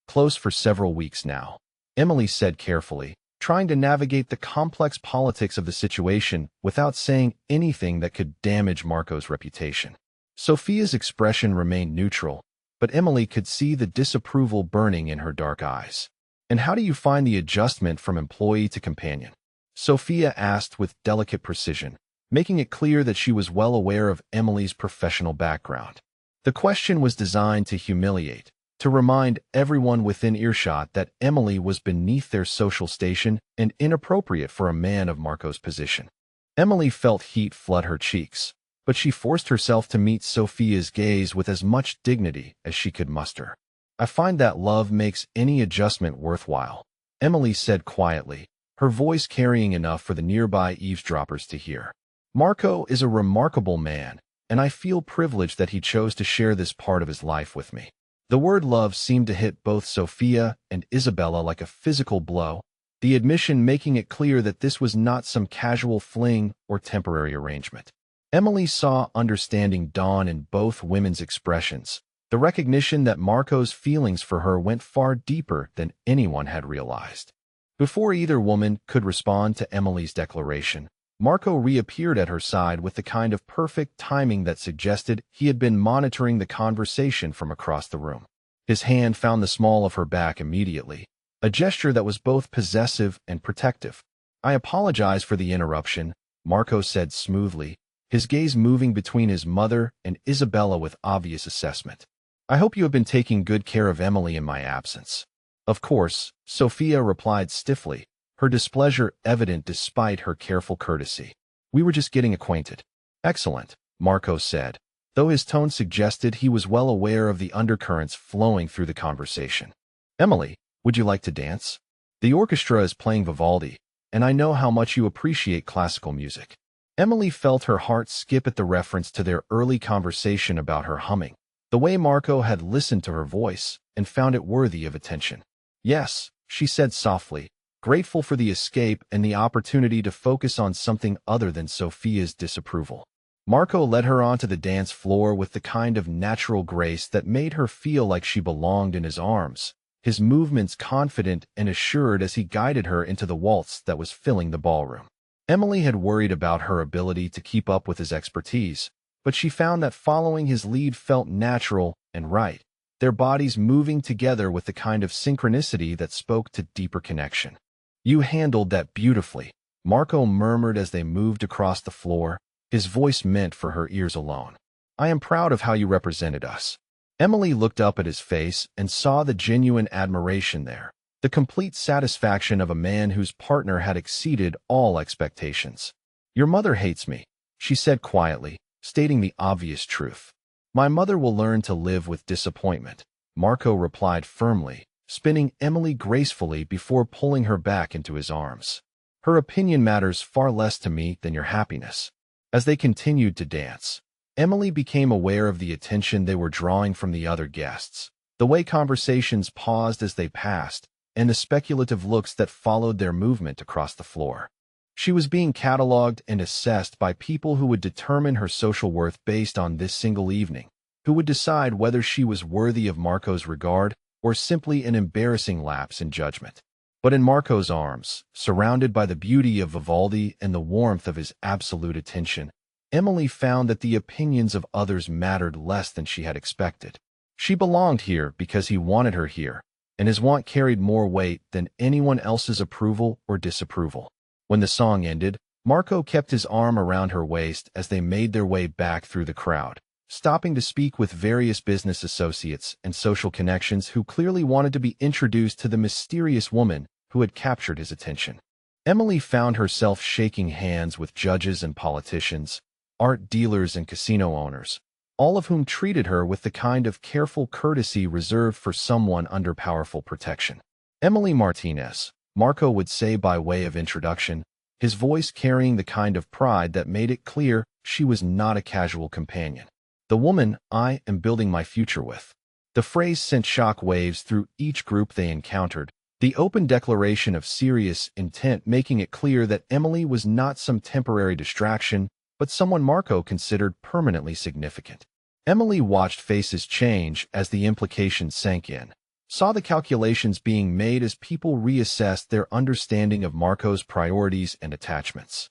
close for several weeks now," Emily said carefully, trying to navigate the complex politics of the situation without saying anything that could damage Marco's reputation. Sophia's expression remained neutral, but Emily could see the disapproval burning in her dark eyes. "And how do you find the adjustment from employee to companion?" Sophia asked with delicate precision, making it clear that she was well aware of Emily's professional background. The question was designed to humiliate, to remind everyone within earshot that Emily was beneath their social station and inappropriate for a man of Marco's position. Emily felt heat flood her cheeks, but she forced herself to meet Sophia's gaze with as much dignity as she could muster. "I find that love makes any adjustment worthwhile," Emily said quietly, her voice carrying enough for the nearby eavesdroppers to hear. "Marco is a remarkable man, and I feel privileged that he chose to share this part of his life with me." The word love seemed to hit both Sophia and Isabella like a physical blow, the admission making it clear that this was not some casual fling or temporary arrangement. Emily saw understanding dawn in both women's expressions, the recognition that Marco's feelings for her went far deeper than anyone had realized. Before either woman could respond to Emily's declaration, Marco reappeared at her side with the kind of perfect timing that suggested he had been monitoring the conversation from across the room. His hand found the small of her back immediately, a gesture that was both possessive and protective. "I apologize for the interruption," Marco said smoothly, his gaze moving between his mother and Isabella with obvious assessment. "I hope you have been taking good care of Emily in my absence." "Of course," Sophia replied stiffly, her displeasure evident despite her careful courtesy. "We were just getting acquainted." "Excellent," Marco said, though his tone suggested he was well aware of the undercurrents flowing through the conversation. "Emily, would you like to dance? The orchestra is playing Vivaldi, and I know how much you appreciate classical music." Emily felt her heart skip at the reference to their early conversation about her humming, the way Marco had listened to her voice and found it worthy of attention. "Yes," she said softly, grateful for the escape and the opportunity to focus on something other than Sophia's disapproval. Marco led her onto the dance floor with the kind of natural grace that made her feel like she belonged in his arms, his movements confident and assured as he guided her into the waltz that was filling the ballroom. Emily had worried about her ability to keep up with his expertise, but she found that following his lead felt natural and right, their bodies moving together with the kind of synchronicity that spoke to deeper connection. "You handled that beautifully," Marco murmured as they moved across the floor, his voice meant for her ears alone. "I am proud of how you represented us." Emily looked up at his face and saw the genuine admiration there, the complete satisfaction of a man whose partner had exceeded all expectations. "Your mother hates me," she said quietly, stating the obvious truth. "My mother will learn to live with disappointment," Marco replied firmly, spinning Emily gracefully before pulling her back into his arms. "Her opinion matters far less to me than your happiness." As they continued to dance, Emily became aware of the attention they were drawing from the other guests, the way conversations paused as they passed, and the speculative looks that followed their movement across the floor. She was being cataloged and assessed by people who would determine her social worth based on this single evening, who would decide whether she was worthy of Marco's regard or simply an embarrassing lapse in judgment. But in Marco's arms, surrounded by the beauty of Vivaldi and the warmth of his absolute attention, Emily found that the opinions of others mattered less than she had expected. She belonged here because he wanted her here, and his want carried more weight than anyone else's approval or disapproval. When the song ended, Marco kept his arm around her waist as they made their way back through the crowd, stopping to speak with various business associates and social connections who clearly wanted to be introduced to the mysterious woman who had captured his attention. Emily found herself shaking hands with judges and politicians, art dealers and casino owners, all of whom treated her with the kind of careful courtesy reserved for someone under powerful protection. "Emily Martinez," Marco would say by way of introduction, his voice carrying the kind of pride that made it clear she was not a casual companion. "The woman I am building my future with." The phrase sent shock waves through each group they encountered, the open declaration of serious intent making it clear that Emily was not some temporary distraction, but someone Marco considered permanently significant. Emily watched faces change as the implication sank in, saw the calculations being made as people reassessed their understanding of Marco's priorities and attachments.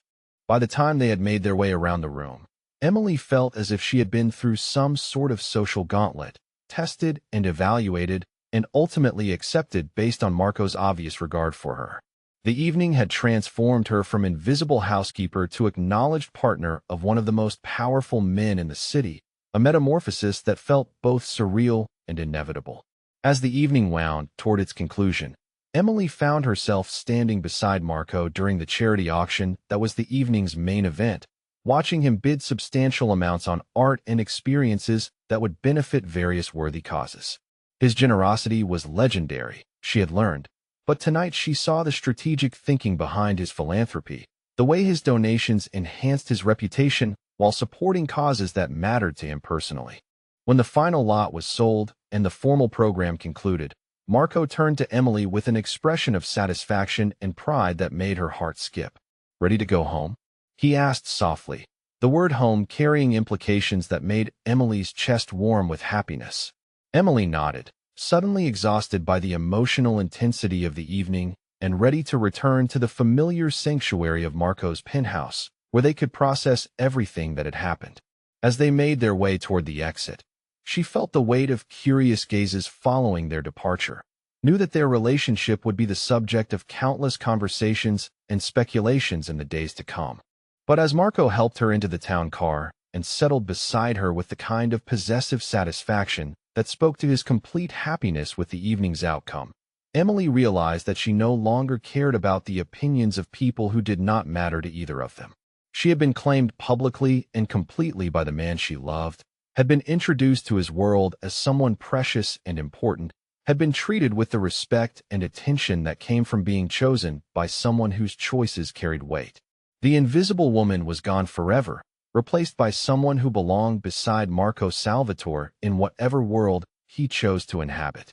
By the time they had made their way around the room, Emily felt as if she had been through some sort of social gauntlet, tested and evaluated, and ultimately accepted based on Marco's obvious regard for her. The evening had transformed her from invisible housekeeper to acknowledged partner of one of the most powerful men in the city, a metamorphosis that felt both surreal and inevitable. As the evening wound toward its conclusion, Emily found herself standing beside Marco during the charity auction that was the evening's main event, watching him bid substantial amounts on art and experiences that would benefit various worthy causes. His generosity was legendary, she had learned, but tonight she saw the strategic thinking behind his philanthropy, the way his donations enhanced his reputation while supporting causes that mattered to him personally. When the final lot was sold and the formal program concluded, Marco turned to Emily with an expression of satisfaction and pride that made her heart skip. "Ready to go home?" he asked softly, the word home carrying implications that made Emily's chest warm with happiness. Emily nodded, suddenly exhausted by the emotional intensity of the evening and ready to return to the familiar sanctuary of Marco's penthouse, where they could process everything that had happened. As they made their way toward the exit, she felt the weight of curious gazes following their departure, knew that their relationship would be the subject of countless conversations and speculations in the days to come. But as Marco helped her into the town car and settled beside her with the kind of possessive satisfaction that spoke to his complete happiness with the evening's outcome, Emily realized that she no longer cared about the opinions of people who did not matter to either of them. She had been claimed publicly and completely by the man she loved, had been introduced to his world as someone precious and important, had been treated with the respect and attention that came from being chosen by someone whose choices carried weight. The invisible woman was gone forever, replaced by someone who belonged beside Marco Salvatore in whatever world he chose to inhabit.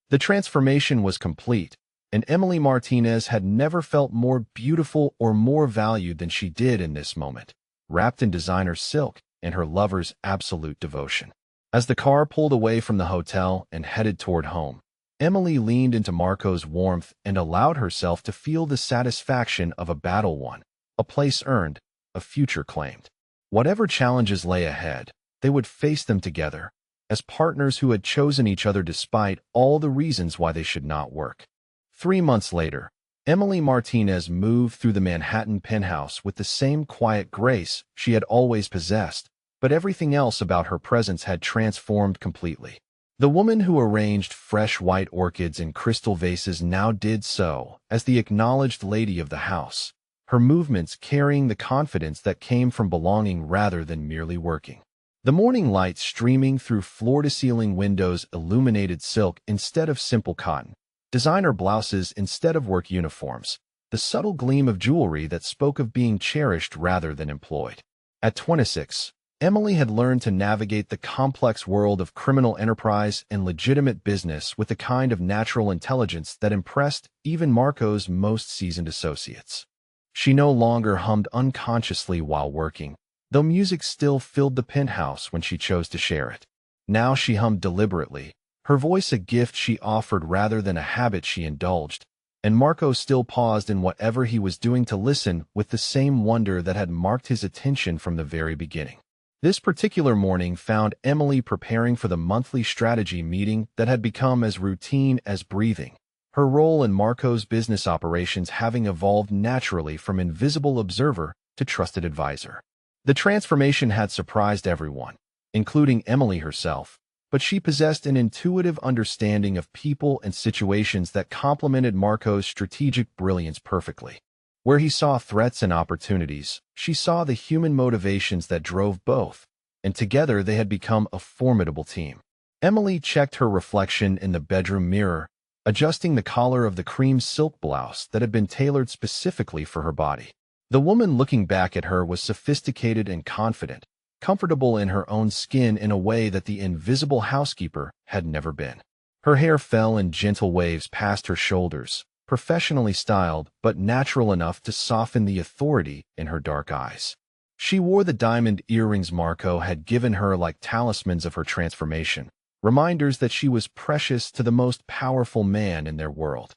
The transformation was complete, and Emily Martinez had never felt more beautiful or more valued than she did in this moment, wrapped in designer silk and her lover's absolute devotion. As the car pulled away from the hotel and headed toward home, Emily leaned into Marco's warmth and allowed herself to feel the satisfaction of a battle won, a place earned, a future claimed. Whatever challenges lay ahead, they would face them together, as partners who had chosen each other despite all the reasons why they should not work. 3 months later, Emily Martinez moved through the Manhattan penthouse with the same quiet grace she had always possessed, but everything else about her presence had transformed completely. The woman who arranged fresh white orchids in crystal vases now did so as the acknowledged lady of the house, her movements carrying the confidence that came from belonging rather than merely working. The morning light streaming through floor-to-ceiling windows illuminated silk instead of simple cotton, designer blouses instead of work uniforms, the subtle gleam of jewelry that spoke of being cherished rather than employed. At 26, Emily had learned to navigate the complex world of criminal enterprise and legitimate business with a kind of natural intelligence that impressed even Marco's most seasoned associates. She no longer hummed unconsciously while working, though music still filled the penthouse when she chose to share it. Now she hummed deliberately, her voice a gift she offered rather than a habit she indulged, and Marco still paused in whatever he was doing to listen with the same wonder that had marked his attention from the very beginning. This particular morning found Emily preparing for the monthly strategy meeting that had become as routine as breathing, her role in Marco's business operations having evolved naturally from invisible observer to trusted advisor. The transformation had surprised everyone, including Emily herself, but she possessed an intuitive understanding of people and situations that complemented Marco's strategic brilliance perfectly. Where he saw threats and opportunities, she saw the human motivations that drove both, and together they had become a formidable team. Emily checked her reflection in the bedroom mirror, adjusting the collar of the cream silk blouse that had been tailored specifically for her body. The woman looking back at her was sophisticated and confident, comfortable in her own skin in a way that the invisible housekeeper had never been. Her hair fell in gentle waves past her shoulders, professionally styled but natural enough to soften the authority in her dark eyes. She wore the diamond earrings Marco had given her like talismans of her transformation, reminders that she was precious to the most powerful man in their world.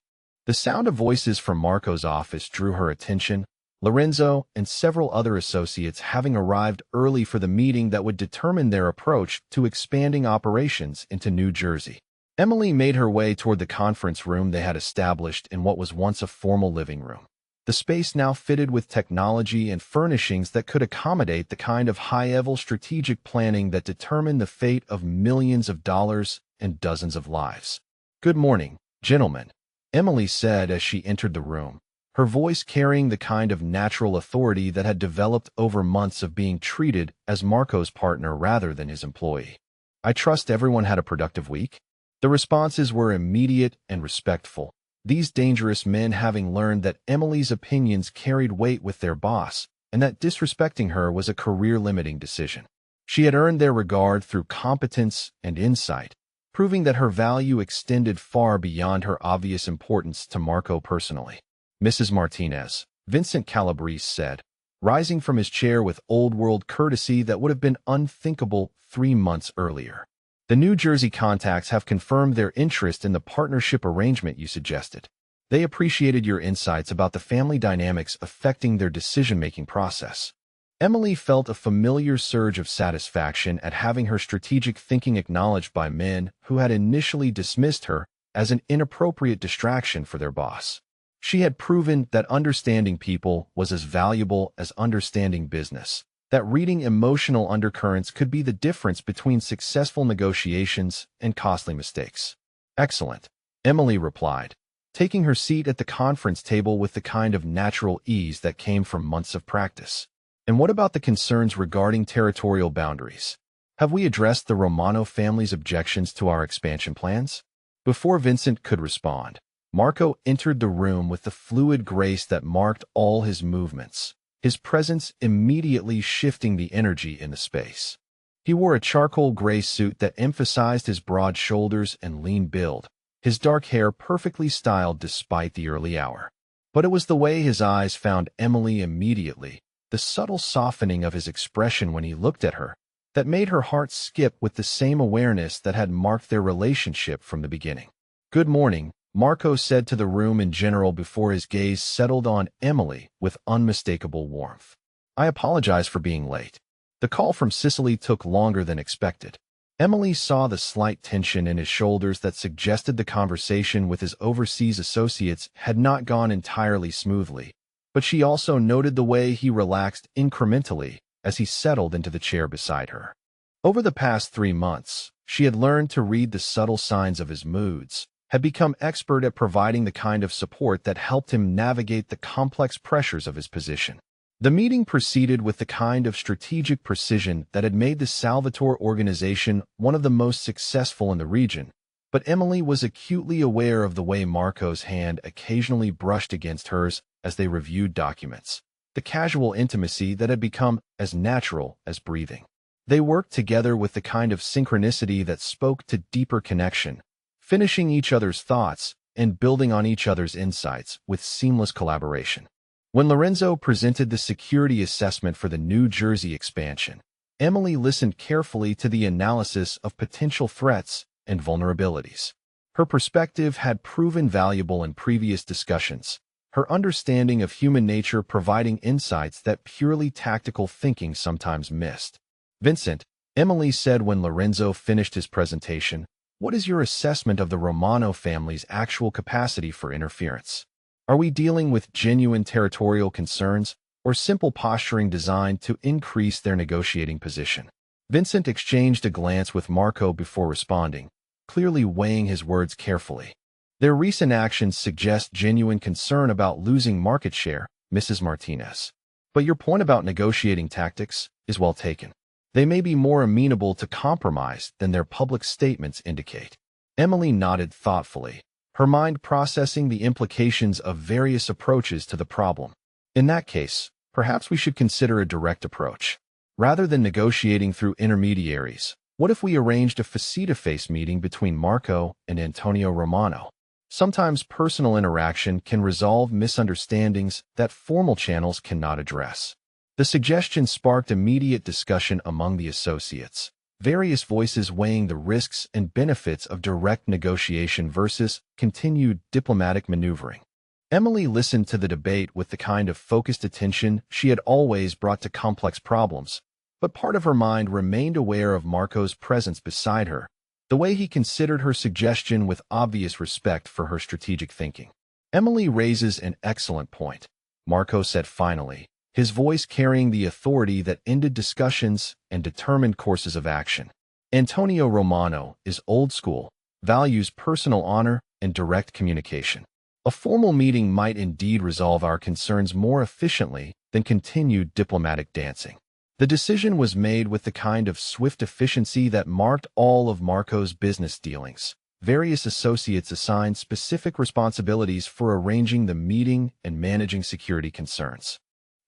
The sound of voices from Marco's office drew her attention, Lorenzo and several other associates having arrived early for the meeting that would determine their approach to expanding operations into New Jersey. Emily made her way toward the conference room they had established in what was once a formal living room. The space now fitted with technology and furnishings that could accommodate the kind of high-level strategic planning that determined the fate of millions of dollars and dozens of lives. "Good morning, gentlemen," Emily said as she entered the room, her voice carrying the kind of natural authority that had developed over months of being treated as Marco's partner rather than his employee. "I trust everyone had a productive week?" The responses were immediate and respectful, these dangerous men having learned that Emily's opinions carried weight with their boss and that disrespecting her was a career-limiting decision. She had earned their regard through competence and insight, proving that her value extended far beyond her obvious importance to Marco personally. "Mrs. Martinez," Vincent Calabrese said, rising from his chair with old-world courtesy that would have been unthinkable 3 months earlier. "The New Jersey contacts have confirmed their interest in the partnership arrangement you suggested. They appreciated your insights about the family dynamics affecting their decision-making process." Emily felt a familiar surge of satisfaction at having her strategic thinking acknowledged by men who had initially dismissed her as an inappropriate distraction for their boss. She had proven that understanding people was as valuable as understanding business, that reading emotional undercurrents could be the difference between successful negotiations and costly mistakes. "Excellent," Emily replied, taking her seat at the conference table with the kind of natural ease that came from months of practice. "And what about the concerns regarding territorial boundaries? Have we addressed the Romano family's objections to our expansion plans?" Before Vincent could respond, Marco entered the room with the fluid grace that marked all his movements, his presence immediately shifting the energy in the space. He wore a charcoal gray suit that emphasized his broad shoulders and lean build, his dark hair perfectly styled despite the early hour. But it was the way his eyes found Emily immediately, the subtle softening of his expression when he looked at her, that made her heart skip with the same awareness that had marked their relationship from the beginning. "Good morning," Marco said to the room in general before his gaze settled on Emily with unmistakable warmth. "I apologize for being late. The call from Sicily took longer than expected." Emily saw the slight tension in his shoulders that suggested the conversation with his overseas associates had not gone entirely smoothly, but she also noted the way he relaxed incrementally as he settled into the chair beside her. Over the past 3 months, she had learned to read the subtle signs of his moods, had become expert at providing the kind of support that helped him navigate the complex pressures of his position. The meeting proceeded with the kind of strategic precision that had made the Salvatore organization one of the most successful in the region, but Emily was acutely aware of the way Marco's hand occasionally brushed against hers as they reviewed documents, the casual intimacy that had become as natural as breathing. They worked together with the kind of synchronicity that spoke to deeper connection, finishing each other's thoughts and building on each other's insights with seamless collaboration. When Lorenzo presented the security assessment for the New Jersey expansion, Emily listened carefully to the analysis of potential threats and vulnerabilities. Her perspective had proven valuable in previous discussions, her understanding of human nature providing insights that purely tactical thinking sometimes missed. "Vincent," Emily said when Lorenzo finished his presentation, "what is your assessment of the Romano family's actual capacity for interference? Are we dealing with genuine territorial concerns or simple posturing designed to increase their negotiating position?" Vincent exchanged a glance with Marco before responding, clearly weighing his words carefully. "Their recent actions suggest genuine concern about losing market share, Mrs. Martinez. But your point about negotiating tactics is well taken. They may be more amenable to compromise than their public statements indicate." Emily nodded thoughtfully, her mind processing the implications of various approaches to the problem. "In that case, perhaps we should consider a direct approach. Rather than negotiating through intermediaries, what if we arranged a face-to-face meeting between Marco and Antonio Romano? Sometimes personal interaction can resolve misunderstandings that formal channels cannot address." The suggestion sparked immediate discussion among the associates, various voices weighing the risks and benefits of direct negotiation versus continued diplomatic maneuvering. Emily listened to the debate with the kind of focused attention she had always brought to complex problems, but part of her mind remained aware of Marco's presence beside her, the way he considered her suggestion with obvious respect for her strategic thinking. Emily raises an excellent point, Marco said finally, his voice carrying the authority that ended discussions and determined courses of action. Antonio Romano is old school, values personal honor and direct communication. A formal meeting might indeed resolve our concerns more efficiently than continued diplomatic dancing. The decision was made with the kind of swift efficiency that marked all of Marco's business dealings. Various associates assigned specific responsibilities for arranging the meeting and managing security concerns.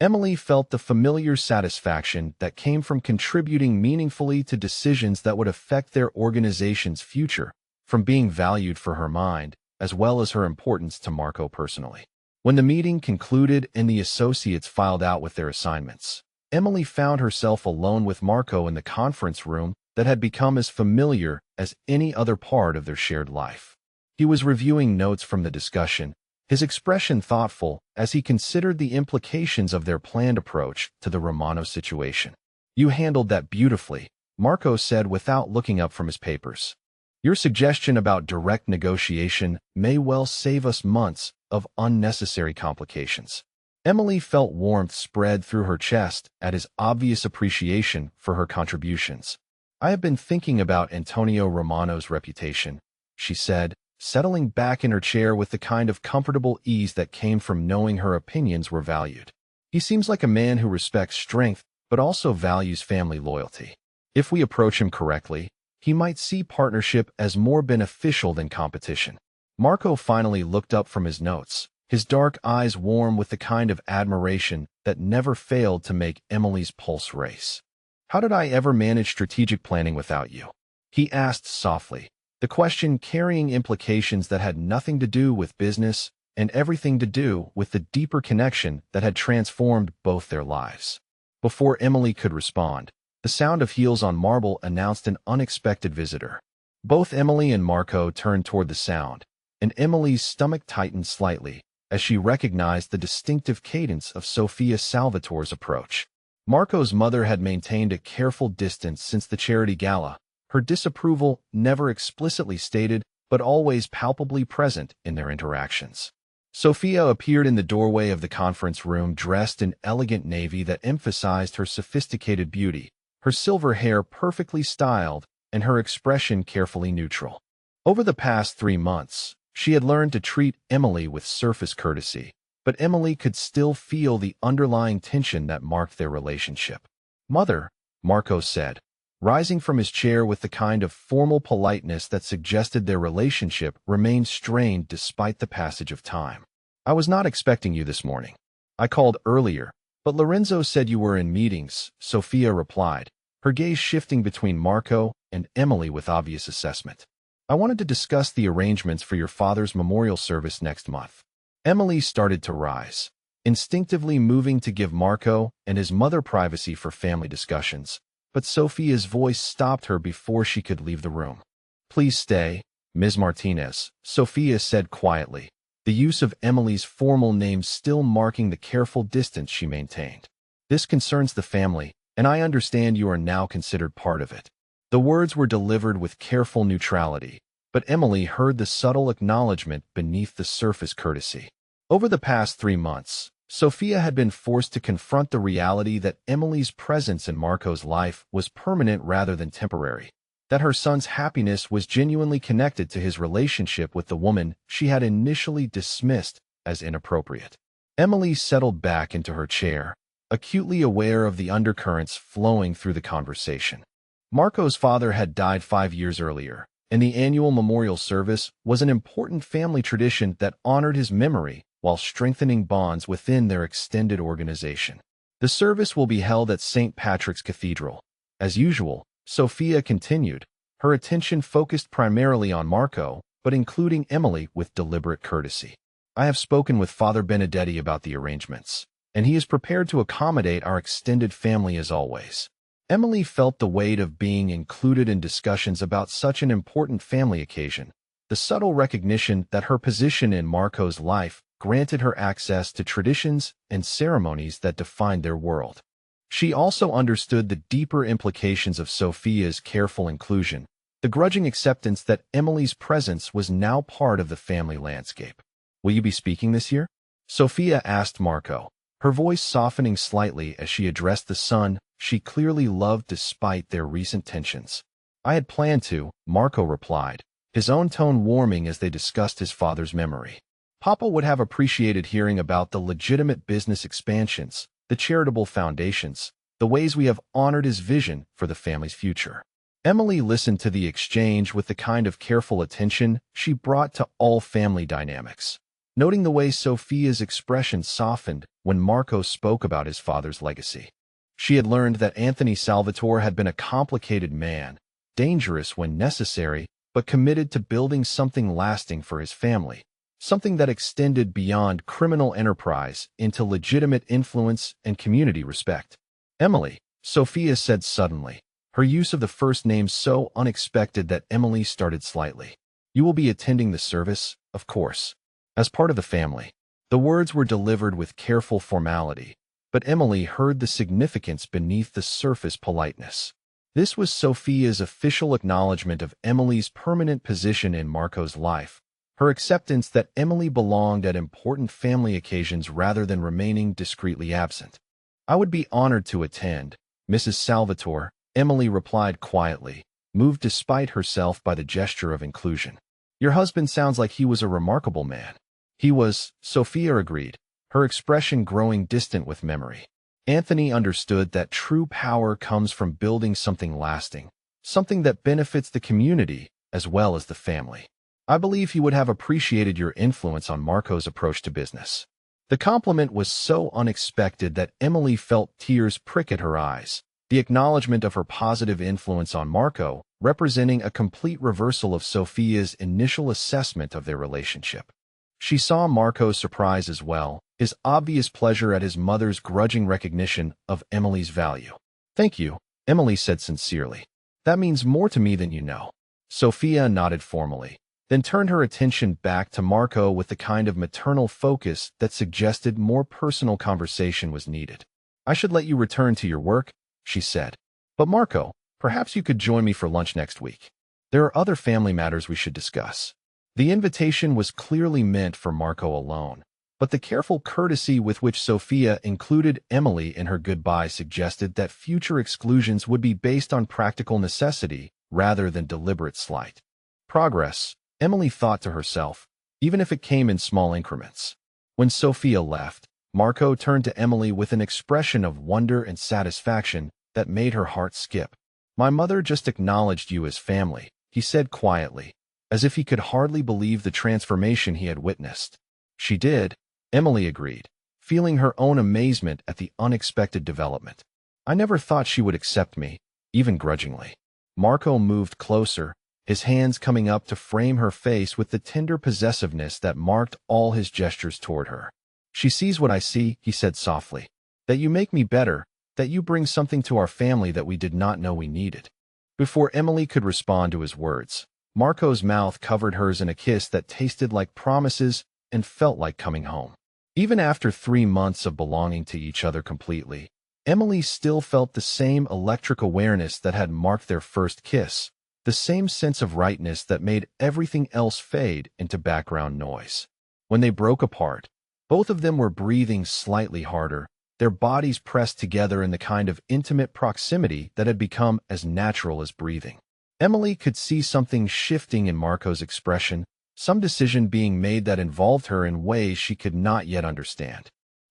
Emily felt the familiar satisfaction that came from contributing meaningfully to decisions that would affect their organization's future, from being valued for her mind, as well as her importance to Marco personally. When the meeting concluded and the associates filed out with their assignments, Emily found herself alone with Marco in the conference room that had become as familiar as any other part of their shared life. He was reviewing notes from the discussion, his expression thoughtful as he considered the implications of their planned approach to the Romano situation. "You handled that beautifully," Marco said without looking up from his papers. "Your suggestion about direct negotiation may well save us months of unnecessary complications." Emily felt warmth spread through her chest at his obvious appreciation for her contributions. "I have been thinking about Antonio Romano's reputation," she said, settling back in her chair with the kind of comfortable ease that came from knowing her opinions were valued. "He seems like a man who respects strength but also values family loyalty. If we approach him correctly, he might see partnership as more beneficial than competition." Marco finally looked up from his notes, his dark eyes warm with the kind of admiration that never failed to make Emily's pulse race. "How did I ever manage strategic planning without you?" he asked softly, the question carrying implications that had nothing to do with business and everything to do with the deeper connection that had transformed both their lives. Before Emily could respond, the sound of heels on marble announced an unexpected visitor. Both Emily and Marco turned toward the sound, and Emily's stomach tightened slightly as she recognized the distinctive cadence of Sofia Salvatore's approach. Marco's mother had maintained a careful distance since the charity gala, her disapproval never explicitly stated but always palpably present in their interactions. Sofia appeared in the doorway of the conference room dressed in elegant navy that emphasized her sophisticated beauty, her silver hair perfectly styled and her expression carefully neutral. Over the past 3 months, she had learned to treat Emily with surface courtesy, but Emily could still feel the underlying tension that marked their relationship. "Mother," Marco said, rising from his chair with the kind of formal politeness that suggested their relationship remained strained despite the passage of time. "I was not expecting you this morning. I called earlier, but Lorenzo said you were in meetings," Sofia replied, her gaze shifting between Marco and Emily with obvious assessment. "I wanted to discuss the arrangements for your father's memorial service next month." Emily started to rise, instinctively moving to give Marco and his mother privacy for family discussions, but Sofia's voice stopped her before she could leave the room. "Please stay, Ms. Martinez," Sofia said quietly, the use of Emily's formal name still marking the careful distance she maintained. "This concerns the family, and I understand you are now considered part of it." The words were delivered with careful neutrality, but Emily heard the subtle acknowledgement beneath the surface courtesy. Over the past 3 months, Sofia had been forced to confront the reality that Emily's presence in Marco's life was permanent rather than temporary, that her son's happiness was genuinely connected to his relationship with the woman she had initially dismissed as inappropriate. Emily settled back into her chair, acutely aware of the undercurrents flowing through the conversation. Marco's father had died 5 years earlier, and the annual memorial service was an important family tradition that honored his memory while strengthening bonds within their extended organization. The service will be held at St. Patrick's Cathedral. As usual, Sofia continued, her attention focused primarily on Marco, but including Emily with deliberate courtesy. "I have spoken with Father Benedetti about the arrangements, and he is prepared to accommodate our extended family as always." Emily felt the weight of being included in discussions about such an important family occasion, the subtle recognition that her position in Marco's life granted her access to traditions and ceremonies that defined their world. She also understood the deeper implications of Sofia's careful inclusion, the grudging acceptance that Emily's presence was now part of the family landscape. "Will you be speaking this year?" Sophia asked Marco, her voice softening slightly as she addressed the son she clearly loved despite their recent tensions. "I had planned to," Marco replied, his own tone warming as they discussed his father's memory. "Papa would have appreciated hearing about the legitimate business expansions, the charitable foundations, the ways we have honored his vision for the family's future." Emily listened to the exchange with the kind of careful attention she brought to all family dynamics, noting the way Sophia's expression softened when Marco spoke about his father's legacy. She had learned that Anthony Salvatore had been a complicated man, dangerous when necessary, but committed to building something lasting for his family, something that extended beyond criminal enterprise into legitimate influence and community respect. "Emily," Sophia said suddenly, her use of the first name so unexpected that Emily started slightly. "You will be attending the service, of course, as part of the family." The words were delivered with careful formality, but Emily heard the significance beneath the surface politeness. This was Sophia's official acknowledgement of Emily's permanent position in Marco's life, her acceptance that Emily belonged at important family occasions rather than remaining discreetly absent. "I would be honored to attend, Mrs. Salvatore," Emily replied quietly, moved despite herself by the gesture of inclusion. "Your husband sounds like he was a remarkable man." "He was," Sophia agreed, her expression growing distant with memory. Anthony understood that true power comes from building something lasting, something that benefits the community as well as the family. "I believe he would have appreciated your influence on Marco's approach to business." The compliment was so unexpected that Emily felt tears prick at her eyes, the acknowledgement of her positive influence on Marco representing a complete reversal of Sophia's initial assessment of their relationship. She saw Marco's surprise as well, his obvious pleasure at his mother's grudging recognition of Emily's value. "Thank you," Emily said sincerely. "That means more to me than you know." Sophia nodded formally, then turned her attention back to Marco with the kind of maternal focus that suggested more personal conversation was needed. "I should let you return to your work," she said. "But Marco, perhaps you could join me for lunch next week. There are other family matters we should discuss." The invitation was clearly meant for Marco alone, but the careful courtesy with which Sophia included Emily in her goodbye suggested that future exclusions would be based on practical necessity rather than deliberate slight. Progress, Emily thought to herself, even if it came in small increments. When Sophia left, Marco turned to Emily with an expression of wonder and satisfaction that made her heart skip. "My mother just acknowledged you as family," he said quietly, as if he could hardly believe the transformation he had witnessed. "She did," Emily agreed, feeling her own amazement at the unexpected development. "I never thought she would accept me, even grudgingly." Marco moved closer, his hands coming up to frame her face with the tender possessiveness that marked all his gestures toward her. "She sees what I see," he said softly. "That you make me better, that you bring something to our family that we did not know we needed." Before Emily could respond to his words, Marco's mouth covered hers in a kiss that tasted like promises and felt like coming home. Even after 3 months of belonging to each other completely, Emily still felt the same electric awareness that had marked their first kiss, the same sense of rightness that made everything else fade into background noise. When they broke apart, both of them were breathing slightly harder, their bodies pressed together in the kind of intimate proximity that had become as natural as breathing. Emily could see something shifting in Marco's expression, some decision being made that involved her in ways she could not yet understand.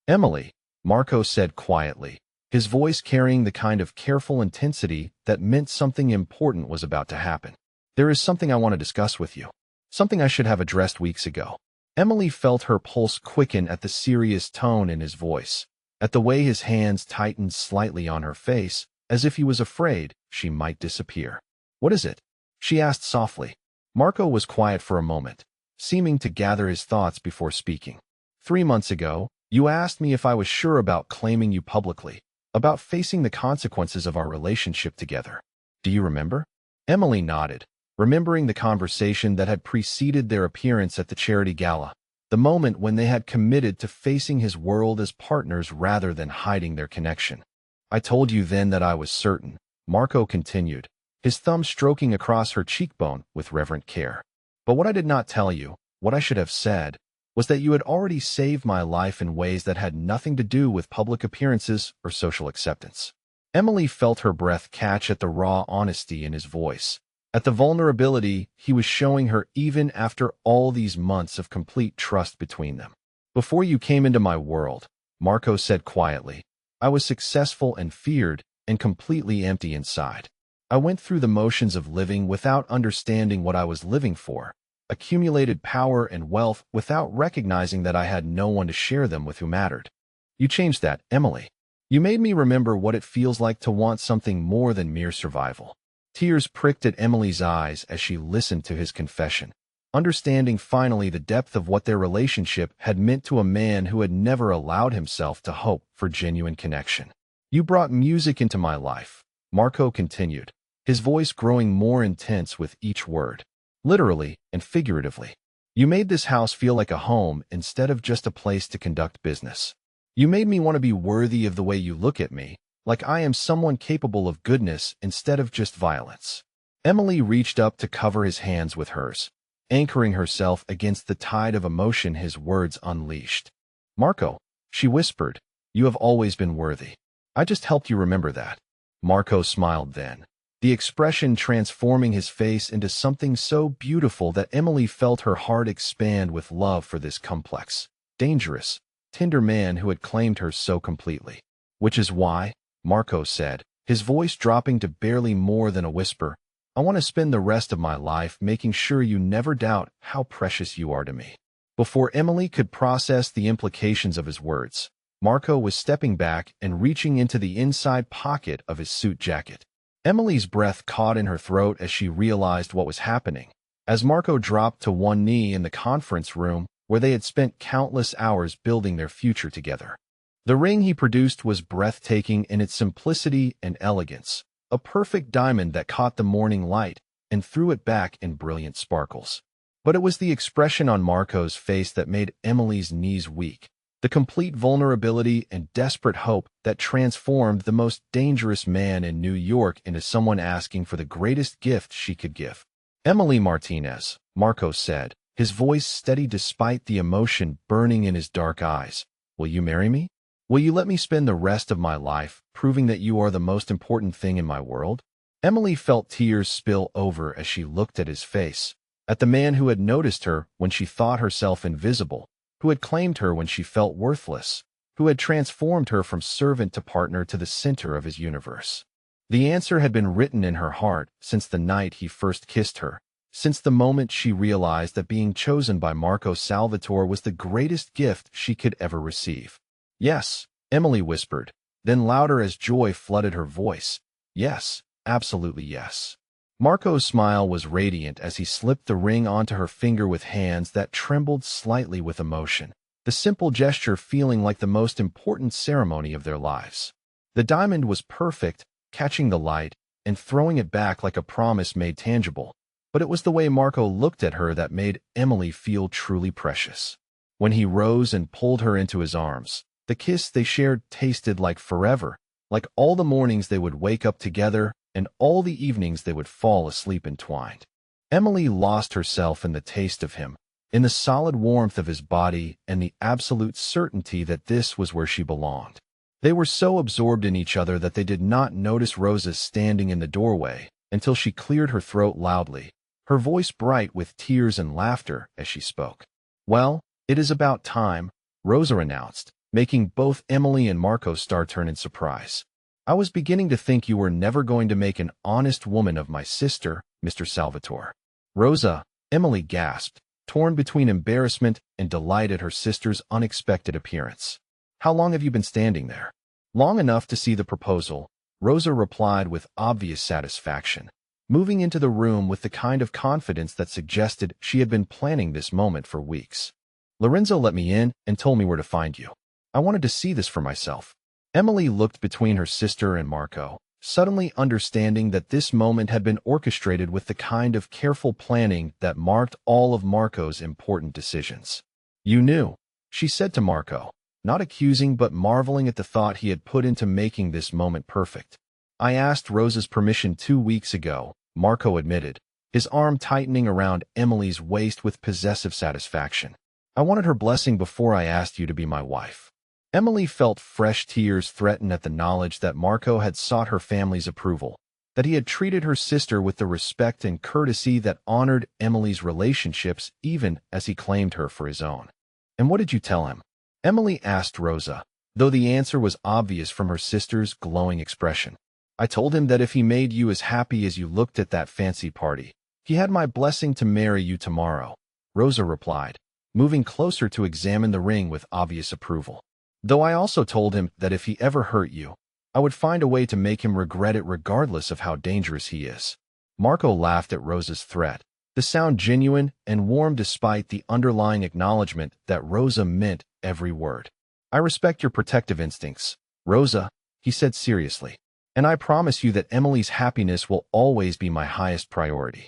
"Emily," Marco said quietly, his voice carrying the kind of careful intensity that meant something important was about to happen. "There is something I want to discuss with you. Something I should have addressed weeks ago." Emily felt her pulse quicken at the serious tone in his voice, at the way his hands tightened slightly on her face, as if he was afraid she might disappear. "What is it?" she asked softly. Marco was quiet for a moment, seeming to gather his thoughts before speaking. 3 months ago, you asked me if I was sure about claiming you publicly, about facing the consequences of our relationship together. Do you remember?" Emily nodded, remembering the conversation that had preceded their appearance at the charity gala, the moment when they had committed to facing his world as partners rather than hiding their connection. "I told you then that I was certain," Marco continued, his thumb stroking across her cheekbone with reverent care. But what I did not tell you, what I should have said, was that you had already saved my life in ways that had nothing to do with public appearances or social acceptance. Emily felt her breath catch at the raw honesty in his voice, at the vulnerability he was showing her even after all these months of complete trust between them. Before you came into my world, Marco said quietly, I was successful and feared and completely empty inside. I went through the motions of living without understanding what I was living for, accumulated power and wealth without recognizing that I had no one to share them with who mattered. You changed that, Emily. You made me remember what it feels like to want something more than mere survival. Tears pricked at Emily's eyes as she listened to his confession, understanding finally the depth of what their relationship had meant to a man who had never allowed himself to hope for genuine connection. You brought music into my life, Marco continued, his voice growing more intense with each word, literally and figuratively. You made this house feel like a home instead of just a place to conduct business. You made me want to be worthy of the way you look at me, like I am someone capable of goodness instead of just violence. Emily reached up to cover his hands with hers, anchoring herself against the tide of emotion his words unleashed. Marco, she whispered, you have always been worthy. I just helped you remember that. Marco smiled then, the expression transforming his face into something so beautiful that Emily felt her heart expand with love for this complex, dangerous, tender man who had claimed her so completely. Which is why, Marco said, his voice dropping to barely more than a whisper, I want to spend the rest of my life making sure you never doubt how precious you are to me. Before Emily could process the implications of his words, Marco was stepping back and reaching into the inside pocket of his suit jacket. Emily's breath caught in her throat as she realized what was happening, as Marco dropped to one knee in the conference room where they had spent countless hours building their future together. The ring he produced was breathtaking in its simplicity and elegance, a perfect diamond that caught the morning light and threw it back in brilliant sparkles. But it was the expression on Marco's face that made Emily's knees weak, the complete vulnerability and desperate hope that transformed the most dangerous man in New York into someone asking for the greatest gift she could give. Emily Martinez, Marco said, his voice steady despite the emotion burning in his dark eyes. Will you marry me? Will you let me spend the rest of my life proving that you are the most important thing in my world? Emily felt tears spill over as she looked at his face, at the man who had noticed her when she thought herself invisible, who had claimed her when she felt worthless, who had transformed her from servant to partner to the center of his universe. The answer had been written in her heart since the night he first kissed her, since the moment she realized that being chosen by Marco Salvatore was the greatest gift she could ever receive. Yes, Emily whispered, then louder as joy flooded her voice. Yes, absolutely yes. Marco's smile was radiant as he slipped the ring onto her finger with hands that trembled slightly with emotion, the simple gesture feeling like the most important ceremony of their lives. The diamond was perfect, catching the light and throwing it back like a promise made tangible, but it was the way Marco looked at her that made Emily feel truly precious. When he rose and pulled her into his arms, the kiss they shared tasted like forever, like all the mornings they would wake up together and all the evenings they would fall asleep entwined. Emily lost herself in the taste of him, in the solid warmth of his body and the absolute certainty that this was where she belonged. They were so absorbed in each other that they did not notice Rosa standing in the doorway until she cleared her throat loudly, her voice bright with tears and laughter as she spoke. Well, it is about time, Rosa announced, making both Emily and Marco start turn in surprise. I was beginning to think you were never going to make an honest woman of my sister, Mr. Salvatore. Rosa, Emily gasped, torn between embarrassment and delight at her sister's unexpected appearance. How long have you been standing there? Long enough to see the proposal, Rosa replied with obvious satisfaction, moving into the room with the kind of confidence that suggested she had been planning this moment for weeks. Lorenzo let me in and told me where to find you. I wanted to see this for myself. Emily looked between her sister and Marco, suddenly understanding that this moment had been orchestrated with the kind of careful planning that marked all of Marco's important decisions. You knew, she said to Marco, not accusing but marveling at the thought he had put into making this moment perfect. I asked Rosa's permission 2 weeks ago, Marco admitted, his arm tightening around Emily's waist with possessive satisfaction. I wanted her blessing before I asked you to be my wife. Emily felt fresh tears threaten at the knowledge that Marco had sought her family's approval, that he had treated her sister with the respect and courtesy that honored Emily's relationships even as he claimed her for his own. And what did you tell him? Emily asked Rosa, though the answer was obvious from her sister's glowing expression. I told him that if he made you as happy as you looked at that fancy party, he had my blessing to marry you tomorrow, Rosa replied, moving closer to examine the ring with obvious approval. Though I also told him that if he ever hurt you, I would find a way to make him regret it regardless of how dangerous he is. Marco laughed at Rosa's threat, the sound genuine and warm despite the underlying acknowledgement that Rosa meant every word. I respect your protective instincts, Rosa, he said seriously, and I promise you that Emily's happiness will always be my highest priority.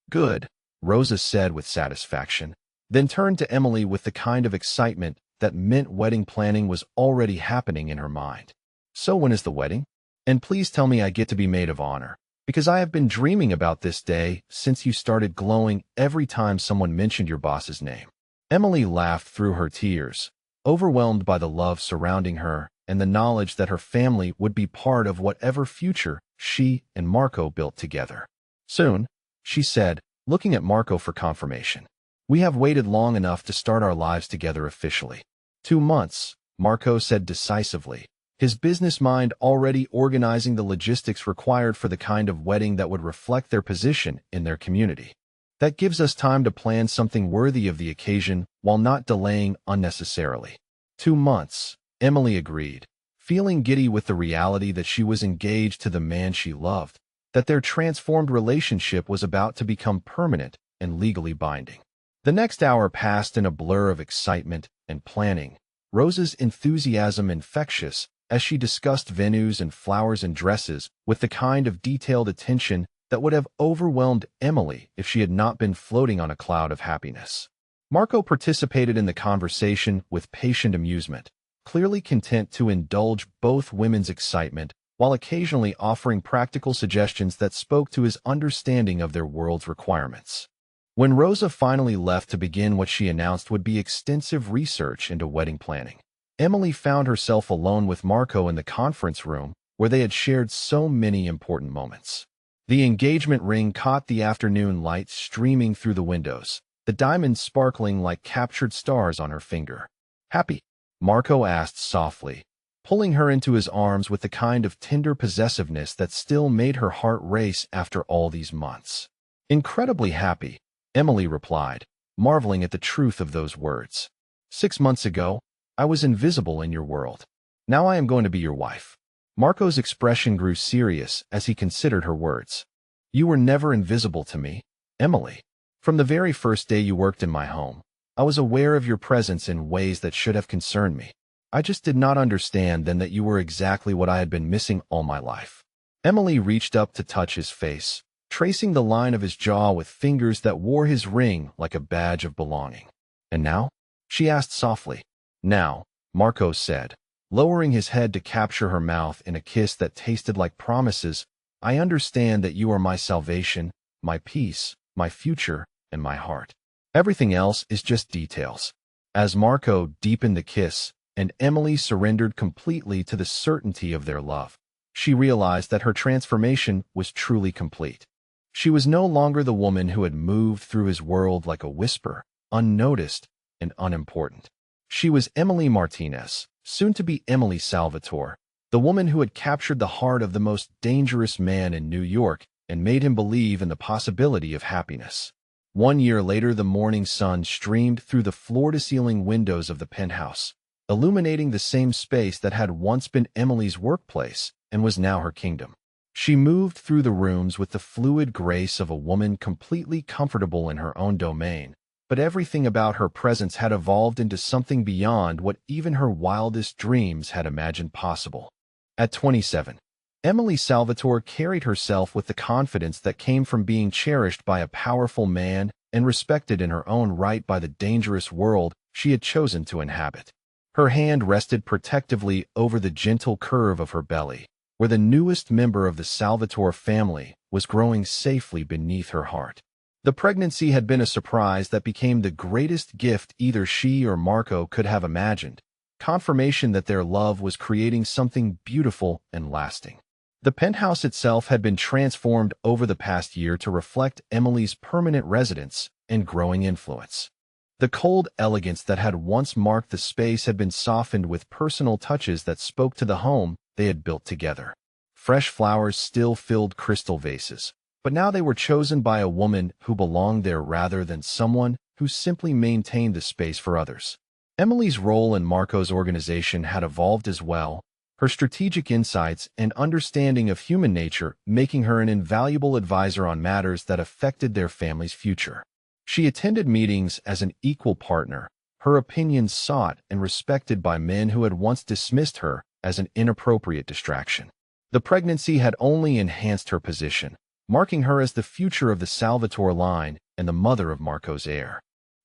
Good, Rosa said with satisfaction, then turned to Emily with the kind of excitement that meant wedding planning was already happening in her mind. So when is the wedding? And please tell me I get to be maid of honor, because I have been dreaming about this day since you started glowing every time someone mentioned your boss's name. Emily laughed through her tears, overwhelmed by the love surrounding her and the knowledge that her family would be part of whatever future she and Marco built together. Soon, she said, looking at Marco for confirmation. We have waited long enough to start our lives together officially. 2 months, Marco said decisively, his business mind already organizing the logistics required for the kind of wedding that would reflect their position in their community. That gives us time to plan something worthy of the occasion while not delaying unnecessarily. 2 months, Emily agreed, feeling giddy with the reality that she was engaged to the man she loved, that their transformed relationship was about to become permanent and legally binding. The next hour passed in a blur of excitement and planning, Rosa's enthusiasm infectious as she discussed venues and flowers and dresses with the kind of detailed attention that would have overwhelmed Emily if she had not been floating on a cloud of happiness. Marco participated in the conversation with patient amusement, clearly content to indulge both women's excitement while occasionally offering practical suggestions that spoke to his understanding of their world's requirements. When Rosa finally left to begin what she announced would be extensive research into wedding planning, Emily found herself alone with Marco in the conference room where they had shared so many important moments. The engagement ring caught the afternoon light streaming through the windows, the diamonds sparkling like captured stars on her finger. Happy? Marco asked softly, pulling her into his arms with the kind of tender possessiveness that still made her heart race after all these months. Incredibly happy, Emily replied, marveling at the truth of those words. 6 months ago, I was invisible in your world. Now I am going to be your wife. Marco's expression grew serious as he considered her words. You were never invisible to me, Emily. From the very first day you worked in my home, I was aware of your presence in ways that should have concerned me. I just did not understand then that you were exactly what I had been missing all my life. Emily reached up to touch his face, tracing the line of his jaw with fingers that wore his ring like a badge of belonging. And now? She asked softly. Now, Marco said, lowering his head to capture her mouth in a kiss that tasted like promises, I understand that you are my salvation, my peace, my future, and my heart. Everything else is just details. As Marco deepened the kiss, and Emily surrendered completely to the certainty of their love, she realized that her transformation was truly complete. She was no longer the woman who had moved through his world like a whisper, unnoticed and unimportant. She was Emily Martinez, soon to be Emily Salvatore, the woman who had captured the heart of the most dangerous man in New York and made him believe in the possibility of happiness. 1 year later, the morning sun streamed through the floor-to-ceiling windows of the penthouse, illuminating the same space that had once been Emily's workplace and was now her kingdom. She moved through the rooms with the fluid grace of a woman completely comfortable in her own domain, but everything about her presence had evolved into something beyond what even her wildest dreams had imagined possible. At 27, Emily Salvatore carried herself with the confidence that came from being cherished by a powerful man and respected in her own right by the dangerous world she had chosen to inhabit. Her hand rested protectively over the gentle curve of her belly, where the newest member of the Salvatore family was growing safely beneath her heart. The pregnancy had been a surprise that became the greatest gift either she or Marco could have imagined, confirmation that their love was creating something beautiful and lasting. The penthouse itself had been transformed over the past year to reflect Emily's permanent residence and growing influence. The cold elegance that had once marked the space had been softened with personal touches that spoke to the home they had built together. Fresh flowers still filled crystal vases, but now they were chosen by a woman who belonged there rather than someone who simply maintained the space for others. Emily's role in Marco's organization had evolved as well, her strategic insights and understanding of human nature making her an invaluable advisor on matters that affected their family's future. She attended meetings as an equal partner, her opinions sought and respected by men who had once dismissed her as an inappropriate distraction. The pregnancy had only enhanced her position, marking her as the future of the Salvatore line and the mother of Marco's heir.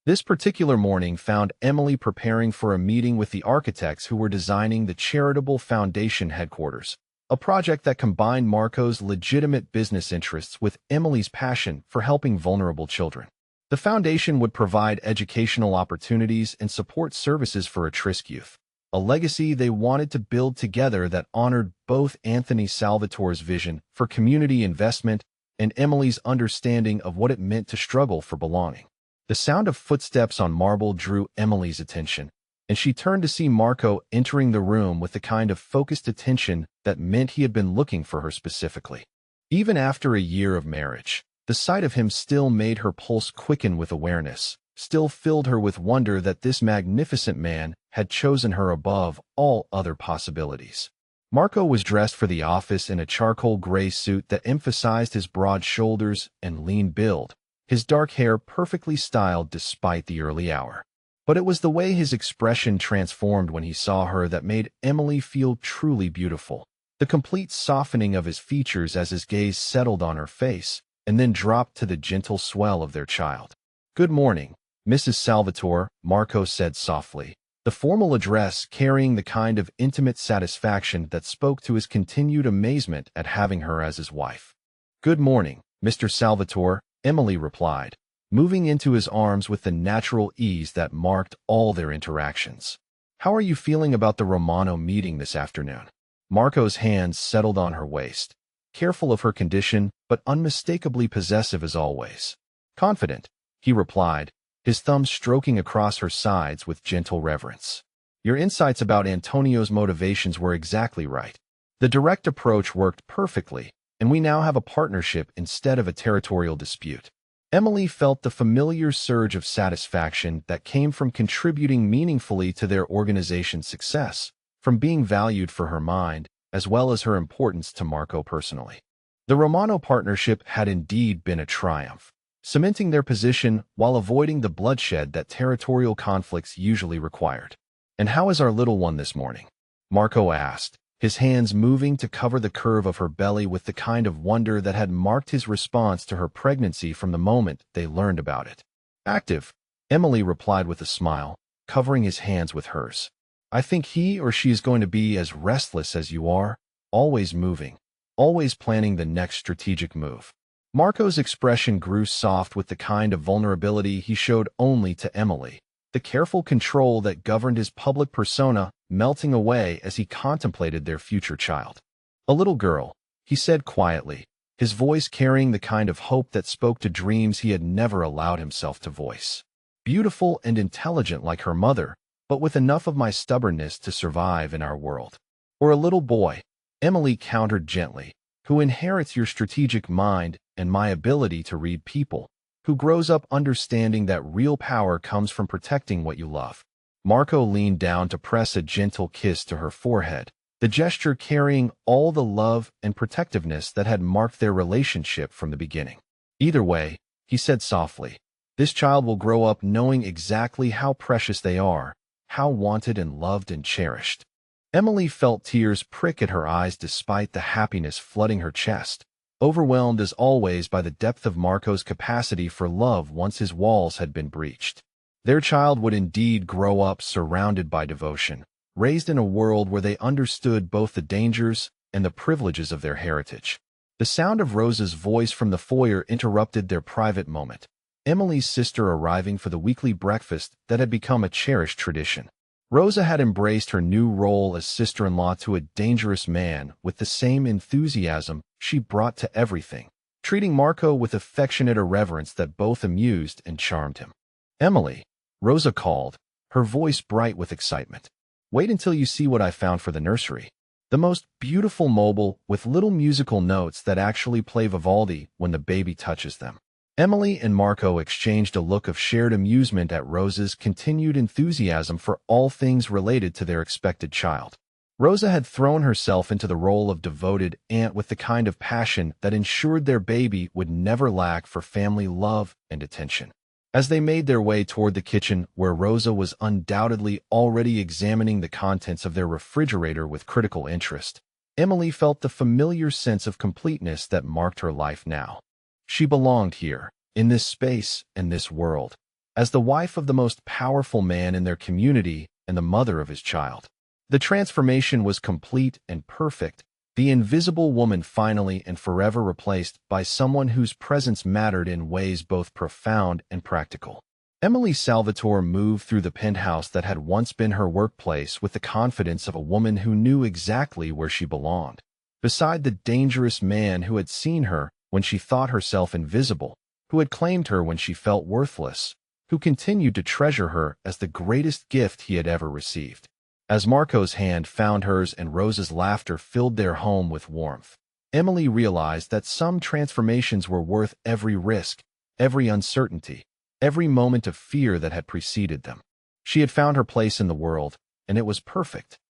This particular morning found Emily preparing for a meeting with the architects who were designing the charitable foundation headquarters, a project that combined Marco's legitimate business interests with Emily's passion for helping vulnerable children. The foundation would provide educational opportunities and support services for at-risk youth, a legacy they wanted to build together that honored both Anthony Salvatore's vision for community investment and Emily's understanding of what it meant to struggle for belonging. The sound of footsteps on marble drew Emily's attention, and she turned to see Marco entering the room with the kind of focused attention that meant he had been looking for her specifically. Even after a year of marriage, the sight of him still made her pulse quicken with awareness, still filled her with wonder that this magnificent man had chosen her above all other possibilities. Marco was dressed for the office in a charcoal gray suit that emphasized his broad shoulders and lean build, his dark hair perfectly styled despite the early hour. But it was the way his expression transformed when he saw her that made Emily feel truly beautiful. The complete softening of his features as his gaze settled on her face, and then dropped to the gentle swell of their child. "Good morning, Mrs. Salvatore," Marco said softly, the formal address carrying the kind of intimate satisfaction that spoke to his continued amazement at having her as his wife. "Good morning, Mr. Salvatore," Emily replied, moving into his arms with the natural ease that marked all their interactions. "How are you feeling about the Romano meeting this afternoon?" Marco's hands settled on her waist, careful of her condition but unmistakably possessive as always. "Confident," he replied, his thumb stroking across her sides with gentle reverence. "Your insights about Antonio's motivations were exactly right. The direct approach worked perfectly, and we now have a partnership instead of a territorial dispute." Emily felt the familiar surge of satisfaction that came from contributing meaningfully to their organization's success, from being valued for her mind, as well as her importance to Marco personally. The Romano partnership had indeed been a triumph, cementing their position while avoiding the bloodshed that territorial conflicts usually required. "And how is our little one this morning?" Marco asked, his hands moving to cover the curve of her belly with the kind of wonder that had marked his response to her pregnancy from the moment they learned about it. "Active," Emily replied with a smile, covering his hands with hers. "I think he or she is going to be as restless as you are, always moving, always planning the next strategic move." Marco's expression grew soft with the kind of vulnerability he showed only to Emily, the careful control that governed his public persona melting away as he contemplated their future child. "A little girl," he said quietly, his voice carrying the kind of hope that spoke to dreams he had never allowed himself to voice. "Beautiful and intelligent like her mother, but with enough of my stubbornness to survive in our world." "Or a little boy," Emily countered gently, "who inherits your strategic mind and my ability to read people, who grows up understanding that real power comes from protecting what you love." Marco leaned down to press a gentle kiss to her forehead, the gesture carrying all the love and protectiveness that had marked their relationship from the beginning. "Either way," he said softly, "this child will grow up knowing exactly how precious they are, how wanted and loved and cherished." Emily felt tears prick at her eyes despite the happiness flooding her chest, overwhelmed as always by the depth of Marco's capacity for love once his walls had been breached. Their child would indeed grow up surrounded by devotion, raised in a world where they understood both the dangers and the privileges of their heritage. The sound of Rosa's voice from the foyer interrupted their private moment. Emily's sister arriving for the weekly breakfast that had become a cherished tradition. Rosa had embraced her new role as sister-in-law to a dangerous man with the same enthusiasm she brought to everything, treating Marco with affectionate irreverence that both amused and charmed him. "Emily," Rosa called, her voice bright with excitement. "Wait until you see what I found for the nursery. The most beautiful mobile with little musical notes that actually play Vivaldi when the baby touches them." Emily and Marco exchanged a look of shared amusement at Rosa's continued enthusiasm for all things related to their expected child. Rosa had thrown herself into the role of devoted aunt with the kind of passion that ensured their baby would never lack for family love and attention. As they made their way toward the kitchen, where Rosa was undoubtedly already examining the contents of their refrigerator with critical interest, Emily felt the familiar sense of completeness that marked her life now. She belonged here, in this space and this world, as the wife of the most powerful man in their community and the mother of his child. The transformation was complete and perfect, the invisible woman finally and forever replaced by someone whose presence mattered in ways both profound and practical. Emily Salvatore moved through the penthouse that had once been her workplace with the confidence of a woman who knew exactly where she belonged. Beside the dangerous man who had seen her when she thought herself invisible, who had claimed her when she felt worthless, who continued to treasure her as the greatest gift he had ever received. As Marco's hand found hers and Rosa's laughter filled their home with warmth, Emily realized that some transformations were worth every risk, every uncertainty, every moment of fear that had preceded them. She had found her place in the world, and it was perfect.